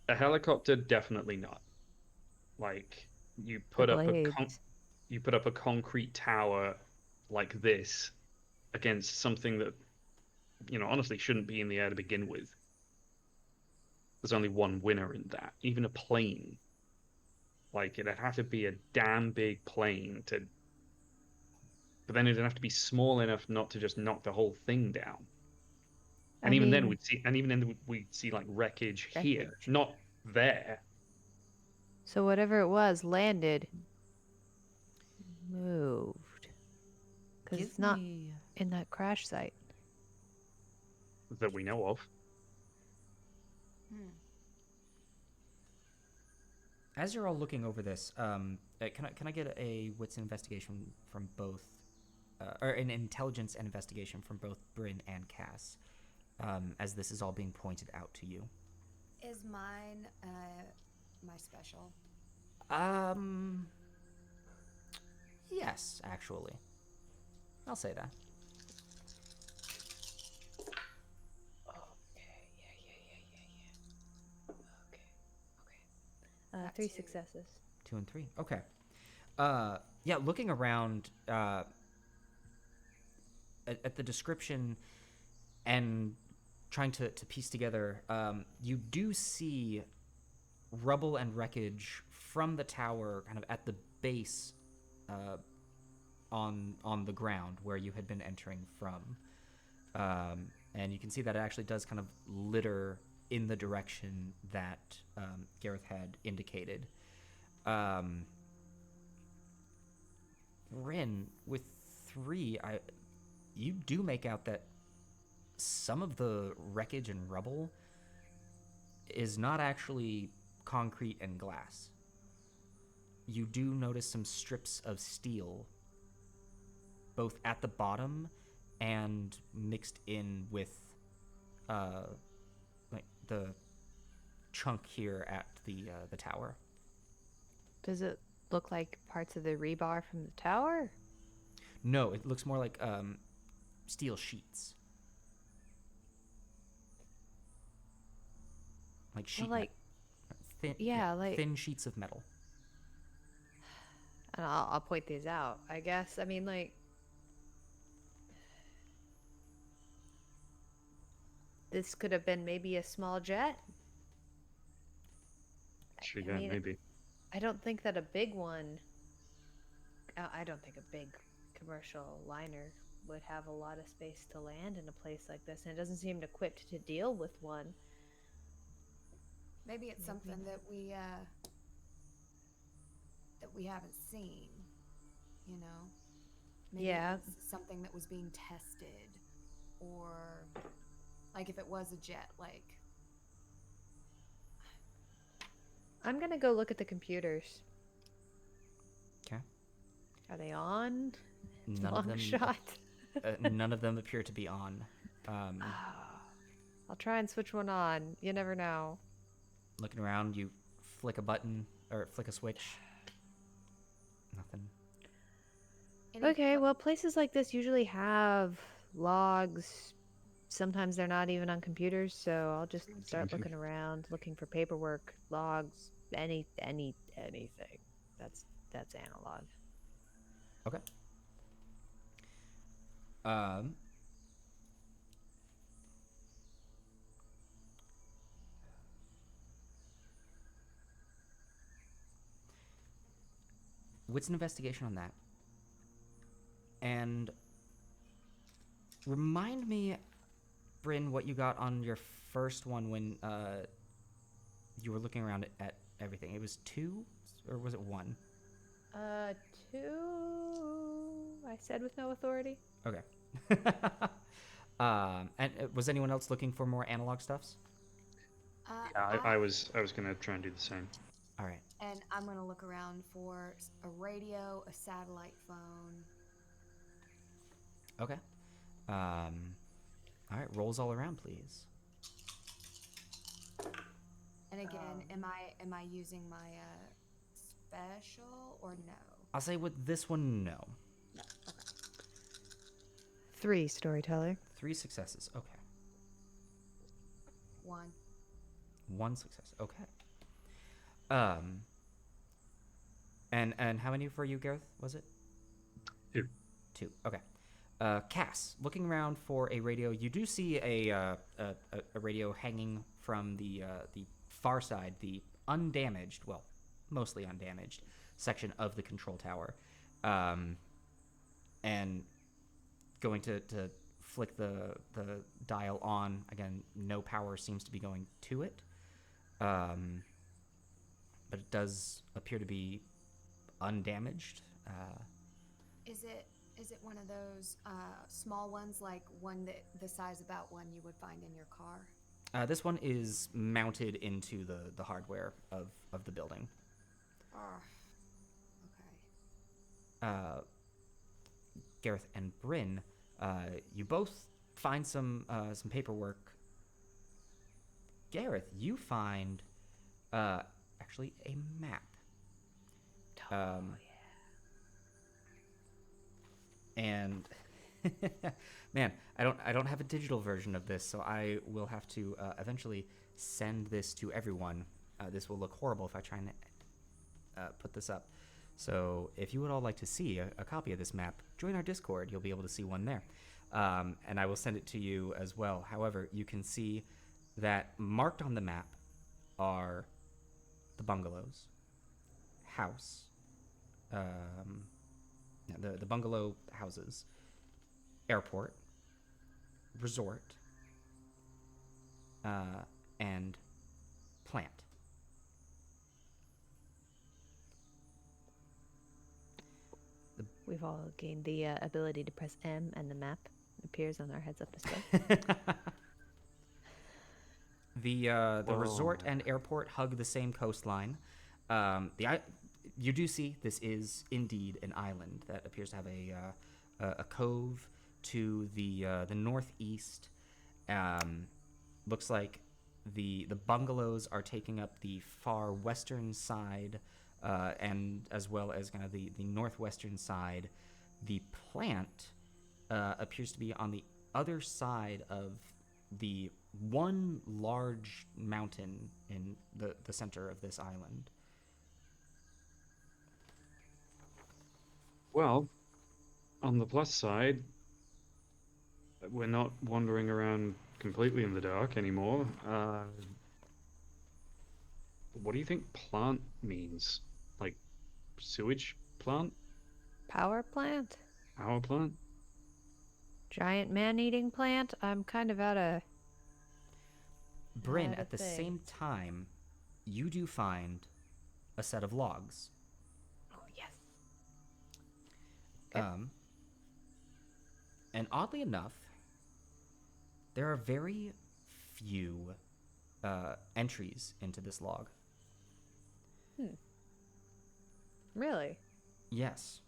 a helicopter, definitely not. Like, you put up a concrete tower like this against something that, honestly shouldn't be in the air to begin with. There's only one winner in that. Even a plane. Like, it'd have to be a damn big plane to... But then it'd have to be small enough not to just knock the whole thing down. And even then we'd see like wreckage here, Wreckage. not there. So whatever it was landed, moved. Because it's not in that crash site. That we know of. As you're all looking over this, can I get a wits investigation from both, or an intelligence and investigation from both Bryn and Cass, as this is all being pointed out to you? Is mine my special? Yes, actually. I'll say that. Okay. 3 successes. 2 and 3. Okay. Yeah, looking around, at the description and trying to piece together, you do see rubble and wreckage from the tower kind of at the base on the ground where you had been entering from. And you can see that it actually does kind of litter in the direction that Gareth had indicated. Bryn, with 3, you do make out that some of the wreckage and rubble is not actually concrete and glass. You do notice some strips of steel, both at the bottom and mixed in with, like the chunk here at the tower. Does it look like parts of the rebar from the tower? No, it looks more like steel sheets. Like sheet, like thin, yeah, like thin sheets of metal. And I'll point these out, I guess. I mean, like, this could have been maybe a small jet. Sure, I yeah, mean, maybe. I don't think that a big one. I don't think a big commercial liner would have a lot of space to land in a place like this, and it doesn't seem equipped to deal with one. Maybe it's something that we haven't seen, you know? Maybe Yeah. it was something that was being tested, or like if it was a jet, like. I'm gonna go look at the computers. Okay. Are they on? None Long of them. shot. None of them appear to be on. I'll try and switch one on. You never know. Looking around, you flick a button or flick a switch. Nothing. Okay, well, places like this usually have logs. Sometimes they're not even on computers, so I'll just start looking around, looking for paperwork, logs, anything. That's analog. Okay. What's an investigation on that? And remind me, Bryn, what you got on your first one when you were looking around at everything. It was 2, or was it 1? 2. I said with no authority. Okay. And was anyone else looking for more analog stuffs? Yeah, I was gonna try and do the same. All right. And I'm gonna look around for a radio, a satellite phone. Okay. All right. Rolls all around, please. And again, am I using my special or no? I'll say with this one, no. No. Okay. 3, storyteller. 3 successes. Okay. 1. 1 success. Okay. And how many for you, Gareth? Was it? 2. 2. Okay. Cass, looking around for a radio, you do see a radio hanging from the far side, the undamaged, well, mostly undamaged section of the control tower, and going to flick the dial on again. No power seems to be going to it, but it does appear to be undamaged. Is it one of those small ones, like one that the size about one you would find in your car? This one is mounted into the hardware of the building. Okay. Gareth and Bryn, you both find some paperwork. Gareth, you find actually a map. And man, I don't have a digital version of this, so I will have to eventually send this to everyone. This will look horrible if I try and put this up. So if you would all like to see a copy of this map, join our Discord. You'll be able to see one there. and I will send it to you as well. However, you can see that marked on the map are the bungalows, house, the bungalow houses, airport, resort, and plant. We've all gained the ability to press M, and the map appears on our heads-up display. The Whoa. resort and airport hug the same coastline. You do see this is indeed an island that appears to have a cove to the northeast. Looks like the bungalows are taking up the far western side, and as well as kind of the northwestern side. The plant appears to be on the other side of the one large mountain in the center of this island. Well, on the plus side, we're not wandering around completely in the dark anymore. What do you think plant means? Like sewage plant? Power plant? Power plant? Giant man-eating plant? I'm kind of out of... Bryn, Not a at the thing. same time, you do find a set of logs. Oh, yes. Okay. And oddly enough, there are very few entries into this log. Really? Yes.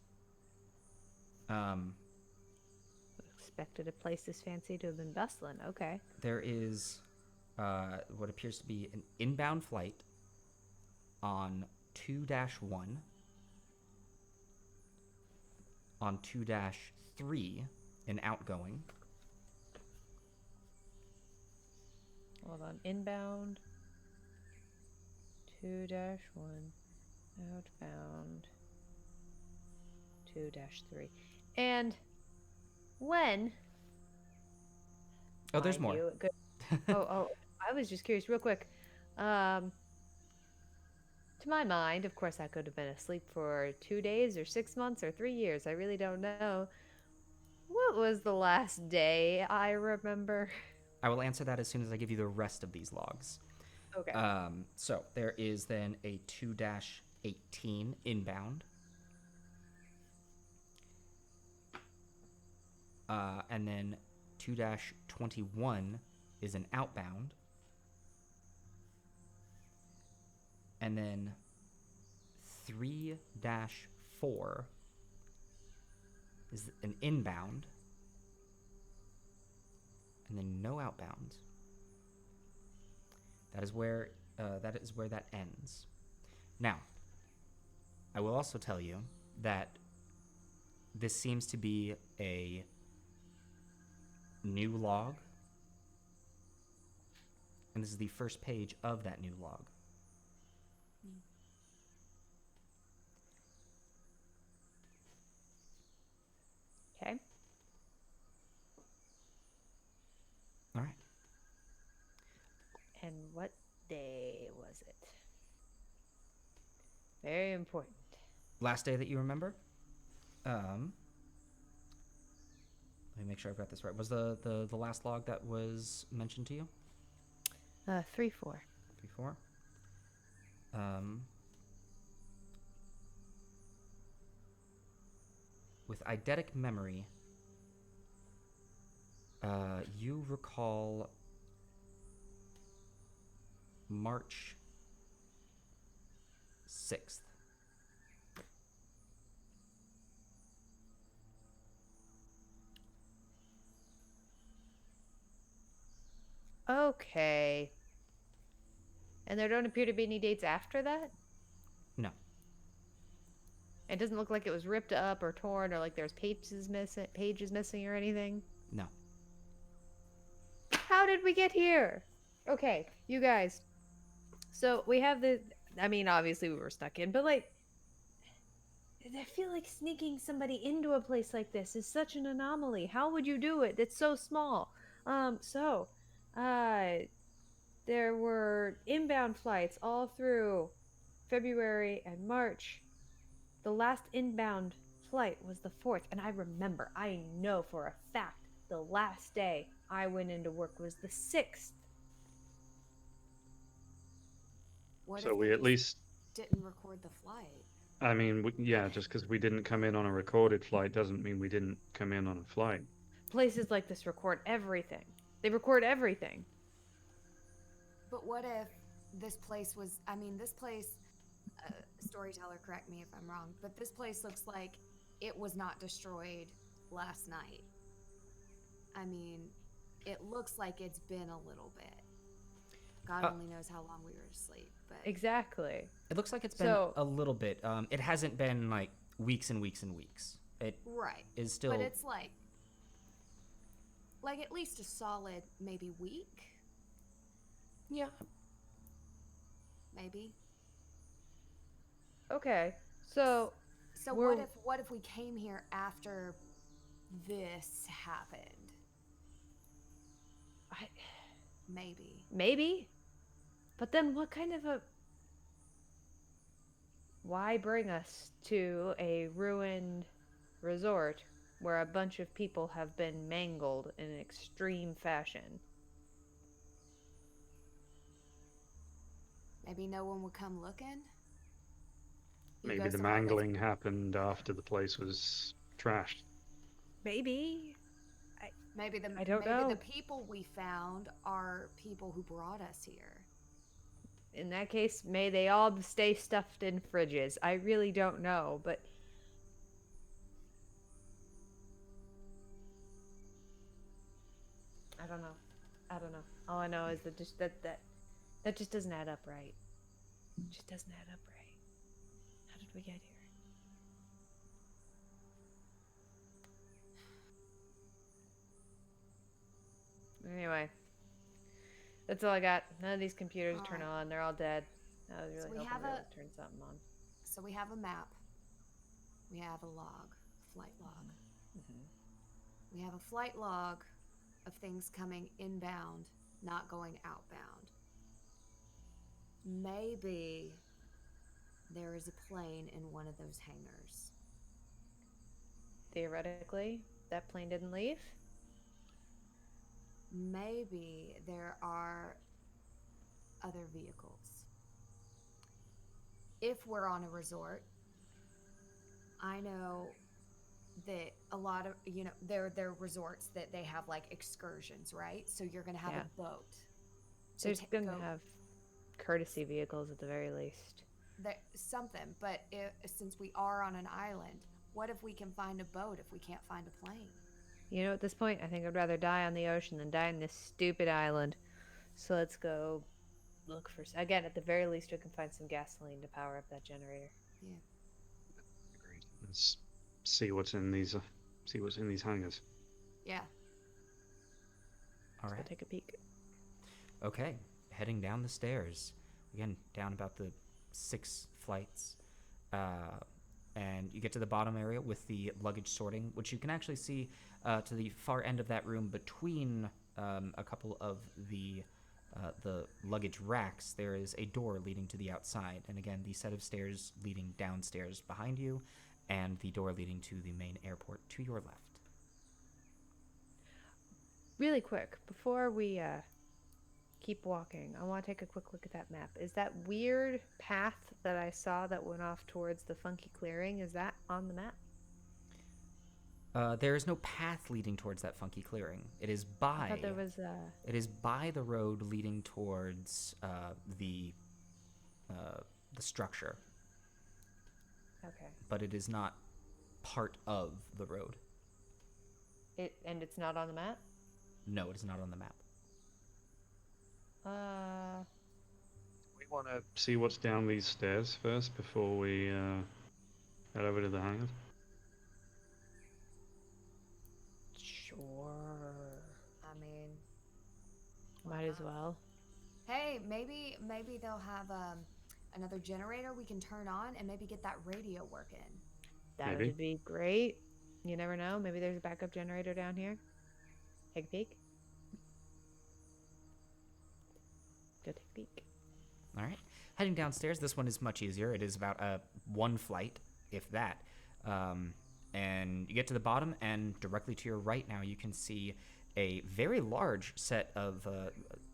Expected a place this fancy to have been bustling. Okay. There is what appears to be an inbound flight on 2-1, on 2-3, an outgoing. Hold on. Inbound. 2-1. Outbound. 2-3. And when... Oh, there's mind more. you, it could- oh, I was just curious, real quick. To my mind, of course, I could have been asleep for 2 days or 6 months or 3 years. I really don't know. What was the last day I remember? I will answer that as soon as I give you the rest of these logs. Okay. So there is then a 2-18 inbound. And then 2-21 is an outbound. And then 3-4 is an inbound. And then no outbound. That is where that ends. Now, I will also tell you that this seems to be a new log, and this is the first page of that new log. Okay. All right. And what day was it? Very important. Last day that you remember? Let me make sure I've got this right. Was the last log that was mentioned to you? 3-4. 3-4. With eidetic memory, you recall March 6th. Okay. And there don't appear to be any dates after that? No. It doesn't look like it was ripped up or torn or like there's pages missing or anything. No. How did we get here? Okay, you guys. So we have the... I mean, obviously we were stuck in, but like... I feel like sneaking somebody into a place like this is such an anomaly. How would you do it? It's so small. So, uh, there were inbound flights all through February and March. The last inbound flight was the 4th, and I know for a fact, the last day I went into work was the 6th. What So if they we at just least, didn't record the flight? I mean, yeah, just because we didn't come in on a recorded flight doesn't mean we didn't come in on a flight. Places like this record everything. They record everything. But what if this place was, I mean, this place, storyteller, correct me if I'm wrong, but this place looks like it was not destroyed last night. I mean, it looks like it's been a little bit. God only knows how long we were asleep, but Exactly. It looks like it's been So- a little bit. It hasn't been like weeks and weeks and weeks. It right. is still. But it's like at least a solid maybe week, Yeah. maybe. Okay. So, So We're- what if we came here after this happened? I, Maybe. maybe. But then what kind of a... Why bring us to a ruined resort where a bunch of people have been mangled in extreme fashion? Maybe no one would come looking. You Maybe go the somewhere that's- mangling happened after the place was trashed. Maybe. Maybe the I don't maybe know. the people we found are people who brought us here. In that case, may they all stay stuffed in fridges. I really don't know, but I don't know. I don't know. All I know is that that just doesn't add up right. It just doesn't add up right. How did we get here? Anyway, that's all I got. None of these computers turn Alright. on. They're all dead. I was So really we hoping have we a- would turn something on. So we have a map. We have a log, flight log. We have a flight log of things coming inbound, not going outbound. Maybe there is a plane in one of those hangars. Theoretically, that plane didn't leave. Maybe there are other vehicles. If we're on a resort, I know that a lot of, they're resorts that they have like excursions, right? So you're going to have Yeah. a boat. to There's ta- going go- to have courtesy vehicles at the very least. something, but since we are on an island, what if we can find a boat if we can't find a plane? You know, at this point, I think I'd rather die on the ocean than die on this stupid island. So let's go look for... Again, at the very least, we can find some gasoline to power up that generator. Yeah. Agreed. Let's see what's in these hangars. Yeah. All Let's right. go take a peek. Okay, heading down the stairs. Again, down about the 6 flights. And you get to the bottom area with the luggage sorting, which you can actually see to the far end of that room between a couple of the luggage racks. There is a door leading to the outside. And again, the set of stairs leading downstairs behind you, and the door leading to the main airport to your left. Really quick, before we keep walking, I want to take a quick look at that map. Is that weird path that I saw that went off towards the funky clearing, is that on the map? There is no path leading towards that funky clearing. It is by. I thought there was It is by the road leading towards the structure, okay. but it is not part of the road. And it's not on the map? No, it is not on the map. We want to see what's down these stairs first before we head over to the hangars. Sure. I mean, Might as well. hey, maybe they'll have another generator we can turn on and maybe get that radio working. That Maybe. would be great. You never know. Maybe there's a backup generator down here. Take a peek. Go take a peek. All right. Heading downstairs, this one is much easier. It is about one flight, if that. And you get to the bottom, and directly to your right now, you can see a very large set of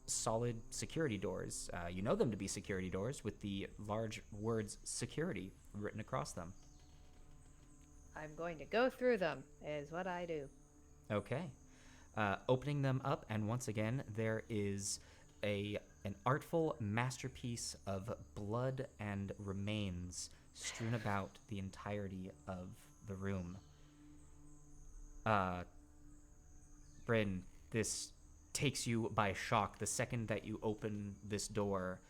solid security doors. You know them to be security doors with the large words security written across them. I'm going to go through them, is what I do. Okay. Opening them up, and once again, there is an artful masterpiece of blood and remains strewn about the entirety of the room. Bryn, this takes you by shock. The second that you open this door,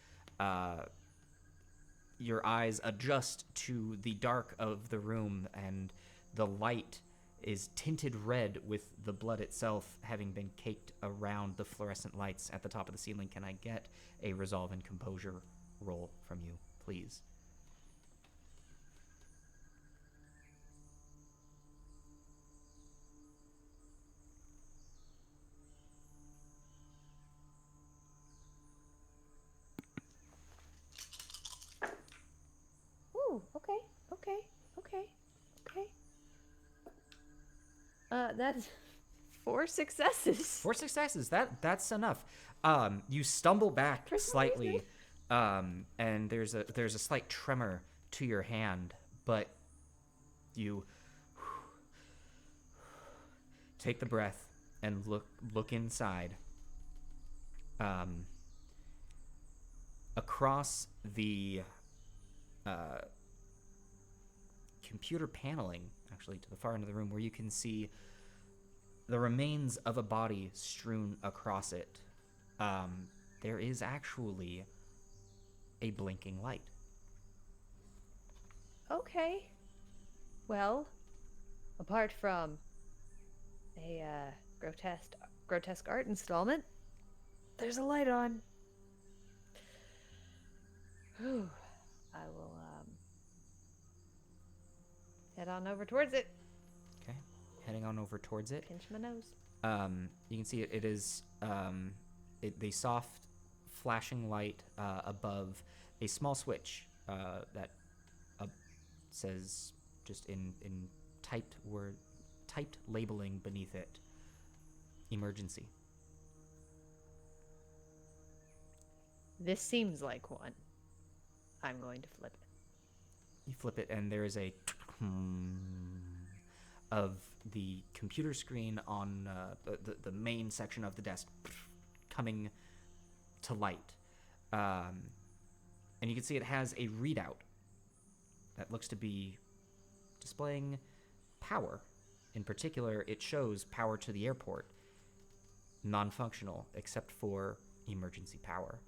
your eyes adjust to the dark of the room, and the light is tinted red with the blood itself having been caked around the fluorescent lights at the top of the ceiling. Can I get a resolve and composure roll from you, please? Ooh, okay. That's 4 successes. 4 successes. That's enough. You stumble back For some slightly, and there's a slight tremor to your hand, but you take the breath and look inside. Across the computer paneling, actually to the far end of the room, where you can see the remains of a body strewn across it, there is actually a blinking light. Okay. Well, apart from a grotesque art installment, there's a light on. Whew. I will head on over towards it. Okay, heading on over towards it. Pinch my nose. You can see it is the soft flashing light above a small switch that says, just in typed labeling beneath it, emergency. This seems like one. I'm going to flip it. You flip it, and there is a of the computer screen on the main section of the desk coming to light. And you can see it has a readout that looks to be displaying power. In particular, it shows power to the airport, non-functional except for emergency power.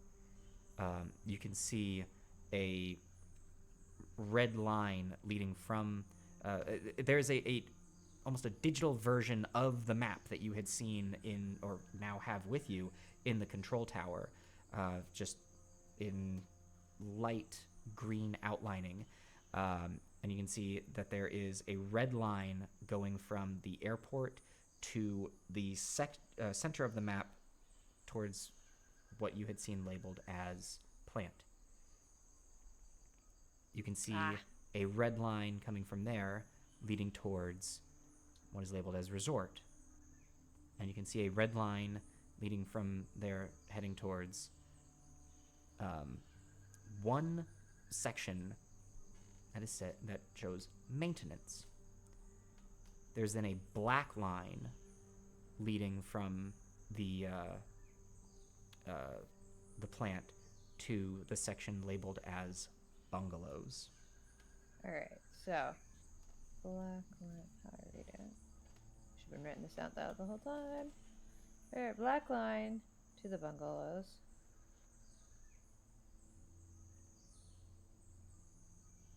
You can see a red line leading from there's a almost a digital version of the map that you had seen in, or now have with you, in the control tower, just in light green outlining, and you can see that there is a red line going from the airport to the center of the map towards what you had seen labeled as plant. You can see a red line coming from there leading towards what is labeled as resort. And you can see a red line leading from there heading towards one section that is set that shows maintenance. There's then a black line leading from the plant to the section labeled as bungalows. All right, so black line. How do I read it? Should have been writing this out loud the whole time. All right, black line to the bungalows.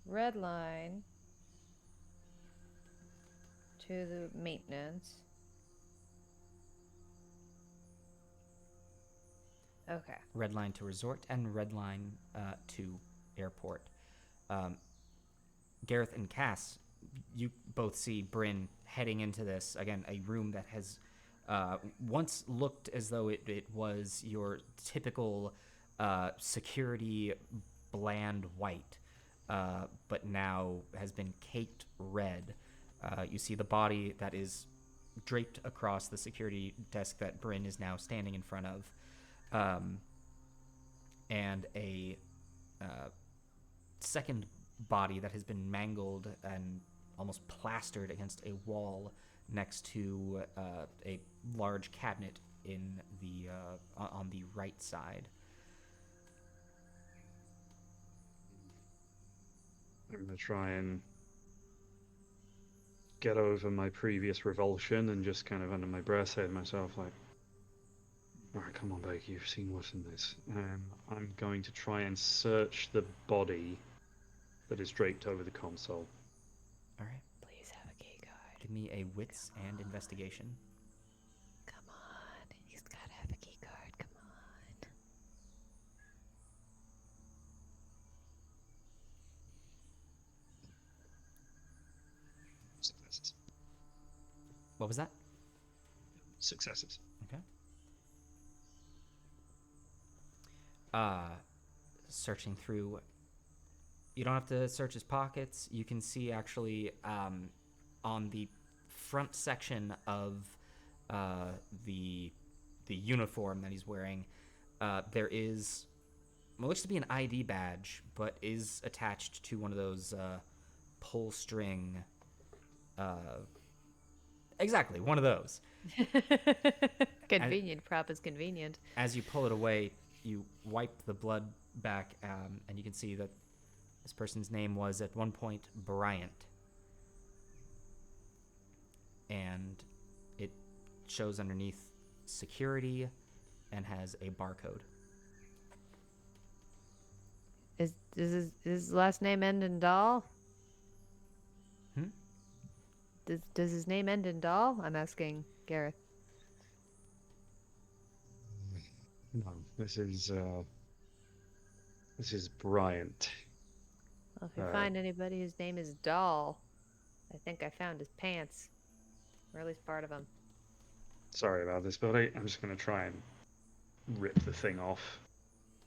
Red line to the maintenance. Okay. Red line to resort and red line to airport. Gareth and Cass, you both see Bryn heading into this, again, a room that has once looked as though it was your typical security bland white, but now has been caked red. You see the body that is draped across the security desk that Bryn is now standing in front of, and a second body that has been mangled and almost plastered against a wall next to a large cabinet in the on the right side. I'm gonna try and get over my previous revulsion and just kind of under my breath say to myself, like, alright, come on, Blake, you've seen worse than this. I'm going to try and search the body that is draped over the console. All right. Please have a key card. Give me a wits and investigation. Come on. He's gotta have a key card. Come on. Successes. What was that? Successes. Okay. Searching through. You don't have to search his pockets. You can see actually on the front section of the uniform that he's wearing, there is what looks to be an ID badge, but is attached to one of those pull string. Exactly, one of those. Convenient. Prop is convenient. As you pull it away, you wipe the blood back, and you can see that this person's name was at one point Bryant. And it shows underneath security and has a barcode. Does his last name end in Doll? Hmm? Does his name end in Doll? I'm asking Gareth. No, this is Bryant. Well, if you find anybody whose name is Doll, I think I found his pants. Or at least part of them. Sorry about this, buddy. I'm just gonna try and rip the thing off.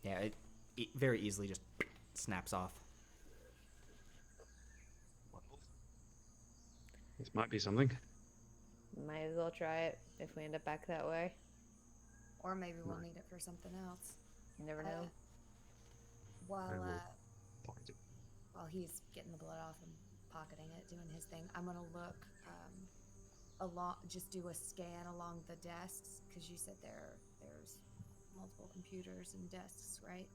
Yeah, it very easily just snaps off. This might be something. Might as well try it if we end up back that way. Or maybe we'll need it for something else. You never know. While I will find it. while he's getting the blood off and pocketing it, doing his thing, I'm gonna look just do a scan along the desks, because you said there's multiple computers and desks, right?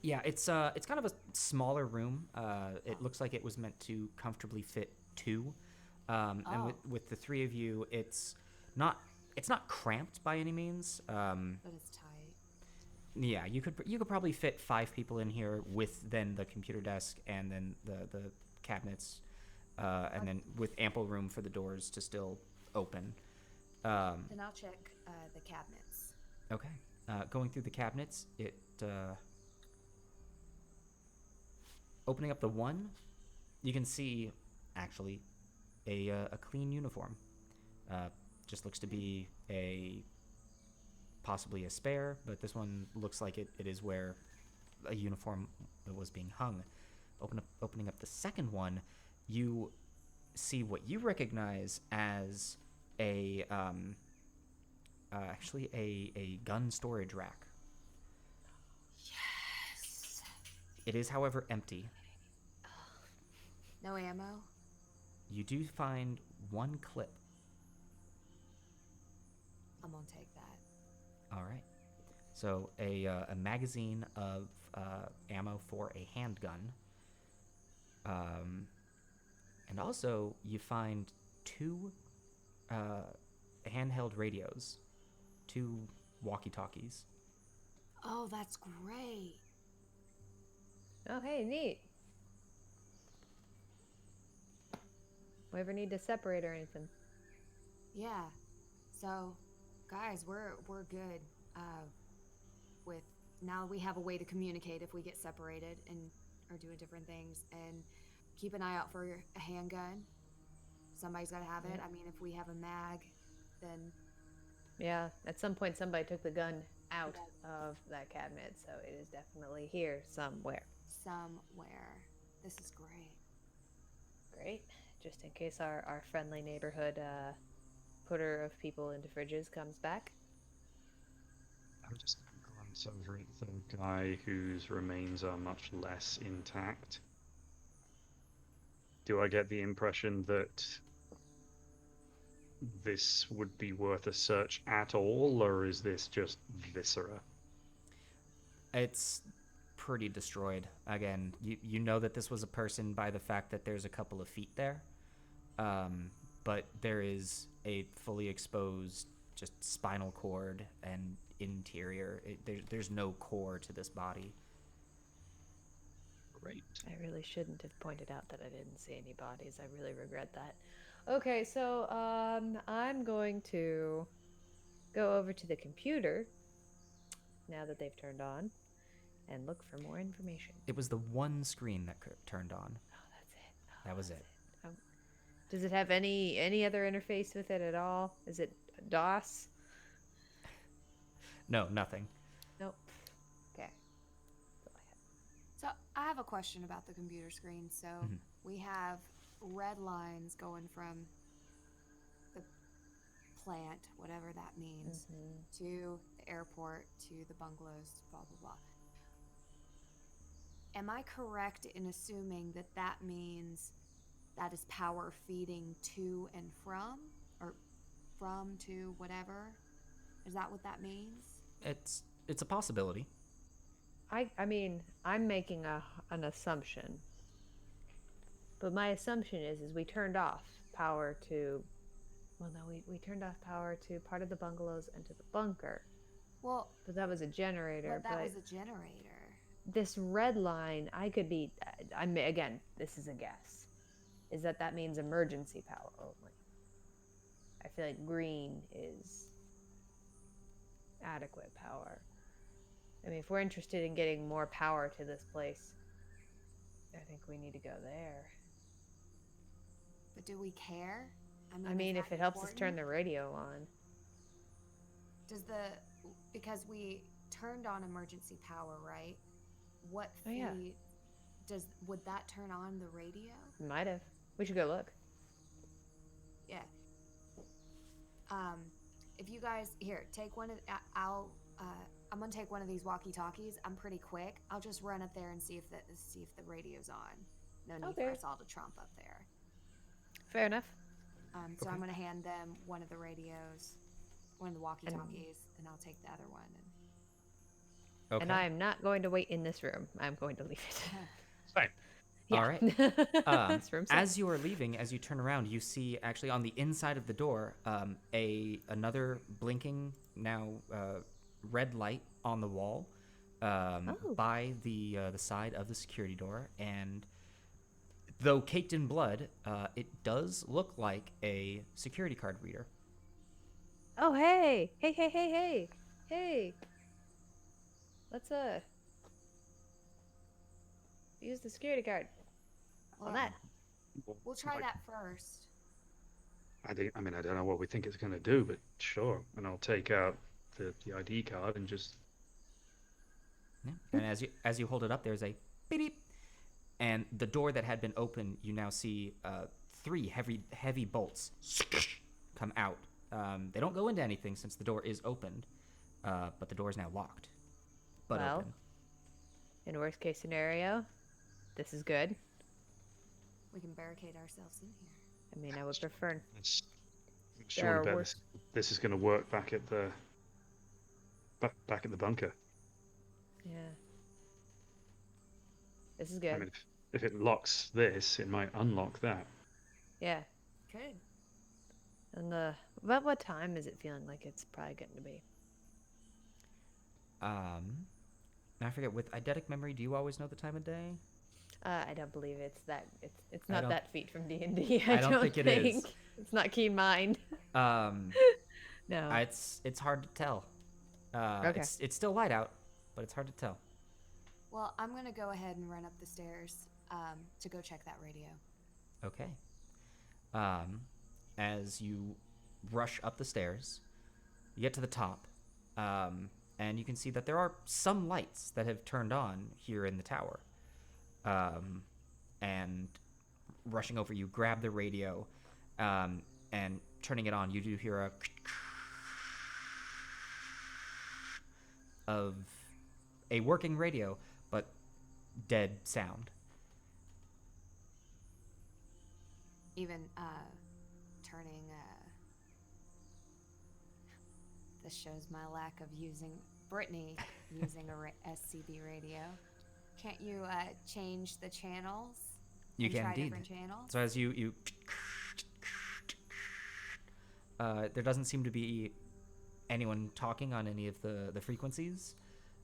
Yeah, it's kind of a smaller room. It looks like it was meant to comfortably fit two. And with the three of you, it's not cramped by any means. But it's tight. Yeah, you could probably fit 5 people in here with then the computer desk and then the cabinets, and then with ample room for the doors to still open. Then I'll check the cabinets. Okay. Going through the cabinets, opening up the one, you can see actually a clean uniform. Just looks to be possibly a spare, but this one looks like it is where a uniform was being hung. Opening up the second one, you see what you recognize as actually a gun storage rack. Yes. It is, however, empty. No ammo? You do find one clip. I'm gonna take that. All right. So a magazine of ammo for a handgun. And also you find 2 handheld radios, 2 walkie-talkies. Oh, that's great. Oh, hey, neat. We ever need to separate or anything? Yeah. So, guys, we're good. With now we have a way to communicate if we get separated and are doing different things. And keep an eye out for a handgun. Somebody's got to have it. Yeah. I mean, if we have a mag, then Yeah, at some point somebody took the gun out of that cabinet, so it is definitely here somewhere. somewhere. This is great. Great. Just in case our friendly neighborhood putter of people into fridges comes back. I'm just going to glance over at the guy whose remains are much less intact. Do I get the impression that this would be worth a search at all, or is this just viscera? It's pretty destroyed. Again, you know that this was a person by the fact that there's a couple of feet there. But there is a fully exposed just spinal cord and interior. There's no core to this body. Great. I really shouldn't have pointed out that I didn't see any bodies. I really regret that. Okay, so I'm going to go over to the computer now that they've turned on and look for more information. It was the one screen that turned on. Oh, that's it. Oh, That was that's it. Does it have any other interface with it at all? Is it DOS? No, nothing. Nope. Okay. That's all I had. So I have a question about the computer screen. So we have red lines going from the plant, whatever that means, to the airport, to the bungalows, blah, blah, blah. Am I correct in assuming that that means that is power feeding to and from, or from to whatever? Is that what that means? It's a possibility. I mean, I'm making an assumption. But my assumption is we turned off power to, well, no, we turned off power to part of the bungalows and to the bunker. Well, But that was a generator. but that was a generator. This red line, I could be, again, this is a guess, is that means emergency power only. I feel like green is adequate power. I mean, if we're interested in getting more power to this place, I think we need to go there. But do we care? I mean, is if that it helps us turn important? the radio on. Because we turned on emergency power, right? What Oh, yeah. feed would that turn on the radio? Might have. We should go look. Yeah. If you guys here take one of, I'm gonna take one of these walkie-talkies. I'm pretty quick. I'll just run up there and see if the radio's on. No need for Okay. us all to tromp up there. Fair enough. So Okay. I'm gonna hand them one of the radios, one of the walkie-talkies, and I'll take the other one. Okay. And I am not going to wait in this room. I'm going to leave it. Same. Yeah. All right. This room's safe. As you are leaving, as you turn around, you see actually on the inside of the door another blinking now red light on the wall Oh. by the side of the security door, and though caked in blood, it does look like a security card reader. Oh, hey. Hey. Let's use the security card. On that. We'll try that first. I mean, I don't know what we think it's going to do, but sure. And I'll take out the ID card and just. Yeah. And as you hold it up, there's a beep, beep, and the door that had been open, you now see 3 heavy bolts come out. They don't go into anything since the door is opened, but the door is now locked. But Well, open. in worst case scenario, this is good. We can barricade ourselves in here. I mean, I would prefer. Let's There surely are bet worse. this is going to work back at the bunker. Yeah. This is good. I mean, if it locks this, it might unlock that. Yeah. Good. And about what time is it feeling like it's probably getting to be? I forget, with eidetic memory, do you always know the time of day? I don't believe it's I not don't- that feat from D&D. I don't think it is. It's not keen mind. No. It's hard to tell. Okay. It's still light out, but it's hard to tell. Well, I'm gonna go ahead and run up the stairs. to go check that radio. Okay. As you rush up the stairs, you get to the top, and you can see that there are some lights that have turned on here in the tower. And rushing over, you grab the radio, and turning it on, you do hear of a working radio, but dead sound. Even turning. This shows my lack of Brittany using a SCB radio. Can't you change the channels? You and can try indeed. different channels? So as you there doesn't seem to be anyone talking on any of the frequencies,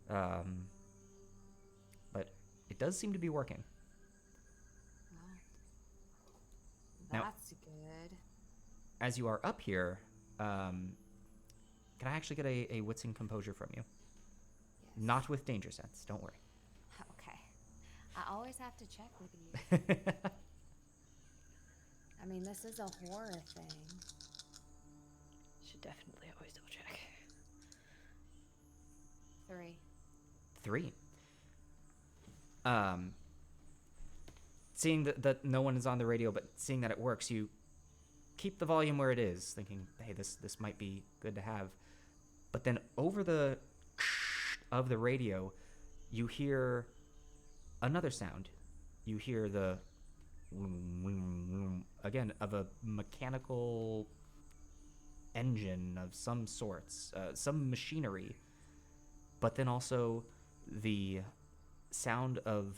but it does seem to be working. Well, Now- that's good. As you are up here, can I actually get a wits and composure from you? Yes. Not with danger sense, don't worry. Okay. I always have to check with you. I mean, this is a horror thing. Should definitely always double check. 3. 3. Seeing that no one is on the radio, but seeing that it works, you keep the volume where it is, thinking, hey, this might be good to have. But then over the of the radio, you hear another sound. You hear the again of a mechanical engine of some sorts, some machinery, but then also the sound of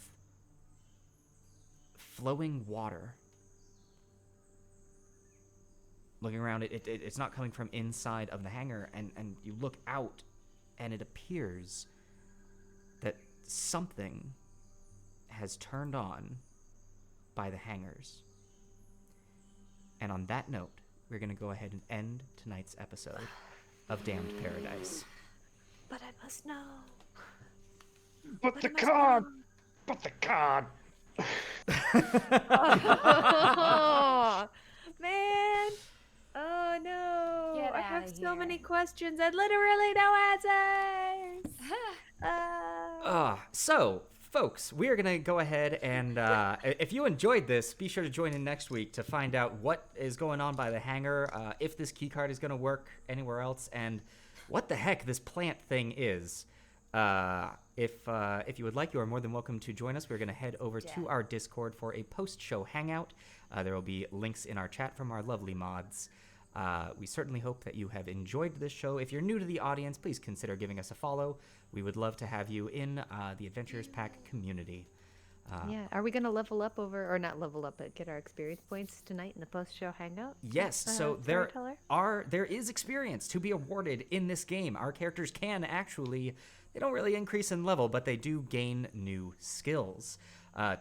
flowing water. Looking around, it's not coming from inside of the hangar, and you look out, and it appears that something has turned on by the hangars. And on that note, we're going to go ahead and end tonight's episode of Damned Paradise. But I must know. But the card! But the card! Oh, man. Oh, no. Get I have outta so many here. questions and literally no answers. So, folks, we're going to go ahead and if you enjoyed this, be sure to join in next week to find out what is going on by the hangar, if this keycard is going to work anywhere else, and what the heck this plant thing is. If you would like, you are more than welcome to join us. We're going to head over to our Discord for a post-show hangout. There will be links in our chat from our lovely mods. We certainly hope that you have enjoyed this show. If you're new to the audience, please consider giving us a follow. We would love to have you in the Adventurers Pack community. Yeah, are we going to level up or not level up, but get our experience points tonight in the post-show hangout? Yes, so Storyteller? there is experience to be awarded in this game. Our characters can actually, they don't really increase in level, but they do gain new skills.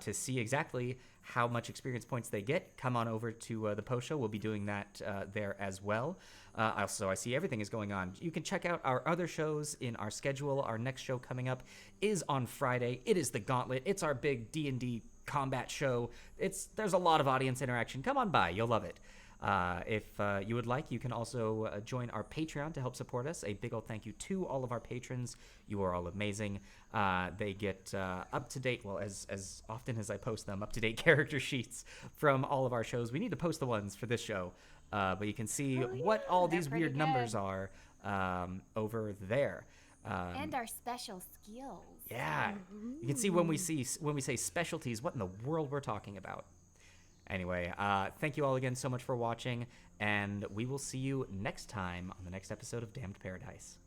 To see exactly how much experience points they get, come on over to the post show. We'll be doing that there as well. Also, I see everything is going on. You can check out our other shows in our schedule. Our next show coming up is on Friday. It is the Gauntlet. It's our big D&D combat show. There's a lot of audience interaction. Come on by. You'll love it. If you would like, you can also join our Patreon to help support us. A big old thank you to all of our patrons. You are all amazing. They get up-to-date, well, as often as I post them, up-to-date character sheets from all of our shows. We need to post the ones for this show, but you can see what all these weird numbers are over there. And our special skills. Yeah. You can see when we say specialties, what in the world we're talking about. Anyway, thank you all again so much for watching, and we will see you next time on the next episode of Damned Paradise.